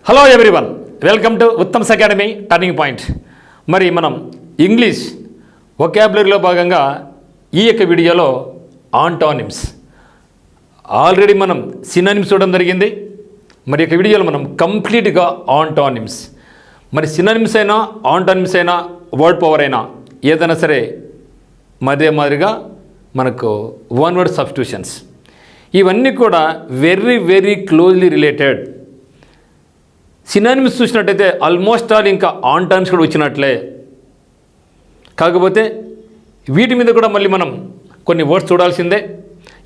Hello everyone, welcome to Uttam's academy turning point. మరి మనం English వొకాబులరీలో భాగంగా ఈ యొక్క వీడియోలో ఆంటానిమ్స్ ఆల్రెడీ మనం సినానిమ్స్ చూడడం జరిగింది. మరి యొక్క వీడియోలో మనం కంప్లీట్గా ఆంటానిమ్స్, మరి సినానిమ్స్ అయినా ఆంటానిమ్స్ అయినా వర్డ్ పవర్ అయినా ఏదైనా సరే మధ్య మాదిరిగా మనకు వన్ వర్డ్ సబ్స్టిట్యూషన్స్ ఇవన్నీ కూడా వెరీ క్లోజ్లీ రిలేటెడ్. సినానిమ్స్ చూసినట్టయితే ఆల్మోస్ట్ ఆల్ ఇంకా ఆంటానిమ్స్ కూడా వచ్చినట్లే. కాకపోతే వీటి మీద కూడా మళ్ళీ మనం కొన్ని వర్డ్స్ చూడాల్సిందే.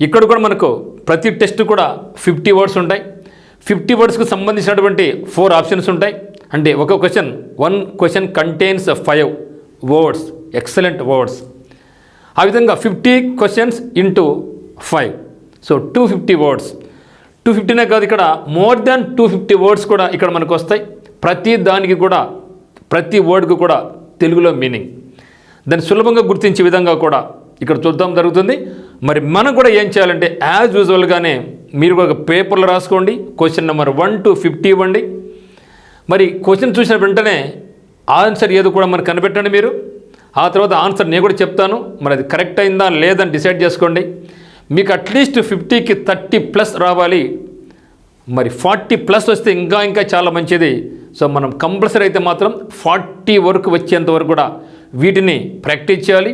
ఇక్కడ కూడా మనకు ప్రతి టెస్ట్ కూడా 50 వర్డ్స్ ఉంటాయి. 50 వర్డ్స్కు సంబంధించినటువంటి 4 ఆప్షన్స్ ఉంటాయి. అంటే ఒక one question contains 5 words, excellent words. ఆ విధంగా 50 క్వశ్చన్స్ ఇంటూ 5, సో 250 వర్డ్స్. 250నే కాదు, ఇక్కడ మోర్ దాన్ 250 వర్డ్స్ కూడా ఇక్కడ మనకు వస్తాయి. ప్రతి దానికి కూడా, ప్రతి వర్డ్కు కూడా తెలుగులో మీనింగ్, దాన్ని సులభంగా గుర్తించే విధంగా కూడా ఇక్కడ చూద్దాం జరుగుతుంది. మరి మనం కూడా ఏం చేయాలంటే యాజ్ యూజువల్గానే మీరు ఒక పేపర్లో రాసుకోండి. క్వశ్చన్ నెంబర్ 1 to 50 ఇవ్వండి. మరి క్వశ్చన్ చూసిన వెంటనే ఆన్సర్ ఏదో కూడా మనకు కనిపెట్టండి మీరు. ఆ తర్వాత ఆన్సర్ నేను కూడా చెప్తాను, మరి అది కరెక్ట్ అయిందా లేదని డిసైడ్ చేసుకోండి. మీకు అట్లీస్ట్ 50కి 30+ రావాలి. మరి 40+ వస్తే ఇంకా చాలా మంచిది. సో మనం కంపల్సరీ అయితే మాత్రం 40 వరకు వచ్చేంత వరకు కూడా వీటిని ప్రాక్టీస్ చేయాలి.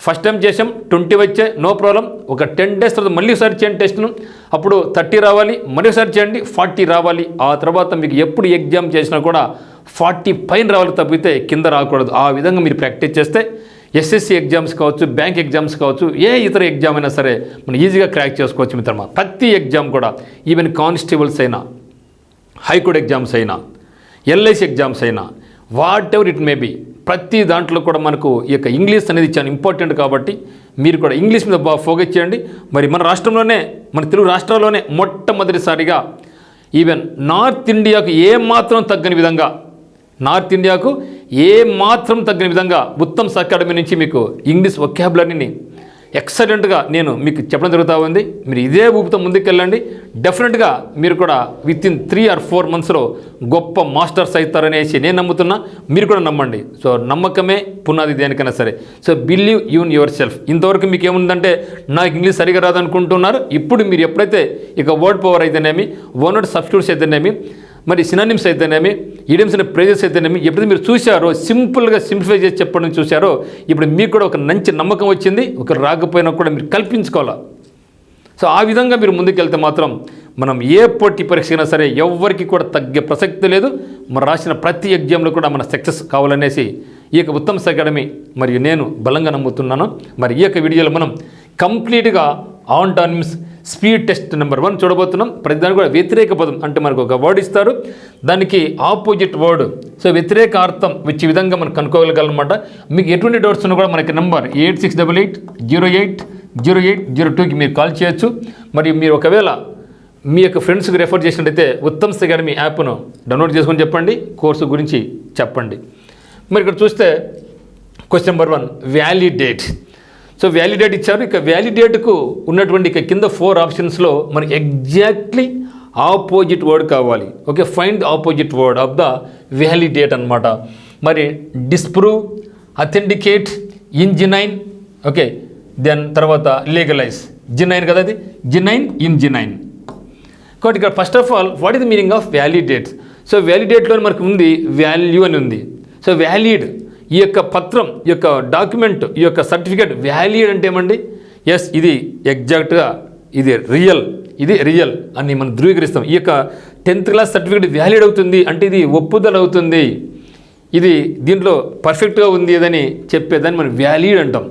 ఫస్ట్ టైం చేసాం 20 వచ్చే, నో ప్రాబ్లం. ఒక 10 డేస్ తర్వాత మళ్ళీ ఒకసారి చేయండి టెస్ట్ను, అప్పుడు 30 రావాలి. మరోసారి చేయండి 40 రావాలి. ఆ తర్వాత మీకు ఎప్పుడు ఎగ్జామ్ చేసినా కూడా 40 పైన రావాలి, తప్పితే కింద రాకూడదు. ఆ విధంగా మీరు ప్రాక్టీస్ చేస్తే ఎస్ఎస్సి ఎగ్జామ్స్ కావచ్చు, బ్యాంక్ ఎగ్జామ్స్ కావచ్చు, ఏ ఇతర ఎగ్జామ్ అయినా సరే మనం ఈజీగా క్రాక్ చేసుకోవచ్చు మిత్రమా. ప్రతి ఎగ్జామ్ కూడా, ఈవెన్ కానిస్టేబుల్స్ అయినా, హైకోర్టు ఎగ్జామ్స్ అయినా, ఎల్ఐసి ఎగ్జామ్స్ అయినా, whatever it may be, ప్రతి దాంట్లో కూడా మనకు ఈ యొక్క ఇంగ్లీష్ అనేది చాలా ఇంపార్టెంట్. కాబట్టి మీరు కూడా ఇంగ్లీష్ మీద బాగా ఫోకస్ చేయండి. మరి మన రాష్ట్రంలోనే, మన తెలుగు రాష్ట్రాల్లోనే మొట్టమొదటిసారిగా ఈవెన్ నార్త్ ఇండియాకు ఏమాత్రం తగ్గని విధంగా, ఉత్తమ్స్ అకాడమీ నుంచి మీకు ఇంగ్లీష్ వొకాబులరీని ఎక్సలెంట్గా నేను మీకు చెప్పడం జరుగుతూ ఉంది. మీరు ఇదే ఊపుతో ముందుకెళ్ళండి. డెఫినెట్గా మీరు కూడా వితిన్ 3 or 4 మంత్స్లో గొప్ప మాస్టర్స్ అవుతారనేసి నేను నమ్ముతున్నా, మీరు కూడా నమ్మండి. సో నమ్మకమే పునాది దేనికైనా సరే. So believe in your self. ఇంతవరకు మీకు ఏముందంటే నాకు ఇంగ్లీష్ సరిగా రాదనుకుంటున్నారు. ఇప్పుడు మీరు ఎప్పుడైతే ఇక వర్డ్ పవర్ అయితేనేమి, వన్ వర్డ్ సబ్స్టిట్యూట్స్ అయితేనేమి, మరి సినానిమ్స్ అయితేనేమి, ఈడియమ్స్ అండ్ ఫ్రేజెస్ అయితేనేమి ఎప్పుడైతే మీరు చూశారో, సింపుల్గా సింప్లిఫై చేసి చెప్పడం చూశారో, ఇప్పుడు మీకు కూడా ఒక మంచి నమ్మకం వచ్చింది. ఒకరు రాకపోయినా కూడా మీరు కల్పించుకోవాలా. సో ఆ విధంగా మీరు ముందుకెళ్తే మాత్రం మనం ఏ పోటీ పరీక్ష అయినా సరే ఎవరికి కూడా తగ్గే ప్రసక్తి లేదు. మరి రాసిన ప్రతి ఎగ్జామ్లో కూడా మన సక్సెస్ కావాలనేసి ఈ యొక్క ఉత్తమ్స్ అకాడమీ మరియు నేను బలంగా నమ్ముతున్నాను. మరి ఈ యొక్క వీడియోలో మనం కంప్లీట్గా ఆంటానిమ్స్ స్పీడ్ టెస్ట్ నెంబర్ 1 చూడబోతున్నాం. ప్రతిదానికి కూడా వ్యతిరేక పదం అంటే మనకు ఒక వర్డ్ ఇస్తారు, దానికి ఆపోజిట్ వర్డ్, సో వ్యతిరేక అర్థం వచ్చే విధంగా మనం కనుక్కోగలగాలన్నమాట. మీకు ఎటువంటి డౌట్స్ ఉన్నా కూడా మనకి నెంబర్ 8688080802కి మీరు కాల్ చేయొచ్చు. మరియు మీరు ఒకవేళ మీ యొక్క ఫ్రెండ్స్కి రెఫర్ చేసినట్టయితే ఉత్తమ్స్ అకాడమీ యాప్ను డౌన్లోడ్ చేసుకొని చెప్పండి, కోర్సు గురించి చెప్పండి. మరి ఇక్కడ చూస్తే question number 1 validate. So validate ఇచ్చారు. ఇక వ్యాలిడేట్కు ఉన్నటువంటి ఇక కింద 4 ఆప్షన్స్లో మనకి ఎగ్జాక్ట్లీ ఆపోజిట్ వర్డ్ కావాలి. Okay, find opposite word of the validate అనమాట. మరి disprove, authenticate, ingenuine, okay, then తర్వాత లీగలైజ్. జినైన్ కదా, అది జినైన్, ఇంజినైన్. కాబట్టి ఇక్కడ first of all what is the meaning of validate? So వ్యాలిడేట్లో మనకు ఉంది వాల్యూ అని ఉంది. సో వ్యాలిడ్, ఈ యొక్క పత్రం, ఈ యొక్క డాక్యుమెంట్, ఈ యొక్క సర్టిఫికేట్ వ్యాలిడ్ అంటే ఏమండి? ఎస్, ఇది ఎగ్జాక్ట్గా ఇది రియల్ అని మనం ధృవీకరిస్తాం. ఈ యొక్క 10th క్లాస్ సర్టిఫికేట్ వ్యాలిడ్ అవుతుంది అంటే ఇది ఒప్పుదల అవుతుంది, ఇది దీంట్లో పర్ఫెక్ట్గా ఉంది ఏదని చెప్పేదాన్ని మనం వ్యాలిడ్ అంటాం.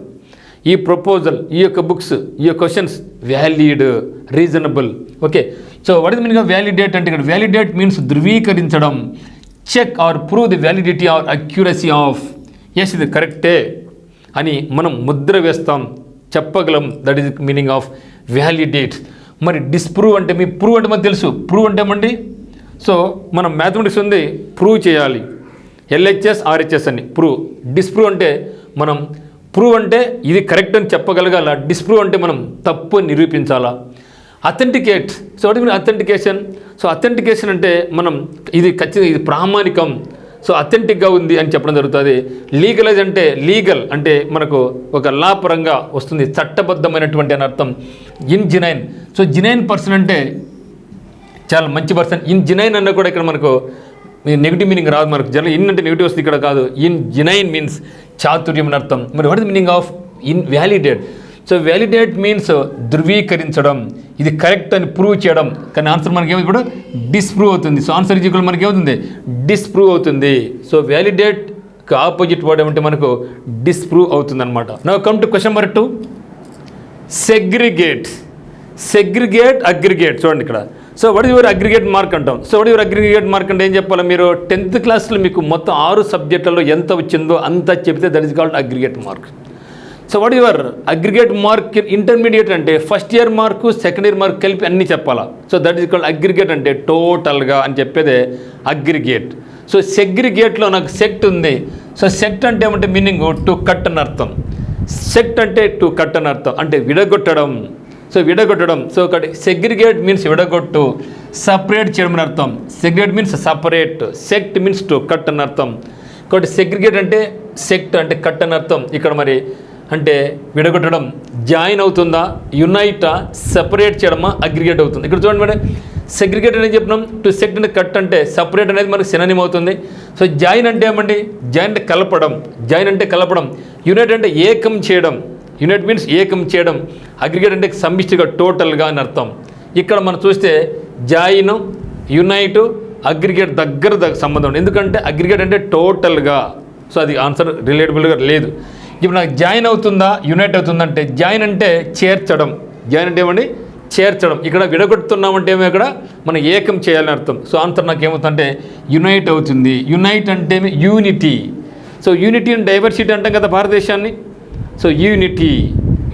ఈ ప్రపోజల్, ఈ యొక్క బుక్స్, ఈ యొక్క questions valid, reasonable. Okay, so what is meaning of validate అంటే ఇక్కడ వ్యాలిడేట్ మీన్స్ ధృవీకరించడం, check or prove the validity or accuracy of. Yes, ఇది కరెక్టే అని మనం ముద్ర వేస్తాం, చెప్పగలం. That is meaning of validate. మరి డిస్ప్రూవ్ అంటే మీ ప్రూవ్ అంటే మనకు తెలుసు. ప్రూవ్ అంటే ఏమండి? సో మనం మ్యాథమెటిక్స్ ఉంది, ప్రూవ్ చేయాలి, LHS RHS అని ప్రూవ్. డిస్ప్రూవ్ అంటే మనం ప్రూవ్ అంటే ఇది కరెక్ట్ అని చెప్పగలగాల, డిస్ప్రూవ్ అంటే మనం తప్పు అని నిరూపించాలా. Authenticate. So what mean authentication? So authentication అంటే మనం ఇది ఖచ్చితంగా ఇది ప్రామాణికం, సో అథెంటిక్గా ఉంది అని చెప్పడం జరుగుతుంది. లీగలైజ్ అంటే లీగల్ అంటే మనకు ఒక లా పరంగా వస్తుంది, చట్టబద్ధమైనటువంటి అని అర్థం. In genuine, so genuine person అంటే చాలా మంచి పర్సన్. ఇన్ జినైన్ అన్న కూడా ఇక్కడ మనకు నెగిటివ్ మీనింగ్ రాదు మనకు. జనరల్ ఇన్ అంటే నెగిటివ్ వస్తుంది, ఇక్కడ కాదు. ఇన్ జినైన్ మీన్స్ చాతుర్యం అని అర్థం. మరి what is meaning of in validate? So validate means ధృవీకరించడం, ఇది కరెక్ట్ అని ప్రూవ్ చేయడం. కానీ ఆన్సర్ మనకి ఏమవుతుంది ఇప్పుడు? డిస్ప్రూవ్ అవుతుంది. సో ఆన్సర్ ఈజ్ ఈక్వల్ మనకి ఏమవుతుంది? డిస్ప్రూవ్ అవుతుంది. సో వ్యాలిడేట్కి ఆపోజిట్ వర్డ్ ఏమంటే మనకు డిస్ప్రూవ్ అవుతుంది అనమాట. Now come to question number 2. Segregate. Segregate, aggregate. చూడండి ఇక్కడ. So what your aggregate mark అంటాం. So what your aggregate mark అంటే ఏం చెప్పాలి? మీరు 10th క్లాస్లో మీకు మొత్తం 6 సబ్జెక్టులలో ఎంత వచ్చిందో అంత చెప్తే that is called aggregate mark. So what your aggregate mark intermediate అంటే first year mark second year mark కలిపి అన్నీ చెప్పాలా. So that is called aggregate అంటే టోటల్గా అని చెప్పేదే అగ్రిగేట్. సో సెగ్రిగేట్లో నాకు సెక్ట్ ఉంది. సో సెక్ట్ అంటే ఏమంటే మీనింగ్ టు కట్ అని అర్థం. సెక్ట్ అంటే టు కట్ అని అర్థం, అంటే విడగొట్టడం. సో విడగొట్టడం. సో ఒకటి సెగ్రిగేట్ మీన్స్ విడగొట్టు, సపరేట్ చేయడం అని అర్థం. Segregate means separate, sect means to cut అని అర్థం. కాబట్టి సెగ్రిగేట్ అంటే సెక్ట్ అంటే కట్ అని అర్థం. ఇక్కడ మరి అంటే విడగొట్టడం జాయిన్ అవుతుందా, యునైటా, సెపరేట్ చేయడమా, అగ్రిగేట్ అవుతుంది. ఇక్కడ చూడండి మేడం, సెగ్రిగేట్ అనేది చెప్పినాం. టు సెక్ట్ అంటే కట్ అంటే సపరేట్ అనేది మనకు సినోనిమ్ అవుతుంది. సో జాయిన్ అంటే ఏమండి? జాయిన్ అంటే కలపడం, జాయిన్ అంటే కలపడం. యునైట్ అంటే ఏకం చేయడం, యునైట్ మీన్స్ ఏకం చేయడం. అగ్రిగేట్ అంటే సమిష్టిగా టోటల్గా అని అర్థం. ఇక్కడ మనం చూస్తే జాయిన్, యునైట్, అగ్రిగేట్ దగ్గర సంబంధం ఉంది. ఎందుకంటే అగ్రిగేట్ అంటే టోటల్గా. సో అది ఆన్సర్ రిలేటబుల్గా లేదు. ఇప్పుడు నాకు జాయిన్ అవుతుందా, యునైట్ అవుతుందంటే జాయిన్ అంటే చేర్చడం, జాయిన్ అంటే ఏమండి? చేర్చడం. ఇక్కడ విడగొడుతున్నామంటే ఏమో ఇక్కడ మనం ఏకం చేయాలని అర్థం. సో ఆన్సర్ నాకు ఏమవుతుందంటే యునైట్ అవుతుంది. యునైట్ అంటే unity. So unity and diversity అంటాం కదా భారతదేశాన్ని. సో యూనిటీ,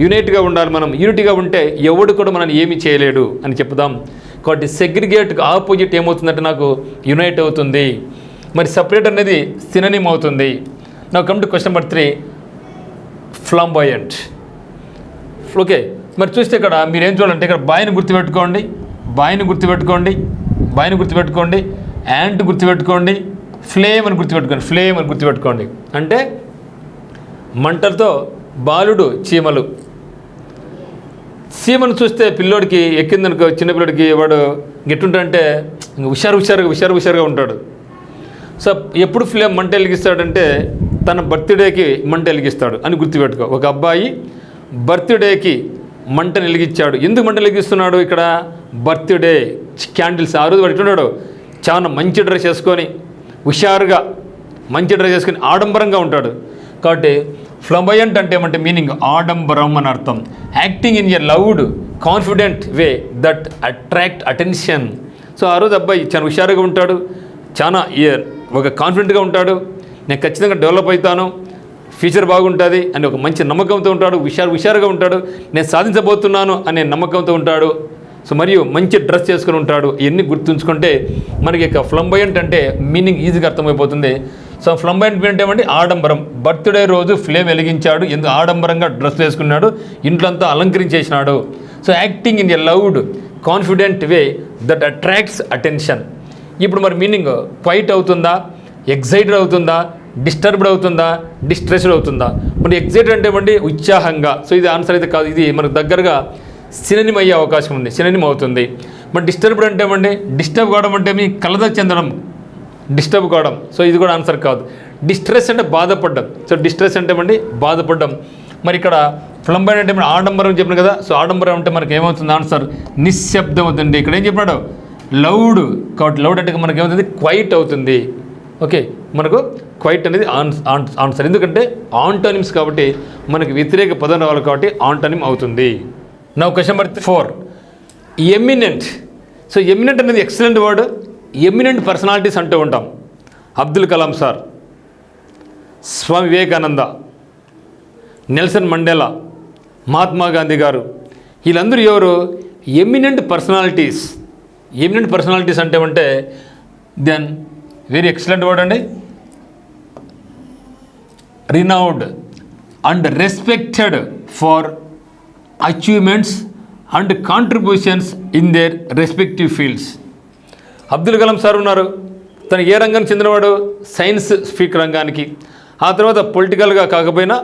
యునైట్గా ఉండాలి మనం. యూనిటీగా ఉంటే ఎవడు కూడా మనం ఏమీ చేయలేడు అని చెప్దాం. కాబట్టి సెగ్రిగేట్కి ఆపోజిట్ ఏమవుతుందంటే నాకు యునైట్ అవుతుంది. మరి సపరేట్ అనేది సినోనిమ్ అవుతుంది. Now come to question number 3. Flamboyant. Okay, మరి చూస్తే ఇక్కడ మీరు ఏం చూడాలంటే ఇక్కడ బాయ్ని గుర్తుపెట్టుకోండి, బాయ్ని గుర్తుపెట్టుకోండి, బాయ్ని గుర్తుపెట్టుకోండి, యాంట్ గుర్తుపెట్టుకోండి, ఫ్లేమ్ అని గుర్తుపెట్టుకోండి, ఫ్లేమ్ అని గుర్తుపెట్టుకోండి. అంటే మంటలతో బాలుడు, చీమలు. చీమను చూస్తే పిల్లోడికి ఎక్కిందనుకో, చిన్న పిల్లోడికి వాడు ఎట్టుంటాడంటే హుషారుగా ఉంటాడు. సో ఎప్పుడు ఫ్లేమ్ మంట వెలిగిస్తాడంటే తన బర్త్డేకి మంట వెలిగిస్తాడు అని గుర్తుపెట్టుకో. ఒక అబ్బాయి బర్త్డేకి మంటను వెలిగించాడు. ఎందుకు మంట వెలిగిస్తున్నాడు? ఇక్కడ బర్త్డే క్యాండిల్స్. ఆ రోజు వాడు ఎట్టున్నాడు? చాలా మంచి డ్రెస్ వేసుకొని హుషారుగా మంచి డ్రెస్ వేసుకొని ఆడంబరంగా ఉంటాడు. కాబట్టి ఫ్లాంబాయంట్ అంటే ఏమంటే మీనింగ్ ఆడంబరం అని అర్థం. Acting in a loud confident way that attract attention. So ఆ రోజు అబ్బాయి చాలా హుషారుగా ఉంటాడు, చాలా ఒక కాన్ఫిడెంట్గా ఉంటాడు. నేను ఖచ్చితంగా డెవలప్ అవుతాను, ఫ్యూచర్ బాగుంటుంది అని ఒక మంచి నమ్మకంతో ఉంటాడు. హుషారుగా ఉంటాడు. నేను సాధించబోతున్నాను అనే నమ్మకంతో ఉంటాడు. సో మరియు మంచి డ్రెస్ చేసుకుని ఉంటాడు. ఇవన్నీ గుర్తుంచుకుంటే మనకి ఇక ఫ్లాంబాయంట్ అంటే మీనింగ్ ఈజీగా అర్థమైపోతుంది. సో ఫ్లాంబాయంట్ అంటే ఏమంటే ఆడంబరం. బర్త్డే రోజు ఫ్లేమ్ వెలిగించాడు, ఎందుకు ఆడంబరంగా డ్రెస్ వేసుకున్నాడు, ఇంట్లో అంతా అలంకరించేసినాడు. So acting in a loud confident way that attracts attention. ఇప్పుడు మరి మీనింగ్ క్వైట్ అవుతుందా, ఎగ్జైటెడ్ అవుతుందా, డిస్టర్బ్డ్ అవుతుందా, డిస్ట్రెస్డ్ అవుతుందా? మరి ఎగ్జైటెడ్ అంటే ఏమండి ఉత్సాహంగా. సో ఇది ఆన్సర్ అయితే కాదు, ఇది మనకు దగ్గరగా సినోనిమ్ అయ్యే అవకాశం ఉంది, సినోనిమ్ అవుతుంది. మరి డిస్టర్బ్డ్ అంటే ఏమండి డిస్టర్బ్ కావడం అంటే మీ కలత చెందడం, డిస్టర్బ్ కావడం. సో ఇది కూడా ఆన్సర్ కాదు. డిస్ట్రెస్ అంటే బాధపడ్డం. సో డిస్ట్రెస్ అంటే ఏమండి బాధపడ్డం. మరి ఇక్కడ ఫ్లాంబాయంట్ అంటే ఆడంబరం చెప్పిన కదా. సో ఆడంబరం అంటే మనకి ఏమవుతుంది? ఆన్సర్ నిశ్శబ్దం అవుతుంది. ఇక్కడ ఏం చెప్పినాడు? లౌడ్. కాబట్టి లౌడ్ అంటే మనకి ఏమవుతుంది? క్వైట్ అవుతుంది. ఓకే, మనకు క్వైట్ అనేది ఆన్సర్. ఎందుకంటే ఆంటోనిమ్స్ కాబట్టి మనకి వ్యతిరేక పదం రావాలి కాబట్టి ఆంటోనిమ్ అవుతుంది. నా question number 4. Eminent. So eminent అనేది ఎక్సలెంట్ వర్డ్. ఎమినెంట్ పర్సనాలిటీస్ అంటూ ఉంటాం. Abdul Kalam sir, Swami Vivekananda, Nelson Mandela, Mahatma Gandhi గారు, వీళ్ళందరూ ఎవరు? Eminent personalities. ఎమినెంట్ పర్సనాలిటీస్ అంటే దెన్ వెరీ ఎక్సలెంట్ వర్డ్ అండి. Renowned and respected for achievements and contributions in their respective fields. Abdul Kalam sir ఉన్నారు, తను ఏ రంగానికి చెందినవాడు? సైన్స్ స్పీక్ రంగానికి. ఆ తర్వాత పొలిటికల్గా కాకపోయినా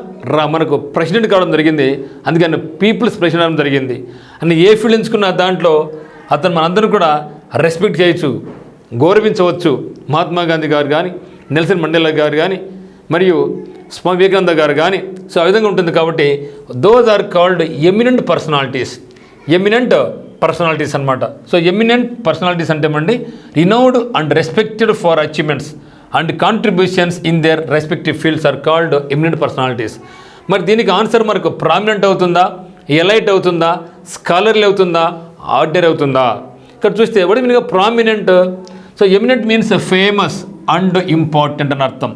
మనకు ప్రెసిడెంట్ కావడం జరిగింది, అందుకని పీపుల్స్ ప్రెసిడెంట్ అవడం జరిగింది. అని ఏ ఫీల్డ్ ఎంచుకున్న దాంట్లో అతను మనందరూ కూడా రెస్పెక్ట్ చేయొచ్చు, గౌరవించవచ్చు. మహాత్మా గాంధీ గారు కానీ, నెల్సన్ మండేలా గారు కానీ, మరియు స్వామి వివేకానంద గారు కానీ. సో ఆ విధంగా ఉంటుంది. కాబట్టి those are called eminent personalities. Eminent personalities అనమాట. సో ఎమినెంట్ పర్సనాలిటీస్ అంటే ఏమండి, renowned and respected for achievements and contributions in their respective fields are called eminent personalities. మరి దీనికి ఆన్సర్ మనకు ప్రామినెంట్ అవుతుందా, ఎలైట్ అవుతుందా, స్కాలర్లీ అవుతుందా, ఆర్డినరీ అవుతుందా? ఇక్కడ చూస్తే what meaning prominent. So eminent means famous and important అని అర్థం.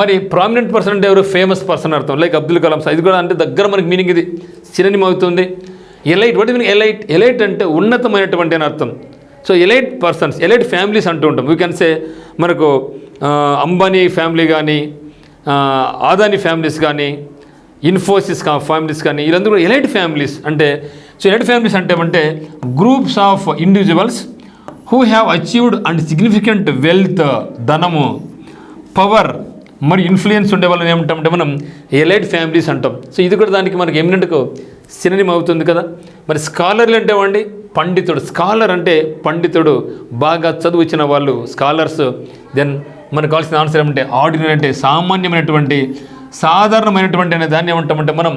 మరి ప్రామినెంట్ పర్సన్ అంటే ఎవరు? ఫేమస్ పర్సన్ అర్థం. లైక్ అబ్దుల్ కలాం సార్, ఇది కూడా అంటే దగ్గర మనకి మీనింగ్ ఇది సినోనిమ్ అవుతుంది. Elite, what meaning elite? Elite అంటే ఉన్నతమైనటువంటి అని అర్థం. So elite persons, elite families అంటూ ఉంటాం. వీ కెన్ సే మనకు అంబానీ ఫ్యామిలీ కానీ, ఆదాని ఫ్యామిలీస్ కానీ, ఇన్ఫోసిస్ ఫ్యామిలీస్ కానీ, వీళ్ళందరూ కూడా ఎలైట్ ఫ్యామిలీస్ అంటే. సో ఎలైట్ ఫ్యామిలీస్ అంటే groups of individuals who have achieved and significant wealth, ధనము, పవర్ మరి ఇన్ఫ్లుయెన్స్ ఉండే వాళ్ళని ఏమంటామంటే మనం ఎలైట్ ఫ్యామిలీస్ అంటాం. సో ఇది కూడా దానికి మనకి ఎమినెంట్కు సినోనిమ్ అవుతుంది కదా. మరి స్కాలర్లు అంటే ఏమండి? పండితుడు. స్కాలర్ అంటే పండితుడు, బాగా చదువు ఇచ్చిన వాళ్ళు స్కాలర్స్. దెన్ మనకు కావాల్సిన ఆన్సర్ ఏమంటే ఆర్డినరీ అంటే సామాన్యమైనటువంటి, సాధారణమైనటువంటి అనే దాన్ని ఏమంటామంటే మనం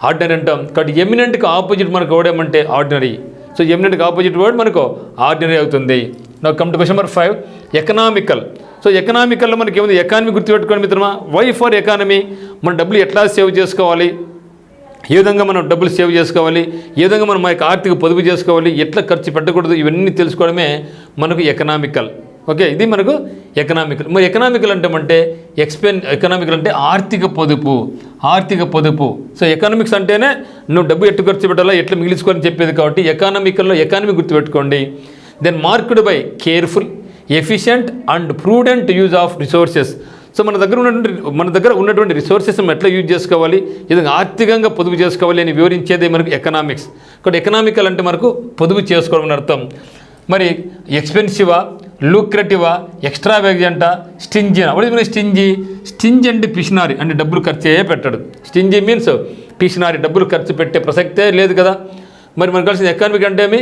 ఆర్డినరీ అంటాం. కాబట్టి ఎమినెంట్కి ఆపోజిట్ మనకు ఓడేమంటే ఆర్డినరీ. సో ఎమినెంట్కి ఆపోజిట్ వర్డ్ మనకు ఆర్డినరీ అవుతుంది. Now come to question number 5, economical. So ఎకనామికల్లో మనకి ఏముంది? ఎకానమీ గుర్తుపెట్టుకోండి మిత్రమా. Why for economy? మన డబ్బులు ఎట్లా సేవ్ చేసుకోవాలి, ఏ విధంగా మనం డబ్బులు సేవ్ చేసుకోవాలి, ఏ విధంగా మనం మన ఆర్థిక పొదుపు చేసుకోవాలి, ఎట్లా ఖర్చు పెట్టకూడదు, ఇవన్నీ తెలుసుకోవడమే మనకు ఎకనామికల్. ఓకే, ఇది మనకు ఎకనామికల్. మరి ఎకనామికల్ అంటే ఎకనామికల్ అంటే ఆర్థిక పొదుపు, ఆర్థిక పొదుపు. సో ఎకనామిక్స్ అంటేనే నువ్వు డబ్బు ఎట్టు ఖర్చు పెట్టాలా, ఎట్లా మిగిల్చుకోవాలని చెప్పేది. కాబట్టి ఎకనామికల్లో ఎకానమీ గుర్తుపెట్టుకోండి. Then marked by careful, efficient and prudent use of resources. So మన దగ్గర ఉన్నటువంటి రిసోర్సెస్ మనం ఎట్లా యూజ్ చేసుకోవాలి, ఇది ఆర్థికంగా పొదుపు చేసుకోవాలి అని వివరించేదే మనకు ఎకనామిక్స్. కాబట్టి ఎకనామికల్ అంటే మనకు పొదుపు చేసుకోవడం అని అర్థం. మరి ఎక్స్పెన్సివా, లూక్రేటివా, ఎక్స్ట్రావాగెంటా, స్టింజీనా? వాట్ ఇస్ స్టింజీ అంటే పిషనారి, అంటే డబ్బులు ఖర్చు పెట్టాడు. స్టింజీ మీన్స్ పిషనారి, డబ్బులు ఖర్చు పెట్టే ప్రసక్తే లేదు కదా. మరి మనకు కలిసిన ఎకానమిక్ అంటే ఏమి?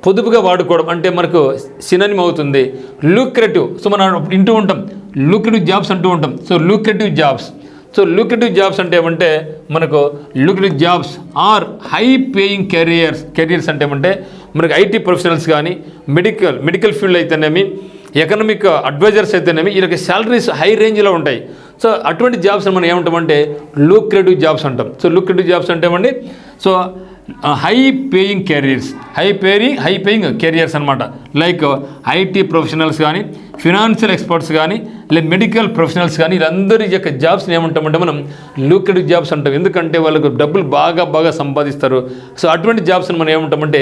పొదుపుగా వాడుకోవడం అంటే మనకు సినోనిమ్ అవుతుంది. లూక్రేటివ్, సో మనం వింటూ ఉంటాం లూక్రేటివ్ జాబ్స్ అంటూ ఉంటాం. So lucrative jobs. So lucrative jobs అంటే ఏమంటే మనకు lucrative jobs are high paying careers అంటే ఏమంటే మనకు ఐటీ ప్రొఫెషనల్స్ కానీ, మెడికల్ ఫీల్డ్ అయితేనేమి, ఎకనామిక్ అడ్వైజర్స్ అయితేనేమి, వీళ్ళకి శాలరీస్ హై రేంజ్లో ఉంటాయి. సో అటువంటి జాబ్స్ మనం ఏమంటామంటే లూక్రేటివ్ జాబ్స్ అంటాం. సో లూక్రేటివ్ జాబ్స్ అంటే ఏమండి? సో హై పేయింగ్ కెరియర్స్ అనమాట. లైక్ ఐటీ ప్రొఫెషనల్స్ కానీ, ఫినాన్షియల్ ఎక్స్పర్ట్స్ కానీ, లేదా మెడికల్ ప్రొఫెషనల్స్ కానీ, వీళ్ళందరి యొక్క జాబ్స్ని ఏమంటామంటే మనం లూక్రేటివ్ జాబ్స్ అంటాం. ఎందుకంటే వాళ్ళకు డబ్బులు బాగా సంపాదిస్తారు. సో అటువంటి జాబ్స్ని మనం ఏమంటామంటే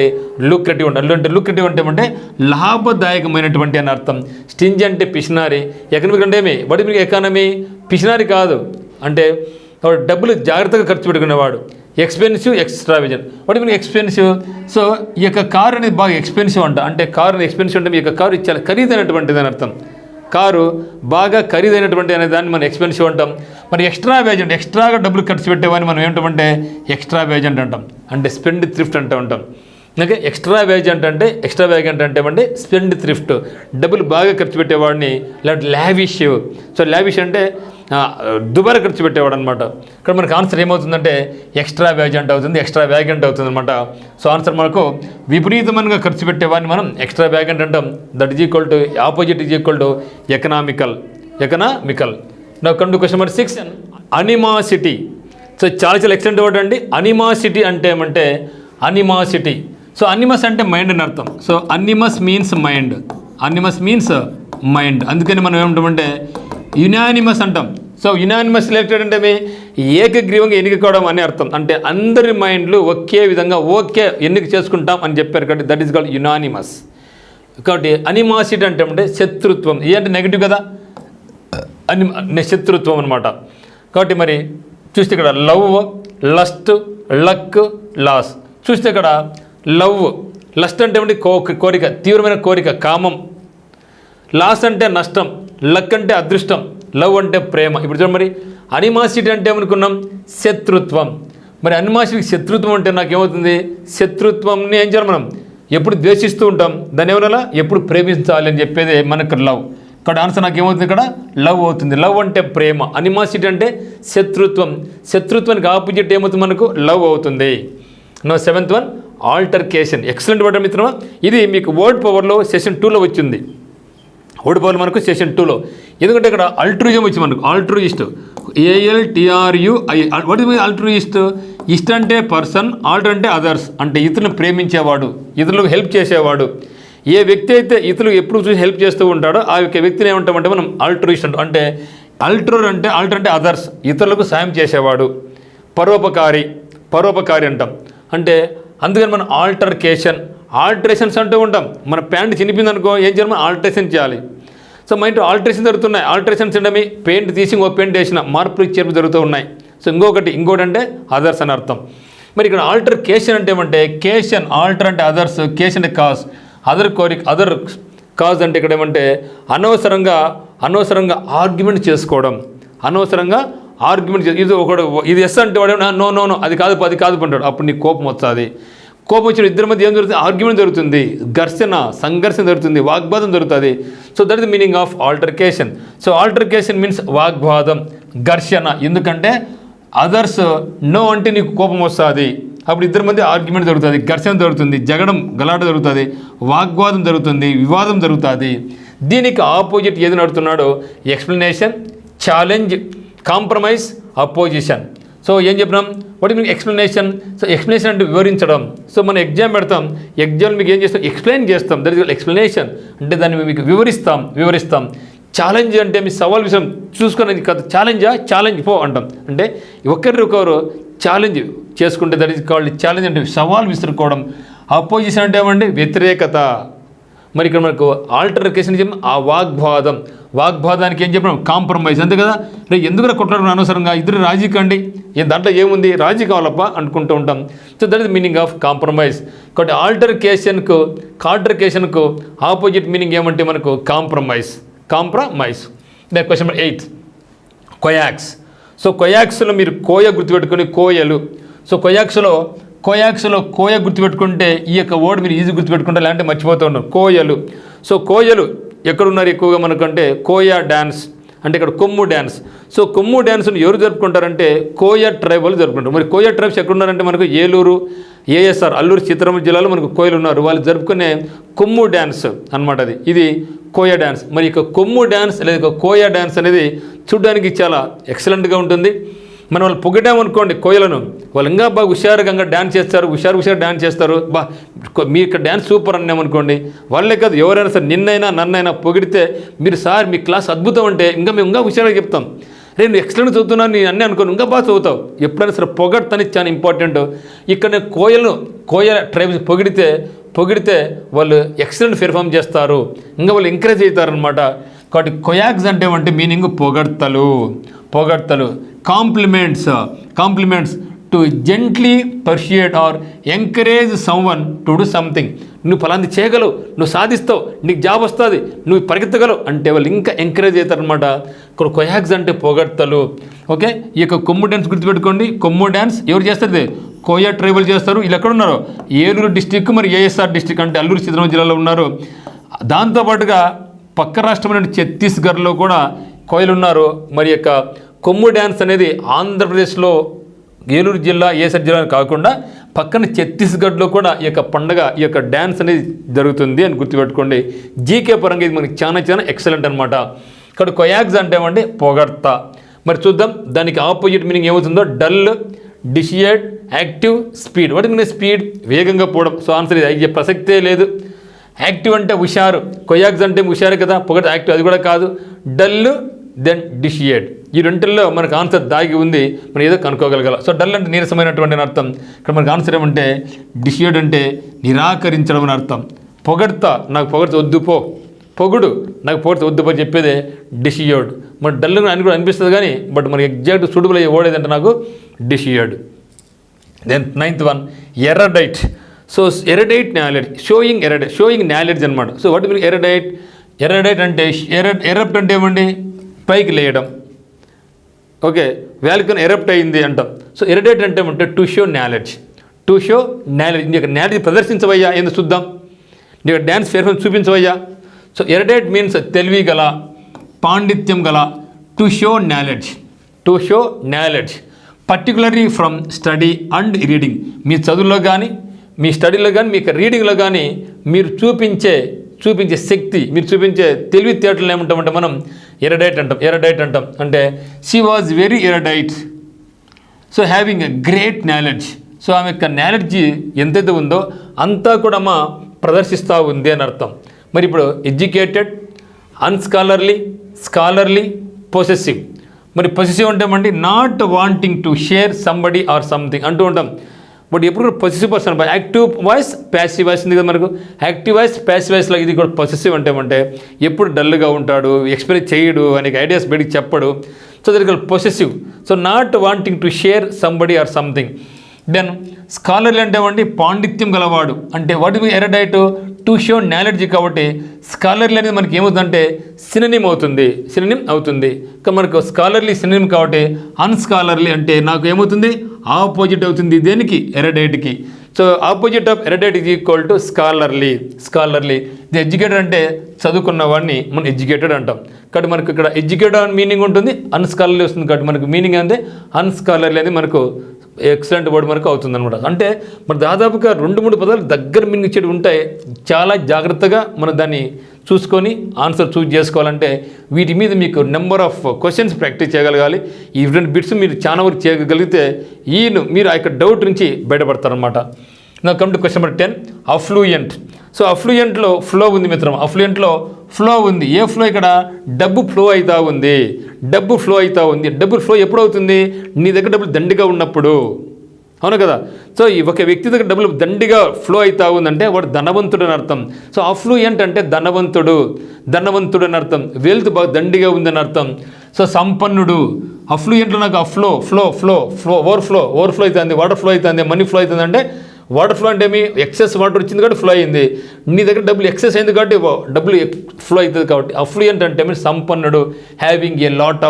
లూక్రేటివ్ అంటాం. అంటే లూక్రేటివ్ అంటే లాభదాయకమైనటువంటి అని అర్థం. స్టింజ్ అంటే పిషనారి, ఎకనామిక్ అంటే ఏమి? వాటి మీకు ఎకానమీ పిషనారి కాదు, అంటే డబ్బులు జాగ్రత్తగా ఖర్చు పెట్టుకునేవాడు. ఎక్స్పెన్సివ్, ఎక్స్ట్రావిజన్. వాటి మీకు ఎక్స్పెన్సివ్. సో ఈ యొక్క కారు అనేది బాగా ఎక్స్పెన్సివ్ అంట. అంటే కారు ఎక్స్పెన్సివ్ అంటే మీ యొక్క కారు చాలా ఖరీదైనటువంటిది అని అర్థం. కారు బాగా ఖరీదైనటువంటి అనే దాన్ని మనం ఎక్స్పెన్సివ్ అంటాం. మరి ఎక్స్ట్రావేజెంట్, ఎక్స్ట్రాగా డబ్బులు ఖర్చు పెట్టేవాడిని మనం ఏమంటామంటే ఎక్స్ట్రావేజెంట్ అంటాం. అంటే స్పెండ్ థ్రిఫ్ట్ అంటూ ఉంటాం. ఓకే, ఎక్స్ట్రావేజెంట్ అంటే ఏమంటే స్పెండ్ థ్రిఫ్ట్, డబ్బులు బాగా ఖర్చు పెట్టేవాడిని. లేదంటే లావిష్. సో లావిష్ అంటే దుబారా ఖర్చు పెట్టేవాడు అనమాట. ఇక్కడ మనకు ఆన్సర్ ఏమవుతుందంటే ఎక్స్ట్రావేజెంట్ అవుతుంది, ఎక్స్ట్రావాగెంట్ అవుతుంది అనమాట. సో ఆన్సర్ మనకు విపరీతమంగా ఖర్చు పెట్టేవాడిని మనం ఎక్స్ట్రావాగెంట్ అంటాం. That is equal to opposite is equal to economical. Now come to question number 6, animosity. So చాలా ఎక్సలెంట్ వర్డ్ అండి. అనిమాసిటీ అంటే ఏమంటే అనిమాసిటీ. సో అనిమస్ అంటే మైండ్ అని అర్థం. సో అనిమస్ మీన్స్ మైండ్, అందుకని మనం ఏమంటామంటే యునానిమస్ అంటాం. సో యునానిమస్ సెలెక్టెడ్ అంటే ఏకగ్రీవంగా ఎన్నికకోవడం అని అర్థం. అంటే అందరి మైండ్లు ఒకే విధంగా ఎన్నిక చేసుకుంటాం అని చెప్పారు కాబట్టి దట్ ఈస్ కాల్డ్ యునానిమస్. కాబట్టి అనిమాసిటీ అంటే శత్రుత్వం. అంటే నెగిటివ్ కదా, శత్రుత్వం అనమాట. కాబట్టి మరి చూస్తే ఇక్కడ లవ్, లస్ట్, లక్, లాస్. చూస్తే ఇక్కడ లవ్, లస్ట్ అంటే ఏమిటి, కోరిక, తీవ్రమైన కోరిక, కామం. లాస్ అంటే నష్టం, లక్ అంటే అదృష్టం, లవ్ అంటే ప్రేమ. ఇప్పుడు చూడండి, మరి అనిమాసిటీ అంటే ఏమనుకున్నాం, శత్రుత్వం. మరి అనిమాసిటీకి శత్రుత్వం అంటే నాకేమవుతుంది, శత్రుత్వంని ఏం చేయాలి మనం, ఎప్పుడు ద్వేషిస్తూ ఉంటాం, దాని ఏమన్నా ఎప్పుడు ప్రేమించాలి అని చెప్పేది మనకు లవ్. ఇక్కడ ఆన్సర్ నాకు ఏమవుతుంది, ఇక్కడ లవ్ అవుతుంది. లవ్ అంటే ప్రేమ, అనిమాసిటీ అంటే శత్రుత్వం, శత్రుత్వానికి ఆపోజిట్ ఏమవుతుంది మనకు, లవ్ అవుతుంది. No 7th one altercation. Excellent word మిత్రమా. ఇది మీకు వర్డ్ పవర్లో సెషన్ 2లో వచ్చింది. వర్డ్ పవర్ మనకు సెషన్ 2లో. ఎందుకంటే ఇక్కడ అల్ట్రూయిజం వచ్చి మనకు, altruist, ALTRUI. What is altruist? Ist అంటే పర్సన్, ఆల్టర్ అంటే అదర్స్, అంటే ఇతరులను ప్రేమించేవాడు, ఇతరులకు హెల్ప్ చేసేవాడు. ఏ వ్యక్తి అయితే ఇతరులకు ఎప్పుడు చూసి హెల్ప్ చేస్తూ ఉంటాడో ఆ యొక్క వ్యక్తిని ఏమంటామంటే మనం ఆల్ట్రూయిస్ట్ అంటాం. అంటే ఆల్టర్ అంటే అదర్స్, ఇతరులకు సాయం చేసేవాడు. పరోపకారి అంటాం. అంటే అందుకని మనం ఆల్టరేషన్స్ అంటూ ఉంటాం. మన ప్యాంట్ చినిపింది అనుకో, ఏం చేయాలి, మనం ఆల్టరేషన్ చేయాలి. సో మా ఇంట్లో ఆల్టరేషన్ జరుగుతున్నాయి. ఆల్టరేషన్స్ అంటే పెయింట్ తీసి ఇంకో పెయింట్ వేసిన, మార్పులు చేర్పు జరుగుతూ ఉన్నాయి. సో ఇంకోటి అంటే అదర్స్ అని అర్థం. మరి ఇక్కడ ఆల్టర్కేషన్ అంటే ఏమంటే, కేషన్, ఆల్టర్ అంటే అదర్స్, కేషన్ అంటే కాజ్, అదర్ కాజ్ అంటే ఇక్కడ ఏమంటే అనవసరంగా ఆర్గ్యుమెంట్ చేసుకోవడం, ఇది ఎస్ అంటే వాడు నో అది కాదు అంటాడు. అప్పుడు నీకు కోపం వస్తుంది. కోపం వచ్చిన ఇద్దరి మధ్య ఏం జరుగుతుంది, ఆర్గ్యుమెంట్ జరుగుతుంది, సంఘర్షణ జరుగుతుంది, వాగ్వాదం జరుగుతుంది. So that is the meaning of altercation. So altercation means వాగ్వాదం, ఘర్షణ. ఎందుకంటే అదర్స్ నో అంటే నీకు కోపం వస్తుంది, అప్పుడు ఇద్దరి మధ్య ఆర్గ్యుమెంట్ జరుగుతుంది, ఘర్షణ జరుగుతుంది, గలాట జరుగుతుంది, వాగ్వాదం జరుగుతుంది, వివాదం జరుగుతుంది. దీనికి ఆపోజిట్ ఏది నడుతున్నాడో explanation, challenge, compromise, opposition. So ఏం చెప్పినాం, వాటి మీకు ఎక్స్ప్లెనేషన్. సో ఎక్స్ప్లెనేషన్ అంటే వివరించడం. సో మనం ఎగ్జామ్ పెడతాం, ఎగ్జామ్ మీకు ఏం చేస్తాం, ఎక్స్ప్లెయిన్ చేస్తాం. That is explanation. అంటే దాన్ని మీకు వివరిస్తాం. ఛాలెంజ్ అంటే మీ సవాల్ విషయం చూసుకునేది కాదు, ఛాలెంజ్ పో అంటాం. అంటే ఒకరికొకరు ఛాలెంజ్ చేసుకుంటే దట్ ఈస్ కాల్డ్ ఛాలెంజ్, అంటే సవాల్ విసురుకోవడం. అపోజిషన్ అంటే ఏమండి, వ్యతిరేకత. మరి ఇక్కడ మనకు ఆల్టర్కేషన్ చెప్పిన ఆ వాగ్వాదానికి ఏం చెప్పినాం, కాంప్రమైజ్. అంతే కదా, ఎందుకు కొట్లాడు అనవసరంగా, ఇద్దరు రాజీ కండి, దాంట్లో ఏముంది, రాజీ కావాలప్ప అనుకుంటూ ఉంటాం. So that is meaning of compromise. కాబట్టి ఆల్టర్కేషన్కు ఆపోజిట్ మీనింగ్ ఏమంటే మనకు కాంప్రమైజ్. Question number 8, కొయాక్స్. సో కొయాక్స్లో మీరు కోయ గుర్తుపెట్టుకొని, కోయలు. సో కోయాక్స్లో కోయ గుర్తుపెట్టుకుంటే ఈ యొక్క వర్డ్ మీరు ఈజీ గుర్తుపెట్టుకుంటే, లేదంటే మర్చిపోతూ ఉన్నారు. కోయలు. సో కోయలు ఎక్కడున్నారు ఎక్కువగా మనకంటే, కోయా డ్యాన్స్ అంటే ఇక్కడ కొమ్ము డ్యాన్స్. సో కొమ్ము డ్యాన్స్ను ఎవరు జరుపుకుంటారంటే కోయ ట్రైబల్ జరుపుకుంటారు. మరి కోయ ట్రైబ్స్ ఎక్కడున్నారంటే మనకు ఏలూరు, ASR అల్లూరు సీతారామరాజు జిల్లాలో మనకు కోయలు ఉన్నారు. వాళ్ళు జరుపుకునే కొమ్ము డ్యాన్స్ అనమాట ఇది కోయ డ్యాన్స్. మరి ఇక కొమ్ము డ్యాన్స్ లేదా కోయ డ్యాన్స్ అనేది చూడడానికి చాలా ఎక్సలెంట్గా ఉంటుంది. మనం వాళ్ళు పొగిడామనుకోండి కోయలను, వాళ్ళు ఇంకా బాగా హుషారుగా డ్యాన్స్ చేస్తారు, హుషారు డ్యాన్స్ చేస్తారు. మీ యొక్క డ్యాన్స్ సూపర్ అన్నామనుకోండి, వాళ్ళే కాదు ఎవరైనా సరే నన్నైనా పొగిడితే, మీరు సార్ మీ క్లాస్ అద్భుతం అంటే మేము ఇంకా హుషారుగా చెప్తాం. నేను ఎక్సలెంట్ చదువుతున్నాను నేను అన్నీ అనుకోను, ఇంకా బాగా చదువుతావు. ఎప్పుడైనా సరే పొగడతని చాలా ఇంపార్టెంట్. ఇక్కడ నేను కోయ ట్రైబ్స్ పొగిడితే వాళ్ళు ఎక్సలెంట్ పెర్ఫామ్ చేస్తారు, ఇంకా వాళ్ళు ఎంకరేజ్ అవుతారనమాట. కాబట్టి కొయాక్స్ అంటే మీనింగ్ పొగడ్తలు. Compliments to gently persuade or encourage someone to do something. నువ్వు ఫలాంది చేయగలవు, నువ్వు సాధిస్తావు, నీకు జాబ్ వస్తుంది, నువ్వు పరిగెత్తగలవు అంటే వాళ్ళు ఇంకా ఎంకరేజ్ అవుతారనమాట. ఇక్కడ కొయాక్స్ అంటే పొగడ్తలు. ఓకే, ఈ యొక్క కొమ్ము డ్యాన్స్ గుర్తుపెట్టుకోండి. కొమ్ము డ్యాన్స్ ఎవరు చేస్తారు, కోయ ట్రైబల్ చేస్తారు. వీళ్ళు ఎక్కడ ఉన్నారు, ఏలూరు డిస్టిక్, మరి ASR డిస్టిక్ అంటే అల్లూరు సీతారామరాజు జిల్లాలో ఉన్నారు. దాంతోపాటుగా పక్క రాష్ట్రమైన ఛత్తీస్గఢ్లో కూడా కోయలు ఉన్నారు. మరి యొక్క కొమ్ము డ్యాన్స్ అనేది ఆంధ్రప్రదేశ్లో ఏలూరు జిల్లా, ASR జిల్లా కాకుండా పక్కన ఛత్తీస్గఢ్లో కూడా ఈ యొక్క పండగ, ఈ యొక్క డ్యాన్స్ అనేది జరుగుతుంది అని గుర్తుపెట్టుకోండి. జీకే పరంగా ఇది మనకి చాలా ఎక్సలెంట్ అనమాట. ఇక్కడ కొయాక్స్ అంటే పొగడ్త. మరి చూద్దాం దానికి ఆపోజిట్ మీనింగ్ ఏమవుతుందో. Dull, dissuade, active, speed. వాటి మీద స్పీడ్, వేగంగా పోవడం. సో ఆన్సర్ ఇది అయ్యే ప్రసక్తే లేదు. యాక్టివ్ అంటే హుషారు, కొయాక్స్ అంటే హుషారు కదా, పొగడ్త యాక్టివ్ అది కూడా కాదు. డల్ దెన్ డిషియేట్, ఈ రెంటిల్లో మనకు ఆన్సర్ దాగి ఉంది, మనం ఏదో కనుక్కోగలగాలి. సో డల్ అంటే నీరసమైనటువంటి అని అర్థం. ఇక్కడ మనకు ఆన్సర్ ఏమంటే డిషియేట్ అంటే నిరాకరించడం అని అర్థం. నాకు పొగడ్త వద్దు పో, పొగుడు నాకు పొగడ్త వద్దు పో చెప్పేదే డిషియేట్. మరి డల్ అని కూడా అనిపిస్తుంది కానీ బట్ మనకి ఎగ్జాక్ట్ సూటబుల్ అయ్యే ఓడేదంటే నాకు dissuade. Then 9th one erudite. So erudite knowledge, showing knowledge అనమాట. సో వాట్ మీన్ ఎరడైట్ అంటే ఎరప్ట్ అంటే ఏమండి, పైకి లేయడం. ఓకే, వ్యాల్కన్ ఎరప్ట్ అయింది అంటాం. సో ఎరడైట్ అంటే ఏమంటే టు షో నాలెడ్జ్. నీ యొక్క నాలెడ్జ్ ప్రదర్శించవయ్యా, ఎందుకు చూద్దాం, నీ యొక్క డ్యాన్స్ పెర్ఫార్మెన్స్ చూపించవయ్యా. సో ఎరడైట్ మీన్స్ తెలివి గల, పాండిత్యం గల. To show knowledge particularly from study and reading. మీ చదువులో కానీ, మీ స్టడీలో కానీ, మీ యొక్క రీడింగ్లో కానీ మీరు చూపించే శక్తి, మీరు చూపించే తెలివితేటలు ఏమంటామంటే మనం ఎరడైట్ అంటాం. అంటే she was very erudite, so having a great knowledge. So ఆమె యొక్క నాలెడ్జ్ ఎంతైతే ఉందో అంతా కూడా ప్రదర్శిస్తూ ఉంది అని అర్థం. మరి ఇప్పుడు ఎడ్యుకేటెడ్, అన్స్కాలర్లీ, స్కాలర్లీ, పొసెసివ్. మరి పొసెసివ్ అంటే ఏమంటే not wanting to share somebody or something అంటూ ఉంటాం. బట్ ఎప్పుడు కూడా possessive person. Active voice, passive voice ఉంది కదా మనకు. యాక్టివ్ వాయిస్, ప్యాసివ్ వాయిస్లో ఇది కూడా పొసెసివ్ అంటే ఏమంటే ఎప్పుడు డల్గా ఉంటాడు, ఎక్స్ప్రెస్ చేయడు, అనేక ఐడియాస్ బయటికి చెప్పడు. So that is possessive. So not wanting to share somebody or something. Then scholarly అంటే ఏమంటే పాండిత్యం గలవాడు. అంటే what is erudite, to show knowledge. కాబట్టి స్కాలర్లీ అనేది మనకి ఏమవుతుందంటే సినోనిమ్ అవుతుంది. మనకు స్కాలర్లీ సినోనిమ్ కాబట్టి అన్స్కాలర్లీ అంటే నాకు ఏమవుతుంది, ఆపోజిట్ అవుతుంది దేనికి, ఎరడైట్కి. So opposite of erudite is equal to scholarly. ఇది ఎడ్యుకేటెడ్ అంటే చదువుకున్న వాడిని మనం ఎడ్యుకేటెడ్ అంటాం. కాబట్టి మనకు ఇక్కడ ఎడ్యుకేటెడ్ అని మీనింగ్ ఉంటుంది, అన్స్కాలర్లీ వస్తుంది. కాబట్టి మనకు మీనింగ్ అంటే అన్స్కాలర్లీ అనేది మనకు ఎక్సలెంట్ వర్డ్ మనకు అవుతుంది అనమాట. అంటే మరి దాదాపుగా 2-3 పదాలు దగ్గర మీనింగ్ ఇచ్చేవి ఉంటాయి. చాలా జాగ్రత్తగా మనం దాన్ని చూసుకొని ఆన్సర్ చూజ్ చేసుకోవాలంటే వీటి మీద మీకు నెంబర్ ఆఫ్ క్వశ్చన్స్ ప్రాక్టీస్ చేయగలగాలి. ఈ 2 బిట్స్ మీరు చాలా వరకు చేయగలిగితే మీరు ఆ యొక్క డౌట్ నుంచి బయటపడతారనమాట. Now come to question number 10. Affluent. So అఫ్లూయెంట్లో ఫ్లో ఉంది మిత్రం. అఫ్లూయెంట్లో ఫ్లో ఉంది. ఏ ఫ్లో? ఇక్కడ డబ్బు ఫ్లో అవుతూ ఉంది. డబ్బు ఫ్లో ఎప్పుడు అవుతుంది? నీ దగ్గర డబ్బులు దండిగా ఉన్నప్పుడు. అవును కదా. సో ఈ ఒక వ్యక్తి దగ్గర డబ్బులు దండిగా ఫ్లో అవుతూ ఉందంటే వాడు ధనవంతుడు అని అర్థం. సో అఫ్లూయెంట్ అంటే ధనవంతుడు అని అర్థం. వెల్త్ బాగా దండిగా ఉందని అర్థం. సో సంపన్నుడు. అఫ్లూయెంట్లో నాకు ఓవర్ఫ్లో అవుతుంది, వాటర్ ఫ్లో అవుతుంది, మనీ ఫ్లో అవుతుంది. అంటే వాటర్ ఫ్లో అంటే ఏమి, ఎక్సెస్ వాటర్ వచ్చింది కాబట్టి ఫ్లో అయింది. నీ దగ్గర డబ్బులు ఎక్సెస్ అయింది కాబట్టి డబ్బులు ఫ్లో అవుతుంది. కాబట్టి అఫ్లూయెంట్ అంటే ఏమి, సంపన్నుడు. Having a lot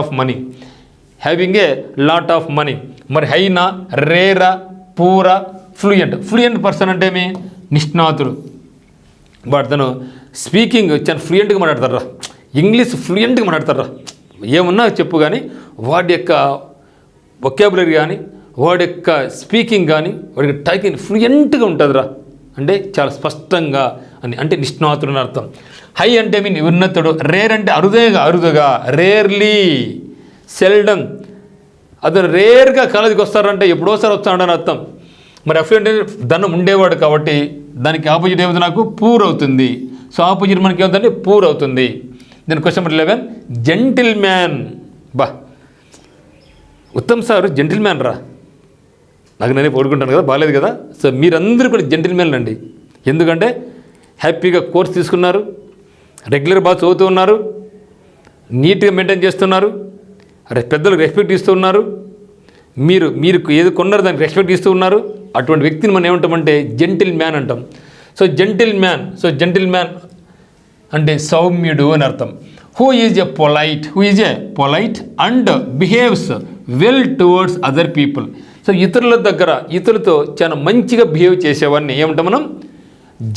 of money. మరి హైనా, రేరా, పూరా, ఫ్లూయెంట్ పర్సన్ అంటే ఏమి, నిష్ణాతుడు. బట్ తను స్పీకింగ్ చాలా ఫ్లూయెంట్గా మాట్లాడతారా, ఇంగ్లీష్ ఫ్లూయెంట్గా మాట్లాడతారా, ఏమున్నా చెప్పు. కానీ వాడి యొక్క వొకాబులరీ కానీ, వాడి యొక్క స్పీకింగ్ కానీ, వాడి యొక్క టైకింగ్ ఫ్లూయెంట్గా ఉంటుందిరా. అంటే చాలా స్పష్టంగా అంటే నిష్ణాతుడు అని అర్థం. హై అంటే మీ ఉన్నతుడు. రేర్ అంటే అరుదుగా, రేర్లీ, సెల్డన్. అతను రేర్గా కాలేజీకి వస్తారంటే ఎప్పుడోసారి వస్తాడని అర్థం. మరి అఫ్లూయెంట్ అంటే ధనం ఉండేవాడు కాబట్టి దానికి ఆపోజిట్ ఏమవుతుంది, నాకు పూర్ అవుతుంది. సో ఆపోజిట్ మనకి ఏమవుతుందంటే పూర్ అవుతుంది. దీని question number 11. Gentle man. Uttam sir gentle man రా, నాకు నేనే పడుకుంటాను కదా, బాగాలేదు కదా. సో మీరందరూ కూడా జెంటిల్ మ్యాన్ అండి. ఎందుకంటే హ్యాపీగా కోర్స్ తీసుకున్నారు, రెగ్యులర్ బాగా చదువుతూ ఉన్నారు, నీట్గా మెయింటైన్ చేస్తున్నారు, పెద్దలకు రెస్పెక్ట్ ఇస్తూ ఉన్నారు, మీరు ఏది కొన్నారో దానికి రెస్పెక్ట్ ఇస్తూ ఉన్నారు. అటువంటి వ్యక్తిని మనం ఏమంటామంటే జెంటిల్ మ్యాన్ అంటాం. సో జెంటిల్ మ్యాన్ అంటే సౌమ్యుడు అని అర్థం. Who is a polite and behaves well towards other people. So ఇతరులతో చాలా మంచిగా బిహేవ్ చేసేవాడిని ఏమంటాం మనం,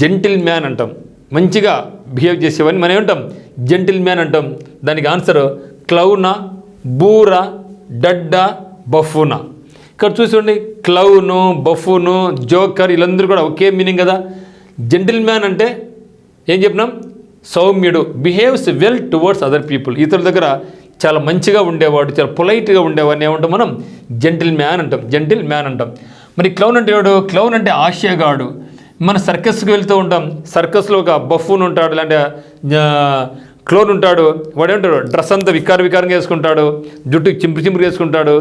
జెంటిల్ మ్యాన్ అంటాం. మంచిగా బిహేవ్ చేసేవాడిని మనం ఏమంటాం, జెంటిల్ మ్యాన్ అంటాం. దానికి ఆన్సర్ క్లౌనా, బూరా, డడ్డా, బఫూనా. ఇక్కడ చూసుకోండి, క్లౌను, బఫూను, జోకర్ వీళ్ళందరూ కూడా ఒకే మీనింగ్ కదా. జెంటిల్ మ్యాన్ అంటే ఏం చెప్పినాం, సౌమ్యుడు. Behaves well towards other people. ఇతరుల దగ్గర చాలా మంచిగా ఉండేవాడు, చాలా పొలైట్గా ఉండేవాడిని ఏమంటాం మనం, జెంటిల్ మ్యాన్ అంటాం. మరి క్లౌన్ అంటే ఎవడు? క్లౌన్ అంటే ఆశయగాడు. మన సర్కస్కి వెళ్తూ ఉంటాం, సర్కస్లో ఒక బఫూన్ ఉంటాడు, లేదంటే క్లోన్ ఉంటాడు. వాడు ఏమంటాడు, డ్రెస్ అంతా వికారంగా వేసుకుంటాడు, జుట్టు చింపురు వేసుకుంటాడు,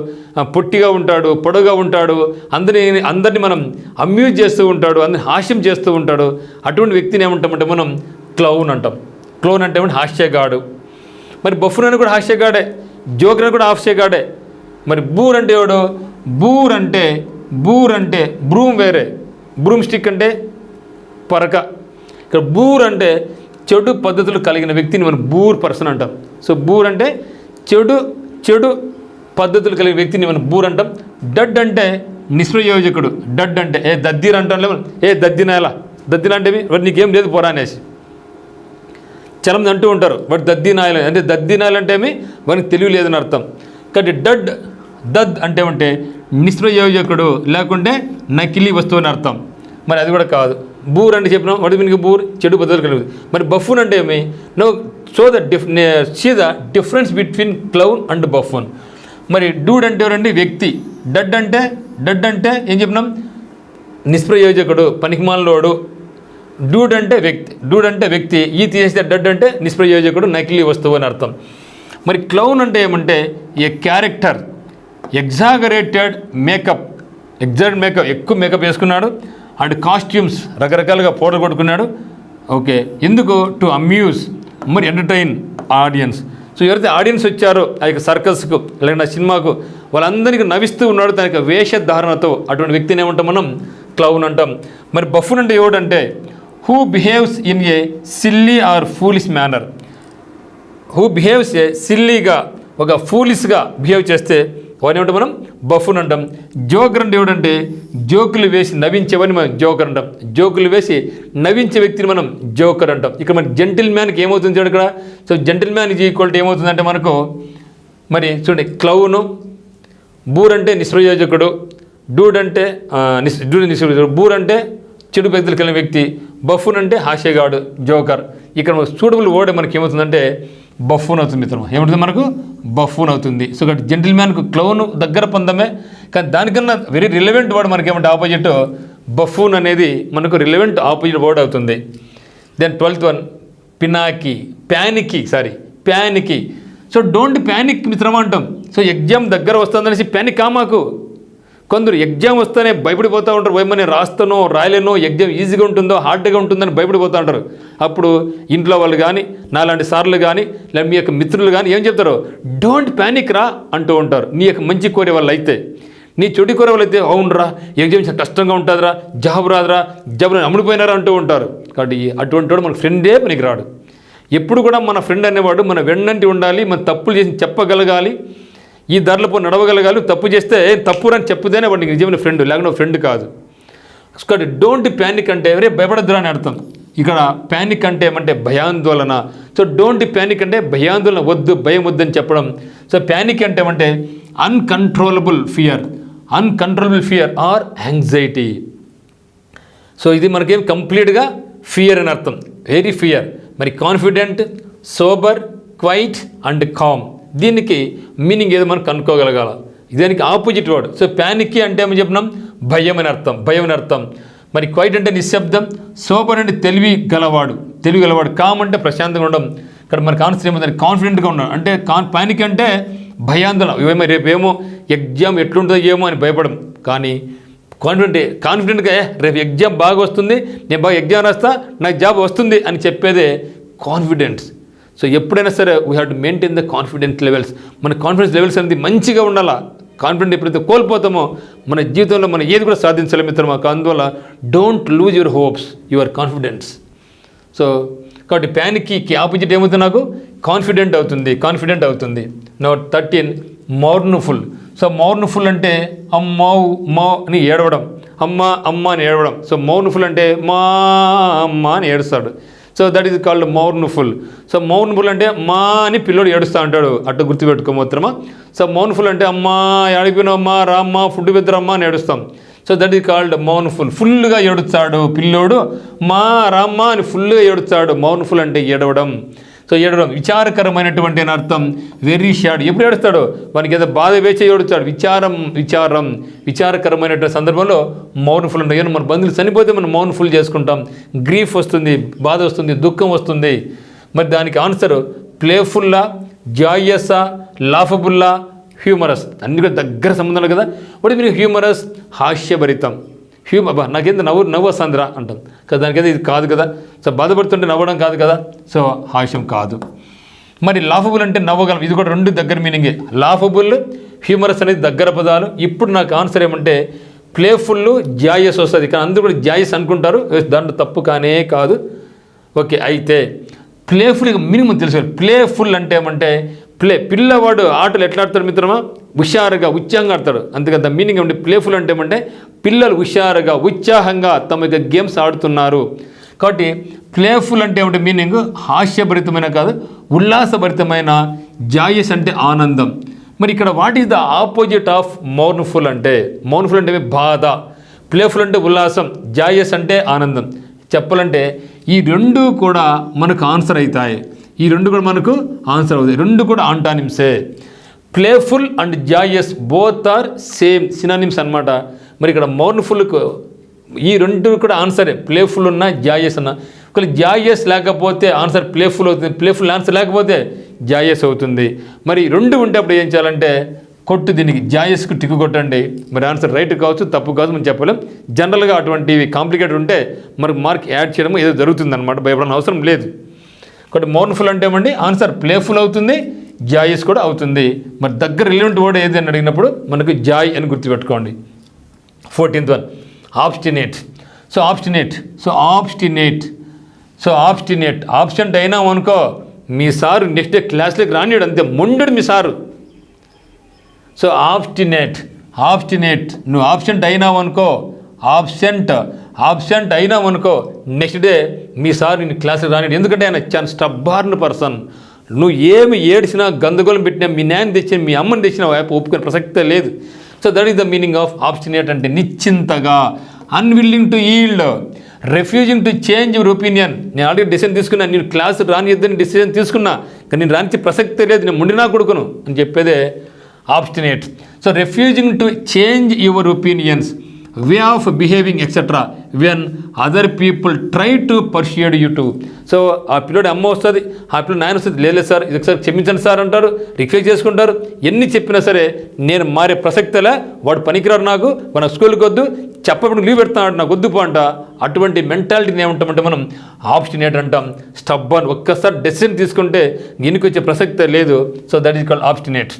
పొట్టిగా ఉంటాడు, పొడవుగా ఉంటాడు, అందరినీ మనం అమ్యూజ్ చేస్తూ ఉంటాడు, అందరిని హాస్యం చేస్తూ ఉంటాడు. అటువంటి వ్యక్తిని ఏమంటామంటే మనం క్లౌన్ అంటాం. క్లౌన్ అంటే ఏమంటే హాస్యగాడు. మరి బఫూన్ అని కూడా హాస్యగాడే, జోకర్ అని కూడా హాస్యగాడే. మరి బూర్ అంటే ఎవడు? బూర్ అంటే బ్రూమ్ వేరే, బ్రూమ్ స్టిక్ అంటే పరక. ఇక్కడ బూర్ అంటే చెడు పద్ధతులు కలిగిన వ్యక్తిని మనం బూర్ పర్సన్ అంటాం. సో బూర్ అంటే చెడు పద్ధతులు కలిగిన వ్యక్తిని మనం బూర్ అంటాం. డడ్ అంటే నిష్ప్రయోజకుడు. డడ్ అంటే దద్దీర్ అంటాం, దద్దినాయలా, దద్దిన అంటే వాడు నీకేం లేదు పోరా అనేసి చాలామంది అంటూ ఉంటారు. వాడు దద్దినాయలు అంటే దద్దినాయలు అంటే వానికి తెలివి లేదని అర్థం. కాబట్టి దద్ అంటే నిష్ప్రయోజకుడు లేకుంటే నకిలీ వస్తువు అని అర్థం. మరి అది కూడా కాదు. బూర్ అంటే చెప్పినాం, వాడి మీనికి బూర్ చెడు పద్ధతులు కలిగి. మరి బఫూన్ అంటే ఏమి? No see the difference between clown and buffoon. మరి డూడ్ అంటే ఎవరండి? వ్యక్తి. డడ్ అంటే ఏం చెప్పినాం? నిష్ప్రయోజకుడు, పనికిమాలినోడు. డూడ్ అంటే వ్యక్తి. ఈ తీసేస్తే డడ్ అంటే నిష్ప్రయోజకుడు, నకిలీ వస్తువు అని అర్థం. మరి క్లౌన్ అంటే ఏమంటే ఏ క్యారెక్టర్, ఎగ్జాగరేటెడ్ మేకప్, ఎక్కువ మేకప్ వేసుకున్నాడు. అండ్ కాస్ట్యూమ్స్ రకరకాలుగా పౌడర్ కొట్టుకున్నాడు. ఓకే, ఎందుకు? టు అమ్యూజ్, మరి ఎంటర్టైన్ ఆడియన్స్. సో ఎవరైతే ఆడియన్స్ వచ్చారో ఆ యొక్క సర్కస్కు లేదంటే సినిమాకు వాళ్ళందరికీ నవ్విస్తూ ఉన్నాడు తన యొక్క వేషధారణతో, అటువంటి వ్యక్తిని ఏమంటాం మనం? క్లౌన్ అంటాం. మరి బఫూన్ అంటే ఎవడంటే who behaves in a silly or foolish manner. Who behaves a సిల్లీగా, ఒక ఫూలిష్గా బిహేవ్ చేస్తే వాడిని ఏమంటాం మనం? బఫూన్ అంటాం. జోకర్ అంటే ఏమిటంటే జోకులు వేసి నవ్వించేవని మనం జోకర్ అంటాం. జోకులు వేసి నవ్వించే వ్యక్తిని మనం జోకర్ అంటాం. ఇక్కడ మన జెంటిల్ మ్యాన్కి ఏమవుతుంది చూడండి ఇక్కడ. So gentle man is equal to ఏమవుతుందంటే మనకు మరి చూడండి, క్లౌను, బూర్ అంటే నిష్ప్రయోజకుడు, డూడ్ అంటే నిష్ప్రయోజకుడు, బూర్ అంటే చెడు వ్యక్తులు కలిగిన వ్యక్తి, బఫూన్ అంటే హాస్యగాడు, జోకర్. ఇక్కడ సూటబుల్ వర్డ్ మనకి ఏమవుతుందంటే బఫూన్ అవుతుంది మిత్రమా. ఏమవుతుంది మనకు? బఫూన్ అవుతుంది. సో కాబట్టి జెంటిల్ మ్యాన్కు క్లౌన్ దగ్గర పొందమే, కానీ దానికన్నా వెరీ రిలవెంట్ వర్డ్ మనకి ఏమంటే ఆపోజిట్ బఫూన్ అనేది మనకు రిలవెంట్ ఆపోజిట్ వర్డ్ అవుతుంది. Then 12th one panicky. So don't panic మిత్రమా అంటాం. సో ఎగ్జామ్ దగ్గర వస్తుందనేసి ప్యానిక్ మాకు. కొందరు ఎగ్జామ్ వస్తేనే భయపడిపోతూ ఉంటారు. భయమని రాస్తానో రాయలేనో, ఎగ్జామ్ ఈజీగా ఉంటుందో హార్డ్గా ఉంటుందని భయపడిపోతూ ఉంటారు. అప్పుడు ఇంట్లో వాళ్ళు కానీ, నాలాంటి సార్లు కానీ, లేదా మీ యొక్క మిత్రులు కానీ ఏం చెప్తారు? డోంట్ ప్యానిక్ రా అంటూ ఉంటారు. నీ యొక్క మంచి కోరే వాళ్ళు అయితే. నీ చెడు కోరే వాళ్ళు అయితే అవునరా ఎగ్జామ్ కష్టంగా ఉంటుందిరా, జాబ్ రాదురా, జాబ్ అమ్ముడిపోయినారా అంటూ ఉంటారు. కాబట్టి అటువంటి వాడు మన ఫ్రెండే పనికి రాడు. ఎప్పుడు కూడా మన ఫ్రెండ్ అనేవాడు మన వెన్నంటి ఉండాలి, మన తప్పులు చేసి చెప్పగలగాలి, ఈ దారిలో నడవగలగాలి. తప్పు చేస్తే తప్పు అని చెప్పుతేనే వాడికి నిజమైన ఫ్రెండ్, లేకుండా ఫ్రెండ్ కాదు. కాబట్టి డోంట్ ప్యానిక్ అంటే ఎవరే భయపడద్దురా అని అర్థం. ఇక్కడ ప్యానిక్ అంటే ఏమంటే భయాందోళన. సో డోంట్ ప్యానిక్ అంటే భయాందోళన వద్దు, భయం వద్దని చెప్పడం. సో ప్యానిక్ అంటే ఏమంటే uncontrollable fear or anxiety. So ఇది మనకేం కంప్లీట్గా ఫియర్ అని అర్థం, వెరీ ఫియర్. మరి confident, sober, quiet and calm, దీనికి మీనింగ్ ఏదో మనం కనుక్కోగలగాల. దీనికి ఆపోజిట్ వర్డ్. సో ప్యానిక్ అంటే ఏమని చెప్పినాం? భయం అని అర్థం. మరి క్వైట్ అంటే నిశ్శబ్దం, సోబర్ అంటే తెలివి గలవాడు, కామ్ అంటే ప్రశాంతంగా ఉండడం. ఇక్కడ మనకు ఆన్సర్ ఏమవుతుంది? కాన్ఫిడెంట్గా ఉండడం. అంటే ప్యానిక్ అంటే భయాందోళన, రేపేమో ఎగ్జామ్ ఎట్లుంటుందో ఏమో అని భయపడం. కానీ కాన్ఫిడెంట్గా రేపు ఎగ్జామ్ బాగా వస్తుంది, నేను బాగా ఎగ్జామ్ రాస్తా, నాకు జాబ్ వస్తుంది అని చెప్పేదే కాన్ఫిడెన్స్. సో ఎప్పుడైనా సరే we have to maintain the confidence levels. మన కాన్ఫిడెన్స్ లెవెల్స్ అనేది మంచిగా ఉండాలా. కాన్ఫిడెంట్ ఎప్పుడైతే కోల్పోతామో మన జీవితంలో మనం ఏది కూడా సాధించలేము మిత్రమా. అందువల్ల don't lose your hopes, your confidence. So కాబట్టి ప్యానిక్కి ఆపోజిట్ ఏమవుతుంది? నాకు కాన్ఫిడెంట్ అవుతుంది. నో 13 మౌర్నుఫుల్. సో మౌర్నుఫుల్ అంటే అమ్మా అని ఏడవడం, అమ్మ అని ఏడవడం. సో మౌర్నుఫుల్ అంటే మా అమ్మ అని ఏడుస్తాడు. So that is called mournful. So mournful అంటే మా అని పిల్లోడు ఏడుస్తూ ఉంటాడు, అట్లా గుర్తుపెట్టుకోమోత్రమా. సో మౌర్నుఫుల్ అంటే అమ్మా అడిగిపోయినమ్మా, రామ్మా, ఫుడ్ పెద్దరమ్మా అని ఏడుస్తాం. So that is called mournful. ఫుల్గా ఏడుస్తాడు పిల్లోడు, మా రామ్మ అని ఫుల్గా ఏడుస్తాడు. మౌర్నుఫుల్ అంటే ఏడవడం. సో ఏడవడం విచారకరమైనటువంటి అని అర్థం. వెరీ షాడ్. ఎప్పుడు ఏడుస్తాడు? వానికి ఏదో బాధ వేచే ఏడుస్తాడు. విచారకరమైనటువంటి సందర్భంలో మౌర్నుఫుల్ ఉంటాయి. మన బంధువులు చనిపోతే మనం మౌర్నుఫుల్ చేసుకుంటాం. గ్రీఫ్ వస్తుంది, బాధ వస్తుంది, దుఃఖం వస్తుంది. మరి దానికి ఆన్సర్ ప్లేఫుల్లా, జాయస్సా, లాఫబుల్లా, హ్యూమరస్. అన్ని కూడా దగ్గర సంబంధాలు కదా. వాటి మీరు హ్యూమరస్, హాస్యభరితం. నాకేంత నవ్వు వస్తుందిరా అంటాం కదా, దానికైతే ఇది కాదు కదా. సో బాధపడుతుంటే నవ్వడం కాదు కదా, సో హాస్యం కాదు. మరి లాఫబుల్ అంటే నవ్వగలం, ఇది కూడా రెండు దగ్గర మీనింగే. లాఫబుల్, హ్యూమరస్ అనేది దగ్గర పదాలు. ఇప్పుడు నాకు ఆన్సర్ ఏమంటే ప్లేఫుల్ జాయస్ వస్తుంది, కానీ అందరూ కూడా జాయస్ అనుకుంటారు, దాంట్లో తప్పు కానే కాదు. ఓకే, అయితే ప్లేఫుల్ మినిమం తెలుసుకోవాలి. ప్లేఫుల్ అంటే ఏమంటే పిల్లవాడు ఆటలు ఎట్లా ఆడతాడు మిత్రమా? హుషారుగా ఉత్సాహంగా ఆడతాడు. అందుకని ద మీనింగ్ ఏమంటే ప్లేఫుల్ అంటే ఏమంటే పిల్లలు హుషారుగా ఉత్సాహంగా తమ యొక్క గేమ్స్ ఆడుతున్నారు. కాబట్టి ప్లేఫుల్ అంటే ఏమంటే మీనింగ్ హాస్యభరితమైన కాదు, ఉల్లాసభరితమైన. జాయస్ అంటే ఆనందం. మరి ఇక్కడ what is the opposite of mournful అంటే? మౌర్న్ఫుల్ అంటే బాధ, ప్లేఫుల్ అంటే ఉల్లాసం, జాయస్ అంటే ఆనందం. చెప్పాలంటే ఈ రెండు కూడా మనకు ఆన్సర్ అవుతాయి. ఈ రెండు కూడా మనకు ఆన్సర్ అవుతాయి. రెండు కూడా ఆంటానిమ్సే. Playful and joyous both are same synonyms అనమాట. మరి ఇక్కడ మౌర్న్ఫుల్కు ఈ రెండు కూడా ఆన్సరే. ప్లేఫుల్ ఉన్నా జాయస్ ఉన్నా. ఒకవేళ జాయస్ లేకపోతే ఆన్సర్ ప్లేఫుల్ అవుతుంది, ప్లేఫుల్ ఆన్సర్ లేకపోతే జాయస్ అవుతుంది. మరి రెండు ఉంటే అప్పుడు ఏం చేయాలంటే కొట్టు, దీనికి జాయస్కు టిక్కు కొట్టండి. మరి ఆన్సర్ రైట్ కావచ్చు, తప్పు కావచ్చు మనం చెప్పలేం. జనరల్గా అటువంటివి కాంప్లికేటెడ్ ఉంటే మనకు మార్క్ యాడ్ చేయడం ఏదో జరుగుతుందన్నమాట, భయపడని అవసరం లేదు. కాబట్టి మౌర్న్ఫుల్ అంటే ఏమండి ఆన్సర్ ప్లేఫుల్ అవుతుంది, జాయస్ కూడా అవుతుంది. మరి దగ్గర రిలవెంట్ వర్డ్ ఏది అని అడిగినప్పుడు మనకు జాయ్ అని గుర్తుపెట్టుకోండి. 14th one obstinate. So obstinate absent అయినాం అనుకో మీ సారు నెక్స్ట్ డే క్లాస్లోకి రానియాడు, అంతే మొండడు మీ సారు. సో ఆబ్స్టినేట్ నువ్వు ఆబ్సెంట్ అయినావు అనుకో, ఆబ్సెంట్ అయినావు అనుకో నెక్స్ట్ డే మీ సార్ నేను క్లాస్కి రానియాడు. ఎందుకంటే ఆయన చాలా స్టబ్బార్న్ పర్సన్. నువ్వు ఏమి ఏడిసినా గందగోళం పెట్టినా మీ నాయన తెచ్చిన మీ అమ్మని తెచ్చినా ఒప్పుకునే ప్రసక్తే లేదు. So that is the meaning of obstinate అంటే నిశ్చింతగా, unwilling to yield, refusing to change your opinion. నేను ఆల్రెడీ డిసిజన్ తీసుకున్నా, నేను క్లాస్ రానియద్దని డిసిజన్ తీసుకున్నా, కానీ నేను రానిచ్చే ప్రసక్తే లేదు, నేను ముండినా కొడుకును అని చెప్పేదే obstinate. So refusing to change your opinions, way of behaving etcetera when other people try to pursued you to. So ఆ పిల్లడు అమ్మ వస్తుంది, ఆ పిల్లడు నాయన వస్తుంది, లేదు సార్ ఇది ఒకసారి క్షమించండి సార్ అంటారు, రిక్వెస్ట్ చేసుకుంటారు. ఎన్ని చెప్పినా సరే నేను మారే ప్రసక్తిలా, వాడు పనికిరారు, నాకు మన స్కూల్కి వద్దు, చెప్పప్పుడు లీవ్ పెడతాడు, నాకు వద్దు పో అంట. అటువంటి మెంటాలిటీని ఏమంటామంటే మనం ఆబ్స్టినేట్ అంటాం. స్టబ్బర్న్, ఒక్కసారి డెసిషన్ తీసుకుంటే దీనికి వచ్చే ప్రసక్తే లేదు. So that is called obstinate.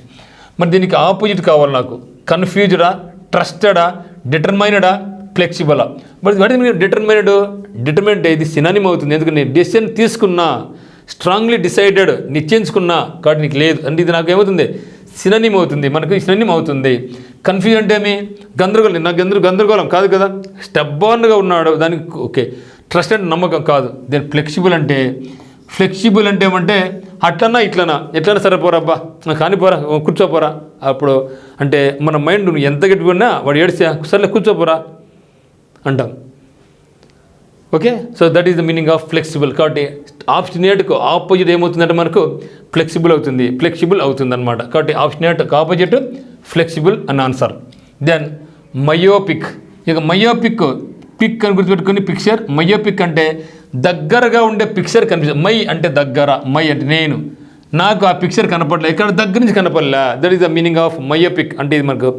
మరి దీనికి ఆపోజిట్ కావాలి నాకు. కన్ఫ్యూజ్డా, ట్రస్టెడా, డిటర్మైనడా, ఫ్లెక్సిబులా? బట్ వాట్ ఇస్ డిటర్మైనడ్ ఇది సినానిమ్ అవుతుంది. ఎందుకంటే నేను డెసిషన్ తీసుకున్నా, స్ట్రాంగ్లీ డిసైడెడ్, నిశ్చయించుకున్నా, కాబట్టి నీకు లేదు అంటే ఇది నాకు ఏమవుతుంది, సినానిమ్ అవుతుంది, మనకు సినానిమ్ అవుతుంది. కన్ఫ్యూజ్ అంటే ఏమి, గందరగోళం, నాకు గందరగోళం కాదు కదా, స్టెబ్బార్న్గా ఉన్నాడు దానికి ఓకే. ట్రస్ట్ అంటే నమ్మకం కాదు. దెన్ ఫ్లెక్సిబుల్ అంటే ఏమంటే అట్లన్నా ఎట్లన్నా సరే పోరాబ్బా కానీ పోరా కూర్చోపోరా. అప్పుడు అంటే మన మైండ్ నువ్వు ఎంత గట్టిగా వాడు ఏడిస్తే సర్లే కూర్చోపోరా అంటాం. Okay, so that is the meaning of flexible. కాబట్టి ఆబ్స్టినేట్కు ఆపోజిట్ ఏమవుతుందంటే మనకు ఫ్లెక్సిబుల్ అవుతుంది అనమాట. కాబట్టి ఆబ్స్టినేట్కు ఆపోజిట్ ఫ్లెక్సిబుల్ అని ఆన్సర్. Then myopic. ఇక పిక్ అని గుర్తుపెట్టుకుని పిక్చర్. మయోపిక్ అంటే దగ్గరగా ఉండే పిక్చర్ కనిపిస్తుంది. మై అంటే దగ్గర, మై అంటే నేను, నాకు ఆ పిక్చర్ కనపడలే, ఇక్కడ దగ్గర నుంచి కనపడలే. That is the meaning of myopic. అంటే ఇది మనకు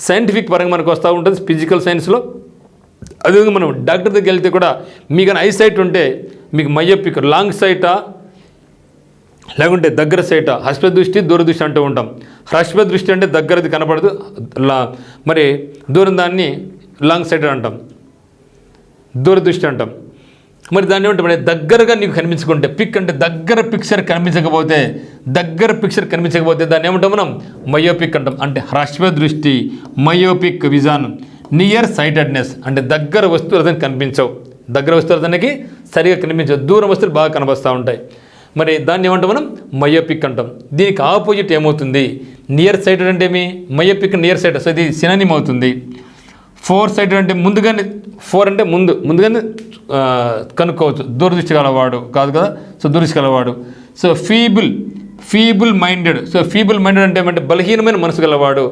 సైంటిఫిక్ పరంగా మనకు వస్తూ ఉంటుంది ఫిజికల్ సైన్స్లో. అదేవిధంగా మనం డాక్టర్ దగ్గరికి వెళ్తే కూడా మీకు ఐ సైట్ ఉంటే మీకు మయోపిక్, లాంగ్ సైటా లేకుంటే దగ్గర సైటా, హస్ప దృష్టి దూరదృష్టి అంటూ ఉంటాం. హస్ప దృష్టి అంటే దగ్గరది కనపడదు, మరి దూరం దాన్ని లాంగ్ సైటెడ్ అంటాం, దూరదృష్టి అంటాం. మరి దాన్ని ఏమంటే దగ్గరగా నీకు కనిపించుకుంటే, పిక్ అంటే దగ్గర పిక్చర్ కనిపించకపోతే దాన్ని ఏమంటాం మనం మయోపిక్ అంటాం. అంటే హ్రస్వ దృష్టి, మయోపిక్ విజన్. నియర్ సైటెడ్నెస్ అంటే దగ్గర వస్తువులు అతనికి కనిపించవు, దగ్గర వస్తువులు అతనికి సరిగా కనిపించవు, దూరం వస్తువులు బాగా కనిపిస్తూ ఉంటాయి. మరి దాన్ని ఏమంటాం మనం మయోపిక్ అంటాం. దీనికి ఆపోజిట్ ఏమవుతుంది, నియర్ సైటెడ్ అంటే ఏమి, మయోపిక్ నియర్ సైటెడ్. సో ఇది సినానిమ్ అవుతుంది. ఫోర్ సైటెడ్ అంటే ముందుగానే, ఫోర్ అంటే ముందుగానే కనుక్కోవచ్చు, దూరదృష్టి గలవాడు కాదు కదా, సో దూరదృష్టి గలవాడు. So feeble minded. So feeble minded అంటే ఏమంటే బలహీనమైన మనసు గలవాడు.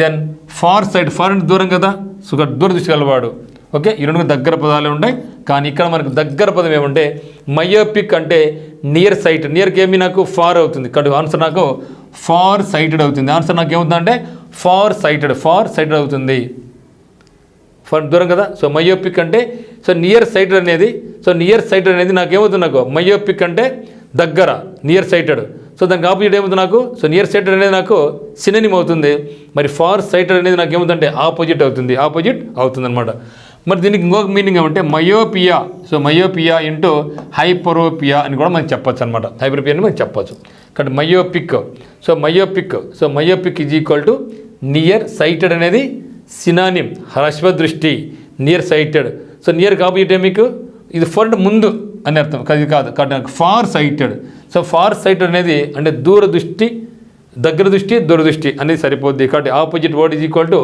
దెన్ ఫార్ సైడ్, ఫార్ అంటే దూరం కదా, సో దూరదృష్టి గలవాడు. ఓకే, ఈ రెండు దగ్గర పదాలు ఉంటాయి. కానీ ఇక్కడ మనకు దగ్గర పదం ఏమంటే మయోపిక్ అంటే నియర్ సైట్. నియర్కి ఏమి నాకు ఫార్ అవుతుంది, ఇక్కడ ఆన్సర్ నాకు ఫార్ సైటెడ్ అవుతుంది. ఆన్సర్ నాకు ఏమవుతుంది అంటే ఫార్ సైటెడ్ అవుతుంది. ఫర్ దూరం కదా, సో మయోపిక్ అంటే సో నియర్ సైటెడ్ అనేది, నాకు ఏమవుతుంది, నాకు మయోపిక్ అంటే దగ్గర, నియర్ సైటెడ్. సో దానికి ఆపోజిట్ ఏమవుతుంది నాకు, సో నియర్ సైటెడ్ అనేది నాకు సినోనిమ్ అవుతుంది. మరి ఫార్ సైటెడ్ అనేది నాకు ఏమవుతుందంటే ఆపోజిట్ అవుతుంది అనమాట. మరి దీనికి ఇంకొక మీనింగ్ ఏమంటే myopia. So myopia into hyperopia అని కూడా మనకి చెప్పొచ్చు అనమాట. హైపరోపియా అని మనకి చెప్పొచ్చు. కాబట్టి myopic. So myopic is equal to near sighted అనేది సినానిమ్, హ్రస్వదృష్టి, near sighted. So near opposite మీకు ఇది ఫర్ అంటే ముందు అని అర్థం, అది కాదు. కాబట్టి far sighted. So far sighted అనేది అంటే దూరదృష్టి, దగ్గర దృష్టి, దూరదృష్టి అనేది సరిపోద్ది. కాబట్టి opposite word is equal to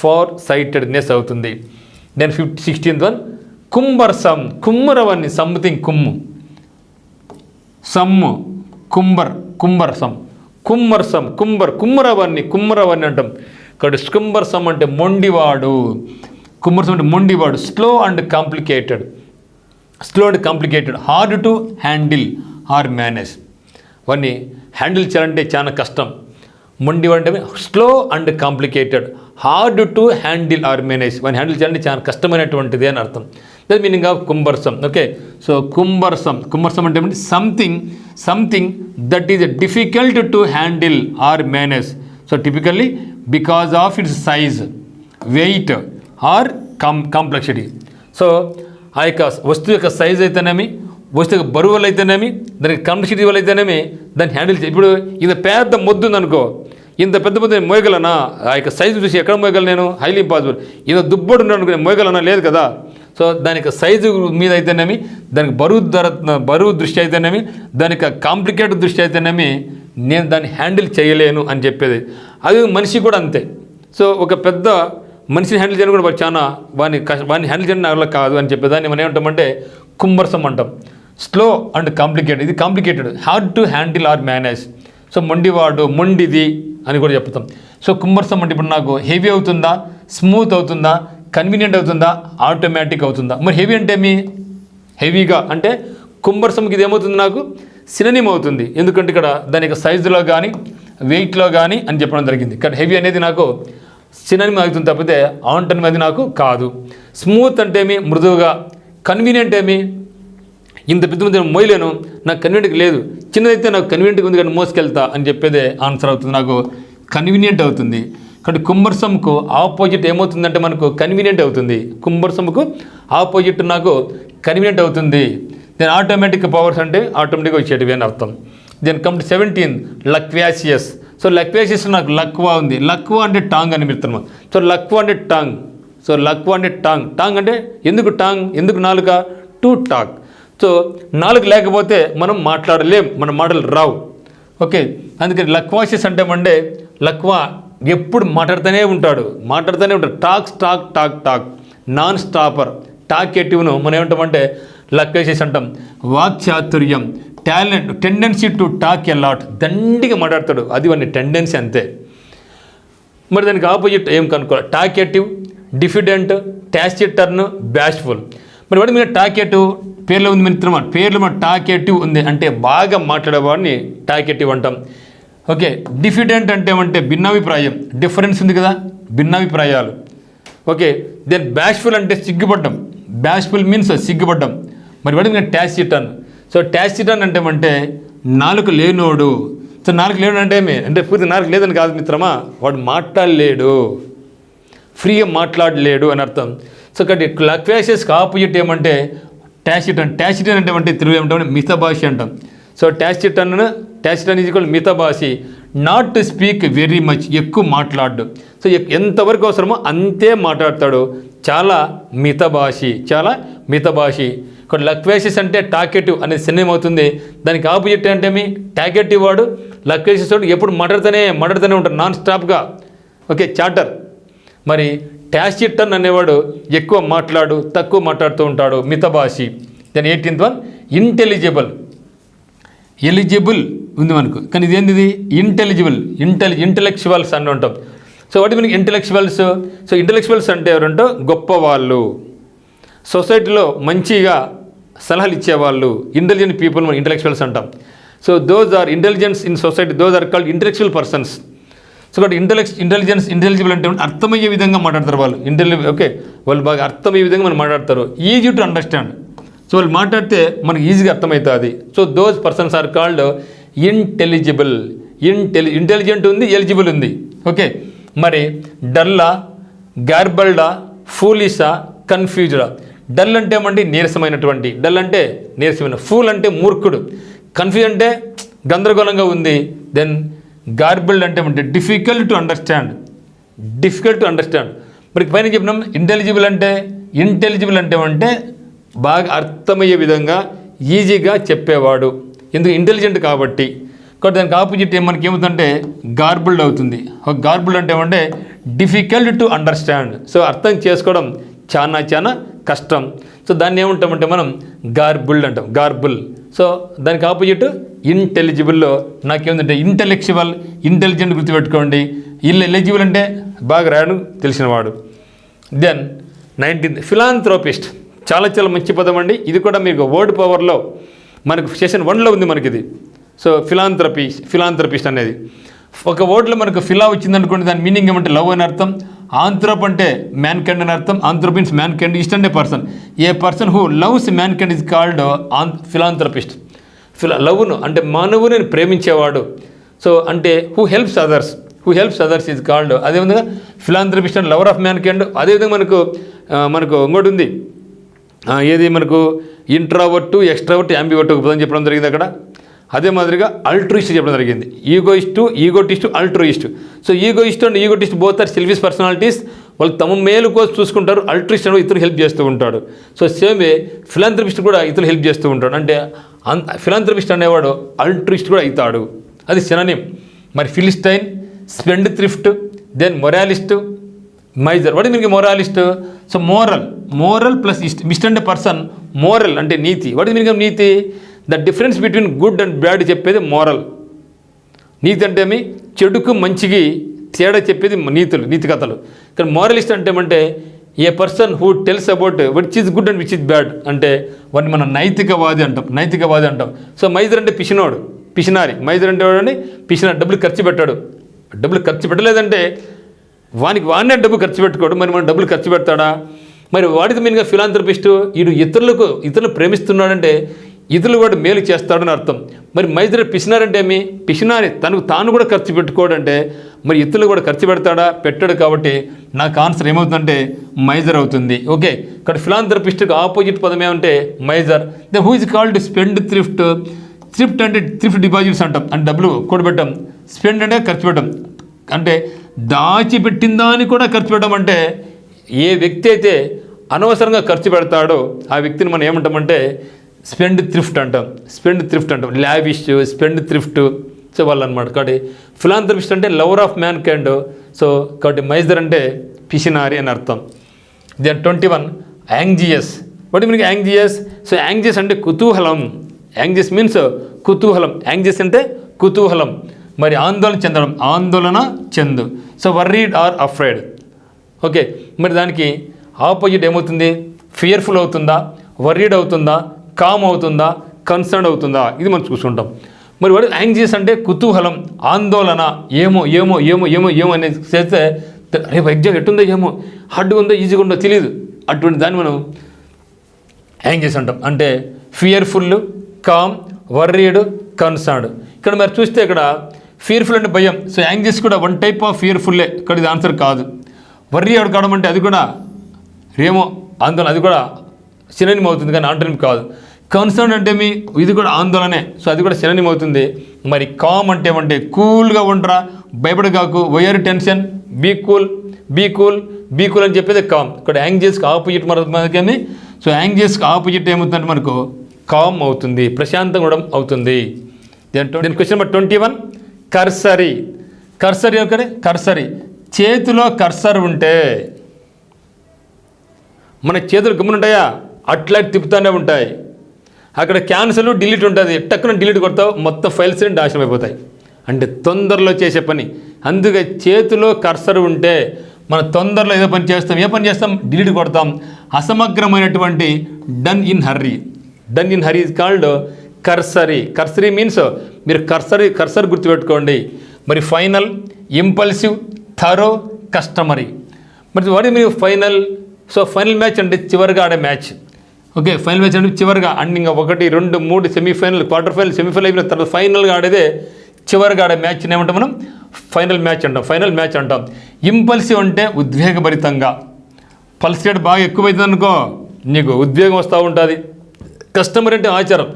far sightedness అవుతుంది. Then 16th one cumbersome. కుమ్మరవన్ని సంథింగ్ కుమ్ము, సమ్ము, కుంబర్సం, కుమ్మరవన్ని అంటాం. కాబట్టి కుంబర్సం అంటే మొండివాడు, కుమ్మర్సం అంటే మొండివాడు. Slow and complicated, hard to handle or manage. వాడిని హ్యాండిల్ చేయాలంటే చాలా కష్టం. మొండివాడు అంటే slow and complicated, hard to handle or manage. వాడిని హ్యాండిల్ చేయాలంటే చాలా కష్టమైనటువంటిది అని అర్థం. That meaning of cumbersome. Okay, so cumbersome అంటే something that is difficult to handle or manage. So typically because of its size, weight or complexity. So ఆ యొక్క వస్తువు యొక్క సైజ్ అయితేనేమి, వస్తువు యొక్క బరువు వల్ల అయితేనేమి, దానికి కాంప్లెక్సిటీ వల్ల అయితేనేమి దాన్ని హ్యాండిల్ చేయాలి. ఇప్పుడు ఇంత పెద్ద మొద్దు ఉందనుకో, ఇంత పెద్ద మొద్దు నేను మోయగలనా? ఆ యొక్క సైజు చూసి ఎక్కడ మోయగలను నేను? Highly impossible. ఇంత దుబ్బడు ఉన్నాను అనుకో, నేను మోయగలనా? లేదు కదా. సో దానికి సైజు మీద అయితేనేమి, దానికి బరువు దృష్టి అయితేనేమి, దానికి కాంప్లికేటెడ్ దృష్టి అయితేనేమి నేను దాన్ని హ్యాండిల్ చేయలేను అని చెప్పేది. అది మనిషి కూడా అంతే. సో ఒక పెద్ద మనిషిని హ్యాండిల్ చేయడం కూడా చాలా వాడిని హ్యాండిల్ చేయడం నా కాదు అని చెప్పేదాన్ని మనం ఏమంటామంటే కుంబర్సం అంటాం. స్లో అండ్ కాంప్లికేటెడ్, ఇది complicated, hard to handle or manage. So మొండివాడు, మొండిది అని కూడా చెప్తాం. సో కుంబర్సం అంటే ఇప్పుడు నాకు హెవీ అవుతుందా, స్మూత్ అవుతుందా, కన్వీనియంట్ అవుతుందా, ఆటోమేటిక్ అవుతుందా? మరి హెవీ అంటే హెవీగా అంటే కుంబర్సంకి ఇది ఏమవుతుంది, నాకు సినోనిమ్ అవుతుంది. ఎందుకంటే ఇక్కడ దాని యొక్క సైజులో కానీ వెయిట్లో కానీ అని చెప్పడం జరిగింది. కానీ హెవీ అనేది నాకు సినోనిమ్ అవుతుంది తప్పితే ఆంటోనిమ్ అది నాకు కాదు. స్మూత్ అంటే మృదువుగా, కన్వీనియంట్ ఇంత పెద్ద మంది మోయలేను, నాకు కన్వీనియంట్ లేదు, చిన్నదైతే నాకు కన్వీనియంట్గా ఉంది కానీ మోసుకెళ్తా అని చెప్పేదే ఆన్సర్ అవుతుంది, నాకు కన్వీనియంట్ అవుతుంది. కాబట్టి కుంబర్సంకు ఆపోజిట్ ఏమవుతుందంటే మనకు కన్వీనియంట్ అవుతుంది. కుంబర్సంకు ఆపోజిట్ నాకు కన్వీనియంట్ అవుతుంది. దెన్ ఆటోమేటిక్ పవర్స్ అంటే ఆటోమేటిక్గా వచ్చేటివి అని అర్థం. Then come to 17 loquacious. So loquacious నాకు లక్వా ఉంది. లక్వా అంటే టాంగ్ అని చెప్తాను. సో లక్వా అంటే టాంగ్ అంటే ఎందుకు టాంగ్, ఎందుకు నాలుక? To talk. సో నాలుగు లేకపోతే మనం మాట్లాడలేం, మన మాటలు రావు. ఓకే, అందుకని లక్వాసియస్ అంటే లక్వా ఎప్పుడు మాట్లాడుతూనే ఉంటాడు. Talk non stopper. టాకేటివ్ను మనం ఏమంటామంటే లక్వాసియస్ అంటాం. వాక్చాతుర్యం, talent, tendency to talk a lot, దండిగా మాట్లాడతాడు, అది వాడి టెండెన్సీ అంతే. మరి దానికి ఆపోజిట్ ఏం కనుక్కోవాలి? Talkative, diffident, టాసిటర్న్, బ్యాష్ఫుల్. మరి వాడి మీద టాకేటివ్ పేర్లో ఉంది మిత్రమా, పేర్లో మన టాకేటివ్ ఉంది అంటే బాగా మాట్లాడేవాడిని టాకేటివ్ అంటాం. ఓకే, డిఫిడెంట్ అంటే భిన్నాభిప్రాయం, డిఫరెన్స్ ఉంది కదా, భిన్నాభిప్రాయాలు. ఓకే, దెన్ బ్యాష్ఫుల్ అంటే సిగ్గుపడ్డం, బ్యాష్ఫుల్ మీన్స్ సిగ్గుపడ్డం. మరి వాడి మీద టాసిటర్న్. సో టాసిటర్న్ అంటే నాలుక లేనోడు. సో నాలుగు లేడు అంటే పూర్తి నాలుగు లేదని కాదు మిత్రమా, వాడు మాట్లాడలేడు, ఫ్రీగా మాట్లాడలేడు అని అర్థం. సో కాబట్టి లక్వాసియస్కి ఆపోజిట్ ఏమంటే టాసిటర్న్. టాసిటర్న్ అంటే తెలుగు ఏమంటాం, మితభాషి అంటాం. సో టాసిటర్న్ ఈజ్ ఈక్వల్ మితభాషి. Not to speak very much, ఎక్కువ మాట్లాడు. సో ఎంతవరకు అవసరమో అంతే మాట్లాడతాడు, చాలా మితభాషి. ఇక్కడ లక్వాసియస్ అంటే టాకేటివ్ అనేది సినిమా అవుతుంది. దానికి ఆపోజిట్ అంటే టాకేటివ్ వాడు, లక్వాసియస్ వాడు ఎప్పుడు మాట్లాడుతూనే ఉంటాడు నాన్ స్టాప్గా. Okay, chatter. మరి టాసిటర్న్ అనేవాడు ఎక్కువ తక్కువ మాట్లాడుతూ ఉంటాడు, మితభాషి. దాని 18th వన్ ఇంటెలిజిబుల్. ఎలిజిబుల్ ఉంది మనకు, కానీ ఇది ఏంటిది? ఇంటెలెక్చువల్స్ అని ఉంటాం. సో వాటి మనకి ఇంటెలెక్చువల్స్. సో ఇంటెలెక్చువల్స్ అంటే ఎవరంటే గొప్పవాళ్ళు, సొసైటీలో మంచిగా సలహాలు ఇచ్చేవాళ్ళు, ఇంటెలిజెంట్ పీపుల్ మనం ఇంటెలెక్చువల్స్ అంటాం. So those are intelligence in society, those are called intellectual persons. So కాబట్టి ఇంటెలిజిబుల్ అంటే అర్థమయ్యే విధంగా మాట్లాడతారు వాళ్ళు. ఓకే, వాళ్ళు బాగా అర్థమయ్యే విధంగా మనం మాట్లాడతారు, ఈజీ టు అండర్స్టాండ్. సో వాళ్ళు మాట్లాడితే మనకు ఈజీగా అర్థమవుతుంది. So those persons are called intelligible. Intelligent ఉంది, ఎలిజిబుల్ ఉంది. ఓకే, మరి డల్లా, గార్బల్డా, ఫూలిషా, కన్ఫ్యూజ్డా. డల్ అంటే ఏమండి నీరసమైనటువంటి, డల్ అంటే నీరసమైన, ఫూల్ అంటే మూర్ఖుడు, కన్ఫ్యూజ్ అంటే గందరగోళంగా ఉంది, దెన్ గార్బల్డ్ అంటే ఏమంటే డిఫికల్ట్ టు అండర్స్టాండ్. మరి పైన చెప్పినాం ఇంటెలిజిబుల్ అంటే ఏమంటే బాగా అర్థమయ్యే విధంగా ఈజీగా చెప్పేవాడు, ఎందుకు ఇంటెలిజెంట్ కాబట్టి. కాబట్టి దానికి ఆపోజిట్ మనకి ఏమవుతుందంటే గార్బుల్డ్ అవుతుంది. గార్బుల్డ్ అంటే ఏమంటే డిఫికల్ట్ టు అండర్స్టాండ్, సో అర్థం చేసుకోవడం చాలా కష్టం. సో దాన్ని ఏమంటామంటే మనం గార్బుల్డ్ అంటాం, గార్బుల్. సో దానికి ఆపోజిట్ ఇంటెలిజిబుల్లో నాకేముందంటే ఇంటెలిజెంట్ గుర్తుపెట్టుకోండి. ఎలిజిబుల్ అంటే బాగా రాయడం తెలిసినవాడు. Then 19th philanthropist. చాలా మంచి పదం అండి. ఇది కూడా మీకు వర్డ్ పవర్లో మనకు సెషన్ 1లో ఉంది మనకి ఇది. సో ఫిలాంథ్రపిస్ట్ అనేది ఒక వర్డ్లో మనకు ఫిలా వచ్చిందనుకోండి, దాని మీనింగ్ ఏమంటే లవ్ అని అర్థం. ఆంథ్రోప్ అంటే మ్యాన్ కైండ్ అని అర్థం. Anthrop means mankind, ist అంటే person. A person who loves mankind is called philanthropist. లవ్ను అంటే మానవుని ప్రేమించేవాడు. సో అంటే who helps others is called. అదేవిధంగా philanthropist and lover of mankind. అదేవిధంగా మనకు ఇంకోటి ఉంది, ఏది మనకు ఇంట్రావర్ట్, ఎక్స్ట్రావర్ట్, యాంబివర్ట్ ఒక పదం చెప్పడం జరిగింది అక్కడ. అదే మాదిరిగా అల్ట్రూయిస్ట్ చెప్పడం జరిగింది. Egotist, altruist. So egoist and egotist both are selfish personalities. వాళ్ళు తమ మేలు కోసం చూసుకుంటారు. అల్ట్రూయిస్ట్ అనేది ఇతరులు హెల్ప్ చేస్తూ ఉంటాడు. సో సేమ్ వే ఫిలాంథ్రపిస్ట్ కూడా ఇతరులు హెల్ప్ చేస్తూ ఉంటాడు. అంటే ఫిలాంథ్రపిస్ట్ అనేవాడు అల్ట్రూయిస్ట్ కూడా అవుతాడు, అది సినోనిమ్. మరి philistine, spendthrift, then moralist, miser. What meaning moralist? So moral plus ist అంటే పర్సన్, మోరల్ అంటే నీతి. వాట్ మీనింగ్ ఆఫ్ నీతి? The difference between good and bad చెప్పేది మోరల్. నీతి అంటే ఏమి? చెడుకు మంచికి తేడా చెప్పేది నీతి కథలు. కానీ మోరలిస్ట్ అంటే ఏమంటే a person who tells about which is good and which is bad, అంటే వాడిని మనం నైతికవాది అంటాం. సో మైజర్ అంటే పిసినారి. మైజర్ అంటే వాడని పిసినారి, డబ్బులు ఖర్చు పెట్టలేదంటే వాడినే డబ్బు ఖర్చు పెట్టుకోడు. మరి మనం డబ్బులు ఖర్చు పెడతాడా? మరి వాడికి మీన్గా ఫిలాంథ్రపిస్ట్ ఇతరులు ప్రేమిస్తున్నాడంటే ఇతరులు వాడు మేలు చేస్తాడని అర్థం. మరి మైజర్ పిసినారంటే ఏమి? పిసినారి తాను కూడా ఖర్చు పెట్టుకోడంటే మరి ఇతరులు కూడా ఖర్చు పెట్టాడు. కాబట్టి నాకు ఆన్సర్ ఏమవుతుందంటే మైజర్ అవుతుంది. ఓకే, ఇక్కడ ఫిలాంథ్రపిస్ట్కి ఆపోజిట్ పదం ఏమంటే miser. Then who is called spendthrift. అంటే థ్రిఫ్ట్ డిపాజిట్స్ అంటాం, అంటే డబ్బులు కూడబెట్టం. స్పెండ్ అంటే ఖర్చు పెట్టడం, అంటే దాచిపెట్టిన దాన్ని కూడా ఖర్చు పెట్టడం. అంటే ఏ వ్యక్తి అయితే అనవసరంగా ఖర్చు పెడతాడో ఆ వ్యక్తిని మనం ఏమంటామంటే స్పెండ్ థ్రిఫ్ట్ అంటాం. Lavish, spendthrift. సో వాళ్ళు అనమాట. కాబట్టి ఫిలాంథ్రపిస్ట్ అంటే lover of mankind. So కాబట్టి మైజర్ అంటే పిసినారి అని అర్థం. Then 21 anxious. What meaning anxious? So anxious అంటే కుతూహలం. యాంగ్జియస్ మీన్స్ కుతూహలం. యాంగ్జియస్ అంటే కుతూహలం. మరి ఆందోళన చెందు. So worried or afraid. Okay, మరి దానికి ఆపోజిట్ ఏమవుతుంది? ఫియర్ఫుల్ అవుతుందా, వర్రీడ్ అవుతుందా, కామ్ అవుతుందా, కన్సర్న్ అవుతుందా? ఇది మనం చూసుకుంటాం. మరి వాడు యాంగ్జియస్ అంటే కుతూహలం, ఆందోళన, ఏమో అనేది చేస్తే రేపు ఎగ్జామ్ ఎట్టుందో, ఏమో హార్డ్గా ఉందో ఈజీగా ఉందో తెలియదు, అటువంటి దాన్ని మనం యాంగ్జియస్ అంటాం. అంటే ఫియర్ఫుల్, కామ్, వర్రీడ్, కన్సర్న్డ్. ఇక్కడ మరి చూస్తే ఇక్కడ ఫియర్ఫుల్ అంటే భయం. సో యాంగ్జియస్ కూడా వన్ టైప్ ఆఫ్ ఫియర్ఫుల్లే. ఇక్కడ ఇది ఆన్సర్ కాదు. వర్రీ ఎవరు కావడం అంటే అది కూడా ఆందోళన, అది కూడా సినోనిమ్ అవుతుంది కానీ ఆంటోనిమ్ కాదు. కన్సర్న్ అంటే ఇది కూడా ఆందోళనే. సో అది కూడా సినోనిమ్ అవుతుంది. మరి కామ్ అంటే ఏమంటే కూల్గా ఉండరా, భయపడగాకు, వైర్ టెన్షన్, బీ కూల్ అని చెప్పేది కామ్. ఇక్కడ యాంగ్జియస్కి ఆపోజిట్ మనకేమి? సో యాంగ్జియస్కి ఆపోజిట్ ఏమవుతుందంటే మనకు కామ్ అవుతుంది, ప్రశాంతం కూడా అవుతుంది. Then question number 21 cursory. Cursory చేతిలో కర్సర్ ఉంటే మన చేతులు గమ్మునుంటాయా? అట్లా తిప్పుతూనే ఉంటాయి. అక్కడ క్యాన్సిల్, డిలీట్ ఉంటుంది. టక్కున డిలీట్ కొడతావు, మొత్తం ఫైల్స్ నాశనం అయిపోతాయి. అంటే తొందరలో చేసే పని. అందుకే చేతిలో కర్సర్ ఉంటే మన తొందరలో ఏదో పని చేస్తాం. ఏ పని చేస్తాం? డిలీట్ కొడతాం. అసమగ్రమైనటువంటి done in hurry is called cursory means మీరు కర్సర్ గుర్తుపెట్టుకోండి. మరి ఫైనల్, ఇంపల్సివ్, థరో, కస్టమరీ. మరి వాడి మీరు ఫైనల్. సో ఫైనల్ మ్యాచ్ అంటే చివరిగా ఆడే మ్యాచ్. ఓకే, ఫైనల్ మ్యాచ్ అంటే చివరిగా అండ్ ఇంకా 1, 2, 3 సెమీఫైనల్, క్వార్టర్ ఫైనల్, సెమీఫైనల్ అయిపోయిన తర్వాత ఫైనల్గా ఆడేదే చివరిగా ఆడే మ్యాచ్ని ఏమంటాం మనం? ఫైనల్ మ్యాచ్ అంటాం. ఫైనల్ మ్యాచ్ అంటాం. ఇంపల్సివ్ అంటే ఉద్వేగభరితంగా, పల్స్ రేట్ బాగా ఎక్కువైతుంది అనుకో నీకు ఉద్వేగం వస్తూ ఉంటుంది. కస్టమర్ అంటే ఆచారం.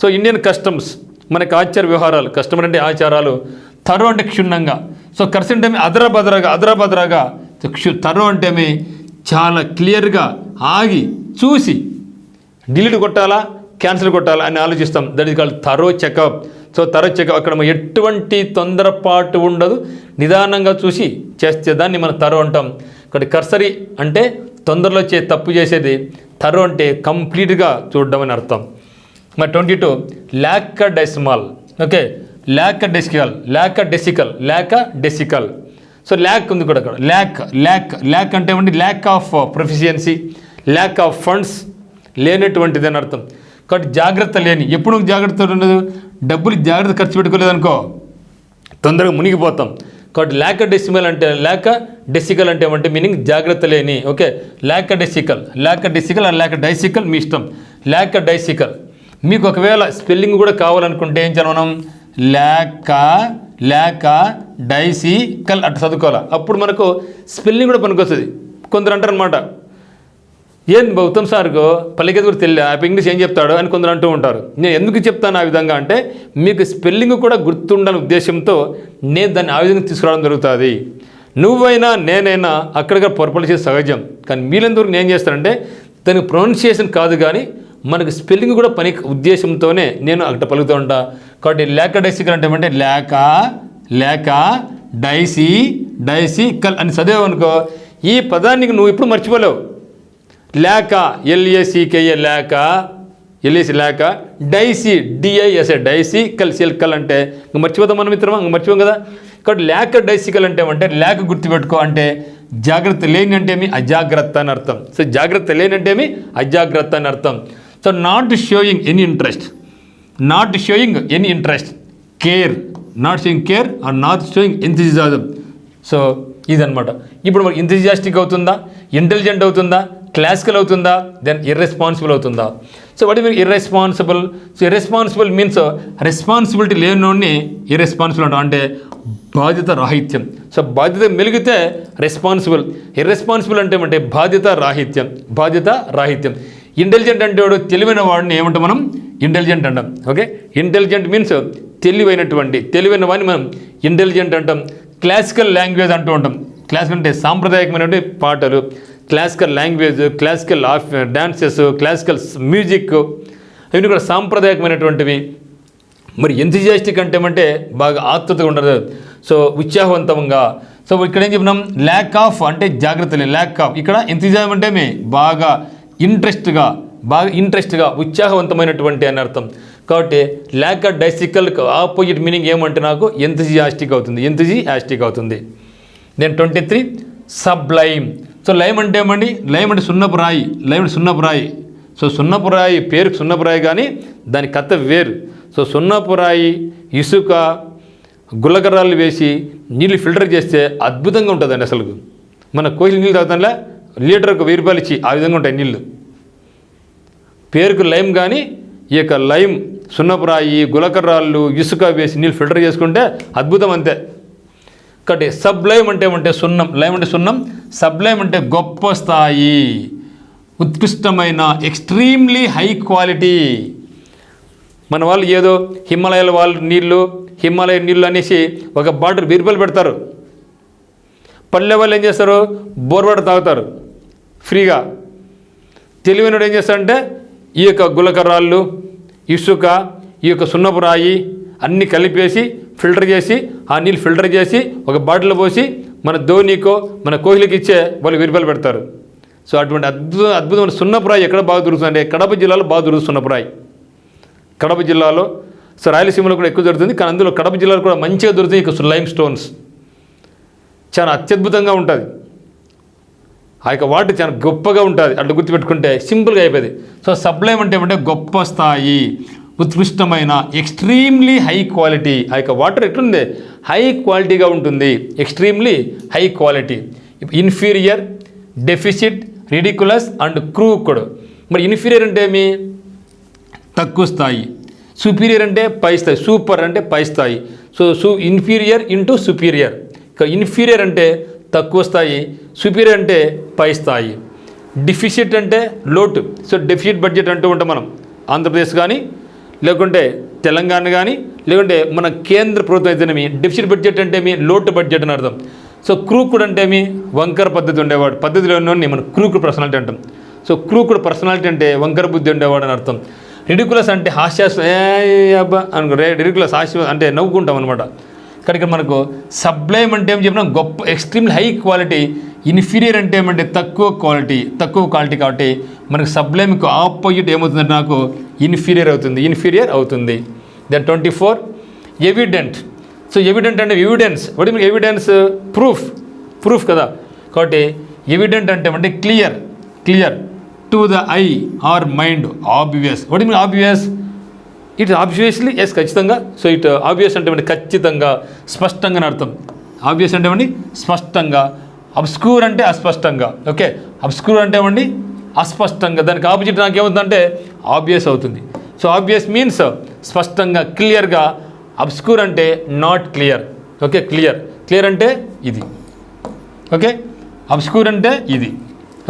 సో ఇండియన్ కస్టమ్స్ మనకి ఆచార వ్యవహారాలు, కస్టమర్ అంటే ఆచారాలు. తరు అంటే క్షుణ్ణంగా. సో కర్స్ అంటే అదరాబదరాగా. తరు అంటే చాలా క్లియర్గా ఆగి చూసి డిలీట్ కొట్టాలా క్యాన్సిల్ కొట్టాలా అని ఆలోచిస్తాం. That is called thorough checkup. So thorough checkup అక్కడ ఎటువంటి తొందరపాటు ఉండదు, నిదానంగా చూసి చేస్తే దాన్ని మనం థరో అంటాం. ఇక్కడ కర్సరీ అంటే తొందరలో తప్పు చేసేది, థరో అంటే కంప్లీట్గా చూడడం అని అర్థం. మరి 22 లాకడెసిమల్. ఓకే, లాకడెసికల్. సో ల్యాక్ ఉంది కూడా అక్కడ. ల్యాక్ అంటే ఏమంటే lack of proficiency, lack of funds, లేనటువంటిది అని అర్థం. కాబట్టి జాగ్రత్త లేని, ఎప్పుడు జాగ్రత్త ఉండదు, డబ్బులు జాగ్రత్త ఖర్చు పెట్టుకోలేదనుకో తొందరగా మునిగిపోతాం. కాబట్టి లాకడెసికల్ అంటే ఏమంటే మీనింగ్ జాగ్రత్త లేని. ఓకే, లాకడెసికల్ అండ్ లాకడైసికల్ మీ ఇష్టం. లాకడైసికల్. మీకు ఒకవేళ స్పెల్లింగ్ కూడా కావాలనుకుంటే ఏం చేయాలి మనం? లాకడైసికల్ అట్లా చదువుకోవాలి. అప్పుడు మనకు స్పెల్లింగ్ కూడా పనికొస్తుంది. కొందరు అంటారు అనమాట, ఏం ఉత్తమ్ సార్కు పల్లెకేది కూడా తెలియదు, ఆ ఇంగ్లీష్ ఏం చెప్తాడు అని కొందరు అంటూ ఉంటారు. నేను ఎందుకు చెప్తాను ఆ విధంగా అంటే మీకు స్పెల్లింగ్ కూడా గుర్తుండాలనే ఉద్దేశంతో నేను దాన్ని ఆ విధంగా తీసుకురావడం జరుగుతుంది. నువ్వైనా నేనైనా అక్కడిక్కడ పొరపాటు చేసి సహజం. కానీ మీరెంతవరకు నేను చేస్తానంటే దానికి ప్రొనౌన్సియేషన్ కాదు కానీ మనకు స్పెల్లింగ్ కూడా పని ఉద్దేశంతోనే నేను అక్కడ పలుకుతూ ఉంటా. కాబట్టి లాకడైసికల్ అంటే ఏమంటే డైసికల్ అని చదివావనుకో ఈ పదాన్ని నువ్వు ఇప్పుడు మర్చిపోలేవు. LACKA లేక డైసికల్ అంటే ఇంక మర్చిపోతాం మనం మిత్రమా, ఇంక మర్చిపోం కదా. కాబట్టి లాకడైసికల్ అంటే ల్యాక్ గుర్తుపెట్టుకో అంటే జాగ్రత్త లేని అంటే అజాగ్రత్త అని అర్థం. సో జాగ్రత్త లేని అంటే అజాగ్రత్త అని అర్థం. So not showing any interest, care or not showing enthusiasm. So ఇదనమాట. ఇప్పుడు మనకి ఎంథూజియాస్టిక్ అవుతుందా, ఇంటెలిజెంట్ అవుతుందా, క్లాసికల్ అవుతుందా, దెన్ ఇర్రెస్పాన్సిబుల్ అవుతుందా? So what is irresponsible? So irresponsible means responsibility లేనోడిని ఇర్రెస్పాన్సిబుల్ అంటాం, అంటే బాధ్యత రాహిత్యం. సో బాధ్యత మెలిగితే రెస్పాన్సిబుల్. ఇర్రెస్పాన్సిబుల్ అంటే బాధ్యత రాహిత్యం. ఇంటెలిజెంట్ అంటే వాడు తెలివైన వాడిని ఏమంటాం మనం? ఇంటెలిజెంట్ అంటాం. ఓకే, ఇంటెలిజెంట్ మీన్స్ తెలివైన వాడిని మనం ఇంటెలిజెంట్ అంటాం. క్లాసికల్ లాంగ్వేజ్ అంటూ ఉంటాం. క్లాసికల్ అంటే సాంప్రదాయకమైనటువంటి పాటలు, classical language, classical dances, classical music, అవన్నీ కూడా సాంప్రదాయకమైనటువంటివి. మరి ఎంథూజియాస్టిక్ అంటే బాగా ఆత్రుతగా ఉండదు, సో ఉత్సాహవంతంగా. సో ఇక్కడ ఏం చెప్పినాం? ల్యాక్ ఆఫ్ అంటే జాగ్రత్త లేదు, ల్యాక్ ఆఫ్. ఇక్కడ ఎంథూజియాజం అంటే బాగా ఇంట్రెస్ట్గా ఉత్సాహవంతమైనటువంటి అని అర్థం. కాబట్టి లాకడైసికల్కి ఆపోజిట్ మీనింగ్ ఏమంటే నాకు ఎంథూజియాస్టిక్ అవుతుంది. నేను 23 సబ్లైమ్. సో లైమ్ అంటే ఏమండి? లైమ్ అంటే సున్నపు రాయి. సో సున్నపు రాయి పేరుకు సున్నపు రాయి కానీ దాని కథ వేరు. సో సున్నపు రాయి, ఇసుక, గుల్లకర్రాలు వేసి నీళ్ళు ఫిల్టర్ చేస్తే అద్భుతంగా ఉంటుందండి. అసలు మన కోయిల నీళ్ళు తాగుతాంలా లీటర్కు 1000 రూపాయలు ఇచ్చి ఆ విధంగా ఉంటాయి నీళ్ళు. పేరుకు లైమ్ కానీ ఈ యొక్క లైమ్, సున్నపు రాయి, గులకర్రాళ్ళు, ఇసుక వేసి నీళ్ళు ఫిల్టర్ చేసుకుంటే అద్భుతం అంతే. కాబట్టి సబ్లైమ్ అంటే సున్నం, లైమ్ అంటే సున్నం, సబ్లైమ్ అంటే గొప్ప స్థాయి, ఉత్కృష్టమైన, ఎక్స్ట్రీమ్లీ హై క్వాలిటీ. మన వాళ్ళు ఏదో హిమాలయాల హిమాలయ నీళ్ళు అనేసి ఒక బాటిల్ 1000 రూపాయలు పెడతారు. పల్లె వాళ్ళు ఏం చేస్తారు? బోర్వాటర్ తాగుతారు ఫ్రీగా. తెలివైన ఏం చేస్తారంటే ఈ యొక్క గులకర్రాళ్ళు, ఇసుక, ఈ యొక్క సున్నపు రాయి అన్నీ కలిపేసి ఫిల్టర్ చేసి ఆ నీళ్ళు ఫిల్టర్ చేసి ఒక బాటిల్లో పోసి మన ధోనికో మన కోహ్లీకి ఇచ్చే వాళ్ళు 1000 రూపాయలు పెడతారు. సో అటువంటి అద్భుతమైన సున్నపు రాయి ఎక్కడ బాగా దొరుకుతుంది? కడప జిల్లాలో బాగా దొరుకుతుంది సున్నపు రాయి. కడప జిల్లాలో, సో రాయలసీమలో కూడా ఎక్కువ దొరుకుతుంది, కానీ అందులో కడప జిల్లాలో కూడా మంచిగా దొరుకుతుంది ఇక లైమ్ స్టోన్స్. చాలా అత్యద్భుతంగా ఉంటుంది. ఆ యొక్క వాటర్ చాలా గొప్పగా ఉంటుంది. అట్లా గుర్తుపెట్టుకుంటే సింపుల్గా అయిపోయింది. సో సబ్లైమ్ అంటే గొప్ప స్థాయి, ఉత్కృష్టమైన, ఎక్స్ట్రీమ్లీ హై క్వాలిటీ. ఆ యొక్క వాటర్ ఎట్లుంది? హై క్వాలిటీగా ఉంటుంది, extremely high quality. Inferior, deficit, ridiculous and crooked. మరి ఇన్ఫీరియర్ అంటే ఏమి? తక్కువ స్థాయి. సుపీరియర్ అంటే పై స్థాయి. సూపర్ అంటే పై స్థాయి. So inferior into superior. ఇక ఇన్ఫీరియర్ అంటే తక్కువ స్థాయి, సుపీరియర్ అంటే పై స్థాయి. డిఫిసిట్ అంటే లోటు. సో డెఫిసిట్ బడ్జెట్ అంటూ ఉంటాం మనం. ఆంధ్రప్రదేశ్ కానీ లేకుంటే తెలంగాణ కానీ లేకుంటే మన కేంద్ర ప్రభుత్వం అయితేనేమి డెఫిసిట్ బడ్జెట్ అంటే మీ లోటు బడ్జెట్ అని అర్థం. సో క్రూకుడ్ అంటే మీ వంకర పద్ధతి ఉండేవాడు, పద్ధతిలో ఉన్నవాడిని మనం క్రూకుడ్ పర్సనాలిటీ అంటాం. సో క్రూకుడ్ పర్సనాలిటీ అంటే వంకర బుద్ధి ఉండేవాడు అని అర్థం. రిడికులస్ అంటే హాస్యాస్పద, అబ్బా అనుకో, రిడికులస్ హాస్య అంటే నవ్వుకుంటాం అనమాట. ఇక్కడ మనకు సబ్లైమ్ అంటే ఏం చెప్పినా గొప్ప, ఎక్స్ట్రీమ్లీ హై క్వాలిటీ. ఇన్ఫీరియర్ అంటే ఏమంటే తక్కువ క్వాలిటీ కాబట్టి మనకు సబ్లైమ్కి ఆపోజిట్ ఏమవుతుందంటే నాకు ఇన్ఫీరియర్ అవుతుంది. Then 24 evident. సో ఎవిడెంట్ అంటే evidence. What mean evidence? Proof కదా. కాబట్టి ఎవిడెంట్ అంటే clear to the eye or mind, obvious. What mean obvious? It obviously, yes ఖచ్చితంగా. సో ఇట్ ఆబ్వియస్ అంటే ఖచ్చితంగా, స్పష్టంగా అని అర్థం. ఆబ్వియస్ అంటే స్పష్టంగా. అబ్స్క్యూర్ అంటే అస్పష్టంగా. ఓకే, అబ్స్క్యూర్ అంటే అస్పష్టంగా. దానికి ఆపోజిట్ నాకు ఏమవుతుందంటే ఆబ్వియస్ అవుతుంది. సో ఆబ్వియస్ మీన్స్ స్పష్టంగా, క్లియర్గా. అబ్స్క్యూర్ అంటే నాట్ క్లియర్. ఓకే, క్లియర్ అంటే ఇది. ఓకే, అబ్స్క్యూర్ అంటే ఇది.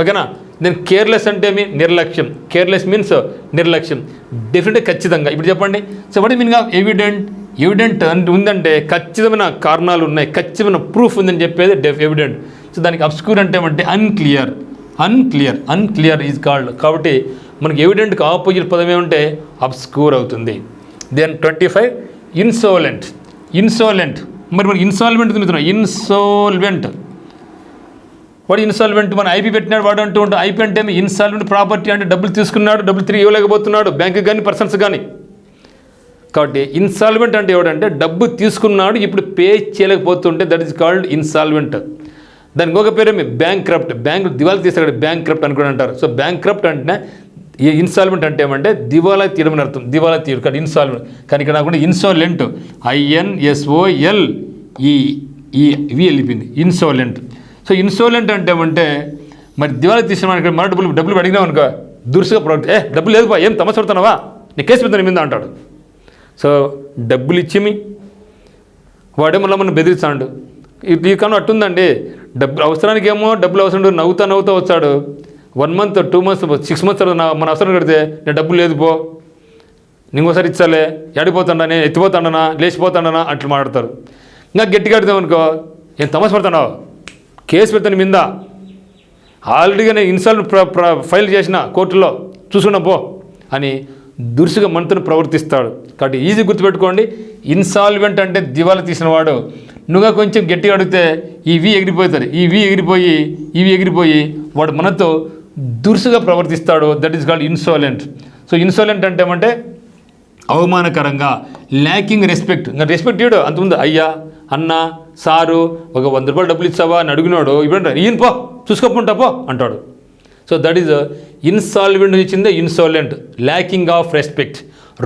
ఓకేనా. దెన్ కేర్లెస్ అంటే మీ నిర్లక్ష్యం. కేర్లెస్ మీన్స్ నిర్లక్ష్యం. డెఫినెట్గా ఖచ్చితంగా. ఇప్పుడు చెప్పండి. So what meaning of evident అంటే ఉందంటే ఖచ్చితమైన కారణాలు ఉన్నాయి, ఖచ్చితమైన ప్రూఫ్ ఉందని చెప్పేది ఎవిడెంట్. సో దానికి అబ్స్క్యూర్ అంటే అన్క్లియర్ ఈజ్ కాల్డ్. కాబట్టి మనకి ఎవిడెంట్కి ఆపోజిట్ పదం ఏమంటే అబ్స్క్యూర్ అవుతుంది. దెన్ 25 ఇన్సోలెంట్. మరి మనకి ఇన్సాల్వెంట్ తిరుగుతున్నాం. వాడు ఇన్సాల్వెంట్. మన ఐపీ పెట్టినాడు వాడు అంటూ ఉంటాం. ఐపీ అంటే ఇన్సాల్వెంట్ ప్రాపర్టీ అంటే డబ్బులు తీసుకున్నాడు, డబ్బులు తిరిగి ఇవ్వలేకపోతున్నాడు, బ్యాంకు కానీ పర్సన్స్ కానీ. కాబట్టి ఇన్సాల్వెంట్ అంటే ఎవడంటే డబ్బు తీసుకున్నాడు, ఇప్పుడు పే చేయలేకపోతుంటే దట్ ఈస్ కాల్డ్ ఇన్సాల్వెంట్. దానికి ఇంకొక పేరు బ్యాంక్రప్ట్. బ్యాంకు దివాలా తీసాడు, బ్యాంక్రప్ట్ అని కూడా అంటారు. సో బ్యాంక్రప్ట్ అంటే ఇన్సాల్వెంట్ అంటే ఏమంటే దివాలా తీయడం అని అర్థం. దివాలా తీయడు కానీ ఇన్సాల్వెంట్. కానీ ఇక్కడ నాకు ఇన్సోలెంట్, INSOLENT వెళ్ళిపోయింది, ఇన్సోలెంట్. సో ఇన్సోలెంట్ అంటే మరి దివాలా తీసిన ఇక్కడ మన డబ్బులు అడిగినావు అనుకో, దురుసుగా ప్రొడక్ట్, డబ్బులు లేదు బా, ఏం తమస పడుతున్నావా, నీ కేసు పెడతాను మీద అంటాడు. సో డబ్బులు ఇచ్చి వాడే మళ్ళీ మనం బెదిరిస్తాడు. ఈ కాలం అట్టుందండి. డబ్బులు అవసరానికి ఏమో డబ్బులు అవసరం, నవ్వుతా వచ్చాడు. 1 month 2 months 6 months మన అవసరం కడితే నేను డబ్బులు లేదు పో, ఇంకోసారి ఇచ్చాలే, ఎడిపోతాడా, నేను ఎత్తిపోతాడనా, లేచిపోతాడనా అట్లా మాట్లాడతారు. ఇంకా గట్టిగా అడిదాం అనుకో, ఏం తమస పడుతున్నావు, కేసు పెడతాను మీద, ఆల్రెడీగా నేను ఇన్సాల్వెంట్ ఫైల్ చేసిన కోర్టులో చూసుకున్నా పో అని దురుసుగా మనతో ప్రవర్తిస్తాడు. కాబట్టి ఈజీ గుర్తుపెట్టుకోండి, ఇన్సాల్వెంట్ అంటే దివాలా తీసిన వాడు. నువ్వుగా కొంచెం గట్టిగా అడిగితే ఇవి ఎగిరిపోతారు, ఇవి ఎగిరిపోయి వాడు మనతో దురుసుగా ప్రవర్తిస్తాడు. That is called insolent. So insolent అంటే ఏమంటే అవమానకరంగా, ల్యాకింగ్ రెస్పెక్ట్. ఇంకా రెస్పెక్ట్ ఇవ్వడు. అంతకుముందు అయ్యా, అన్న, సారు, ఒక 100 రూపాయలు డబ్బులు ఇచ్చావా అని అడిగినాడు, ఇప్పుడు ఈయన పో చూసుకోకుండా పో అంటాడు. సో దట్ ఈజ్ ఇన్సాల్వెంట్ ఇచ్చిందే ఇన్సోలెంట్, ల్యాకింగ్ ఆఫ్ రెస్పెక్ట్,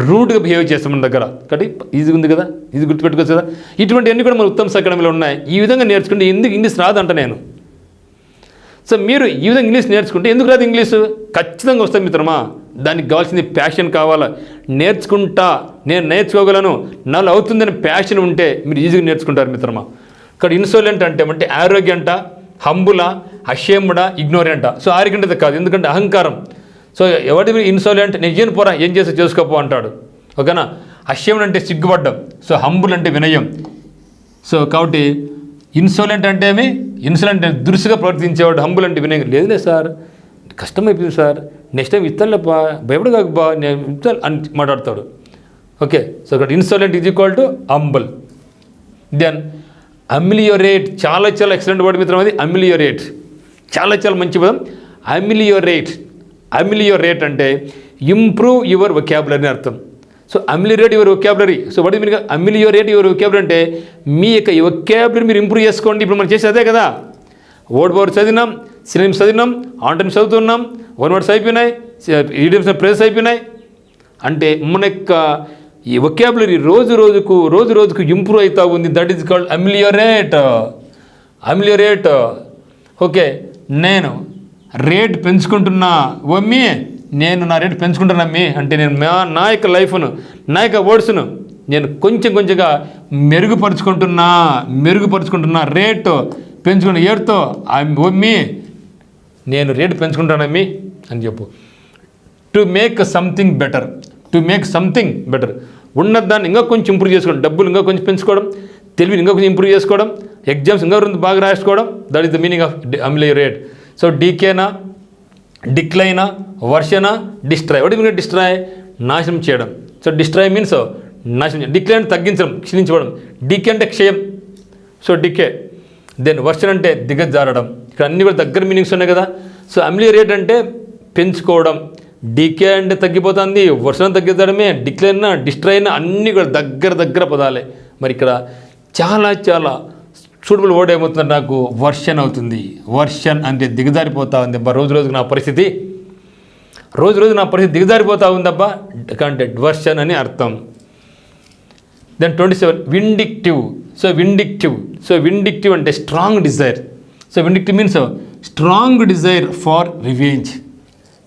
రూడ్గా బిహేవ్ చేస్తాం మన దగ్గర. కాబట్టి ఈజీగా ఉంది కదా, ఇది గుర్తుపెట్టుకోవచ్చు కదా. ఇటువంటివన్నీ కూడా మన ఉత్తమ్ అకాడమీలో ఉన్నాయి. ఈ విధంగా నేర్చుకుంటే ఎందుకు ఇంగ్లీష్ రాదంట నేను. సో మీరు ఈ విధంగా ఇంగ్లీష్ నేర్చుకుంటే ఎందుకు రాదు ఇంగ్లీషు? ఖచ్చితంగా వస్తాయి మిత్రమా. దానికి కావాల్సింది ప్యాషన్ కావాలా. నేను నేర్చుకోగలను, నాలో అవుతుందని ప్యాషన్ ఉంటే మీరు ఈజీగా నేర్చుకుంటారు మిత్రమా. ఇక్కడ ఇన్సోలెంట్ అంటే ఆరోగ్యంట, హంబుల, అషేముడా, ఇగ్నోరెంట. సో ఆరోగ్యంటే కాదు, ఎందుకంటే అహంకారం. సో ఎవరి ఇన్సోలెంట్, నేను చేయను పోరా, ఏం చేస్తే చేసుకోపో అంటాడు. ఓకేనా. అషేముడు అంటే సిగ్గుపడ్డం. సో హంబుల్ అంటే వినయం. సో కాబట్టి ఇన్సోలెంట్ అంటే ఇన్సోలెంట్ దురుసుగా ప్రవర్తించేవాడు. హంబుల్ అంటే వినయం. లేదులే సార్, కష్టమైపోయింది సార్, నెక్స్ట్ టైం ఇస్తానులేపా, భయపడు కాకబా, నేను ఇస్తాను అని మాట్లాడతాడు. ఓకే. సో ఇక్కడ insolent is equal to humble. Then ameliorate, చాలా ఎక్సలెంట్ వర్డ్ మిత్రం అది. అమిలియోరేట్ చాలా మంచి పదం. అమిలియోరేట్ అంటే ఇంప్రూవ్ యువర్ వొకాబులరీ అర్థం. So ameliorate your vocabulary. So what మీరు అమిలియోరేట్ యువర్ వొకాబులరీ అంటే మీ యొక్క వొకాబులరీ మీరు ఇంప్రూవ్ చేసుకోండి. ఇప్పుడు మనం చేసేది అదే కదా. వర్డ్ పవర్ చదివినాం, సినిమ్స్ చదివినాం, ఆంటమ్స్ చదువుతున్నాం, 1 words అయిపోయినాయి, ఈడియమ్స్ ప్రేస్ అయిపోయినాయి. అంటే మన యొక్క ఈ వొకాబులరీ రోజు రోజుకు ఇంప్రూవ్ అవుతూ ఉంది. That is called ameliorate. Okay. నేను రేట్ పెంచుకుంటున్నా, మమ్మీ నేను నా రేటు పెంచుకుంటానమ్మి అంటే నేను నా యొక్క లైఫ్ను నా యొక్క వర్డ్స్ను నేను కొంచెంగా మెరుగుపరుచుకుంటున్నా రేటు పెంచుకున్న ఏడుతో అమ్మి నేను రేటు పెంచుకుంటానమ్మి అని చెప్పు. టు మేక్ సంథింగ్ బెటర్ ఉన్నదాన్ని ఇంకా కొంచెం ఇంప్రూవ్ చేసుకోవడం, డబ్బులు ఇంకా కొంచెం పెంచుకోవడం, తెలివిని ఇంకా కొంచెం ఇంప్రూవ్ చేసుకోవడం, ఎగ్జామ్స్ ఇంకా రెండు బాగా రాసుకోవడం. That is the meaning of ameliorate. So డీకేనా, డిక్లైనా, వర్షనా, డిస్ట్రాయ్. What mean destroy? నాశనం చేయడం. సో డిస్ట్రాయ్ మీన్స్ నాశనం. డిక్లైన్ తగ్గించడం, క్షీణించడం. డీకే అంటే క్షయం, సో డికే. దెన్ వర్షన్ అంటే దిగజారడం. ఇక్కడ అన్నీ కూడా దగ్గర మీనింగ్స్ ఉన్నాయి కదా. సో అమ్లియరేట్ అంటే పెంచుకోవడం, డీకే అంటే తగ్గిపోతుంది, వర్షన్ తగ్గించడమే, డిక్లైన్, డిస్ట్రాయ్ అన్నీ కూడా దగ్గర పదాలే. మరి ఇక్కడ చాలా సూటబుల్ వర్డ్ ఏమవుతుంది నాకు? వర్షన్ అవుతుంది. వర్షన్ అంటే దిగజారిపోతా ఉంది అబ్బా, రోజు నా పరిస్థితి దిగజారిపోతా ఉందబ్బా అంటే వర్షన్ అని అర్థం. Then 27 vindictive. సో విండిక్టివ్ అంటే strong desire. So vindictive means strong desire for revenge.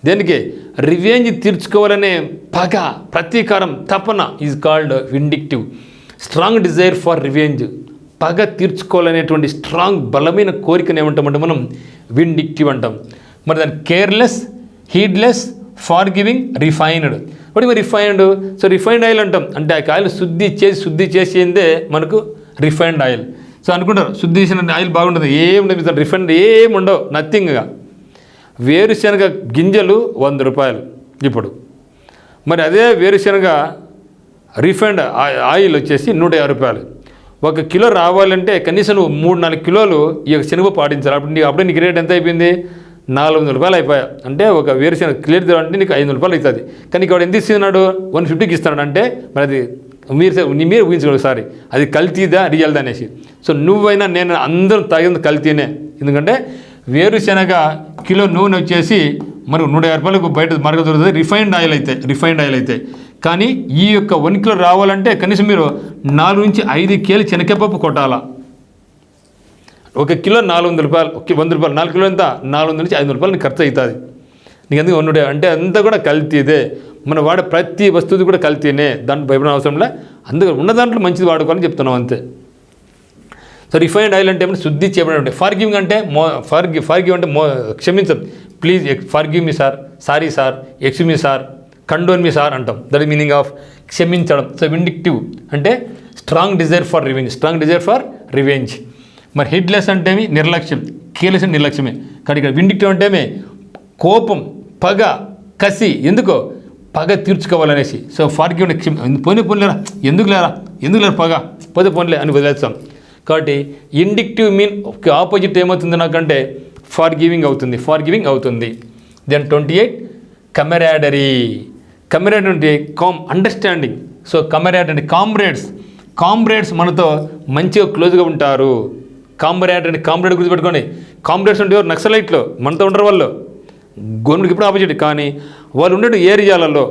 దేనికి? రివెంజ్ తీర్చుకోవాలనే పగ, ప్రతీకారం, తపన is called vindictive. Strong desire for revenge, పగ తీర్చుకోవాలనేటువంటి స్ట్రాంగ్ బలమైన కోరికను ఏమంటామంటే మనం విండిక్టివ్ అంటాం. మరి దాన్ని కేర్లెస్, హీడ్లెస్, ఫార్ గివింగ్, రిఫైన్డ్. వాటి మరి రిఫైన్డ్. సో రిఫైన్డ్ ఆయిల్ అంటాం అంటే ఆ ఆయిల్ శుద్ధి చేసిందే మనకు రిఫైన్డ్ ఆయిల్. సో అనుకుంటారు శుద్ధి చేసిన ఆయిల్ బాగుంటుంది, ఏముండదు రిఫైన్డ్ ఏముండవు, నథింగ్గా. వేరుశనగ గింజలు 100 రూపాయలు ఇప్పుడు. మరి అదే వేరుశనగ రిఫైన్డ్ ఆయిల్ వచ్చేసి 150 రూపాయలు. 1 కిలో రావాలంటే కనీసం నువ్వు 3-4 కిలోలు ఈ యొక్క శనగపప్పు ఆడించాలి. అప్పుడే నీకు రేట్ ఎంత అయిపోయింది? 400 రూపాయలు అయిపోయా. అంటే ఒక వేరుశనగ క్లియర్ అంటే నీకు 500 రూపాయలు అవుతుంది. కానీ ఇక్కడ ఎంత ఇస్తున్నాడు? 150కి ఇస్తున్నాడు. అంటే మరి అది మీరు ఊహించుకోండి ఒకసారి, అది కల్తీదా రియల్దా అనేసి. సో నువ్వైనా నేను అందరూ తాగింది కల్తీనే. ఎందుకంటే వేరుశనగ కిలో నూనె వచ్చేసి మనకు 150 రూపాయలకు బయట మార్కెట్ దొరుకుతుంది రిఫైన్డ్ ఆయిల్ అయితే. కానీ ఈ యొక్క 1 కిలో రావాలంటే కనీసం మీరు 4 నుంచి 5 కేలు శనగపప్పు కొట్టాలా. 1 కిలో 400 రూపాయలు, 100 రూపాయలు, 4 కిలో ఎంత? 400 నుంచి 500 రూపాయలు నీకు ఖర్చు అవుతుంది. నీకు ఎందుకు 100 అంటే అంతా కూడా కల్తీదే. మనం వాడే ప్రతి వస్తువుది కూడా కల్తీనే, దాంట్లో భయపడిన అవసరంలో. అందుకే ఉన్న దాంట్లో మంచిది వాడుకోవాలని చెప్తున్నాం అంతే. సో రిఫైన్డ్ ఆయిల్ అంటే ఏమంటే శుద్ధి చేయబడి. ఫార్ గివింగ్ అంటే ఫార్ గివ్ అంటే క్షమించదు. Please forgive me sir, sorry sir, excuse me sir, condone me sir అంటాం. దట్ ఈస్ మీనింగ్ ఆఫ్ క్షమించడం. సో విండిక్టివ్ అంటే స్ట్రాంగ్ డిజైర్ ఫర్ రివెంజ్. మరి హీడ్లెస్ అంటే నిర్లక్ష్యం, కేర్లెస్ అంటే నిర్లక్ష్యమే. కానీ ఇక్కడ విండిక్టివ్ అంటే కోపం, పగ, కసి. ఎందుకో? పగ తీర్చుకోవాలనేసి. సో ఫార్ గివ్ పోనీలేరా, ఎందుకు లేరా పగ, పోన్లే అని వదిలేస్తాం. కాబట్టి ఇండిక్టివ్ మీన్ ఆపోజిట్ ఏమవుతుంది నాకంటే ఫార్ గివింగ్ అవుతుంది. దెన్ 28 కమెరాడరీ అంటే అండర్స్టాండింగ్. సో కమెరాడ్ అంటే కామ్రేడ్స్ మనతో మంచిగా క్లోజ్గా ఉంటారు. కామ్రేడ్ గుర్తుపెట్టుకోండి. కామ్రేడ్స్ అంటే ఎవరు? నక్సలైట్లు మనతో ఉండరు. వాళ్ళు గవర్నమెంట్కి ఇప్పుడు ఆపోజిట్. కానీ వాళ్ళు ఉండే ఏరియాలలో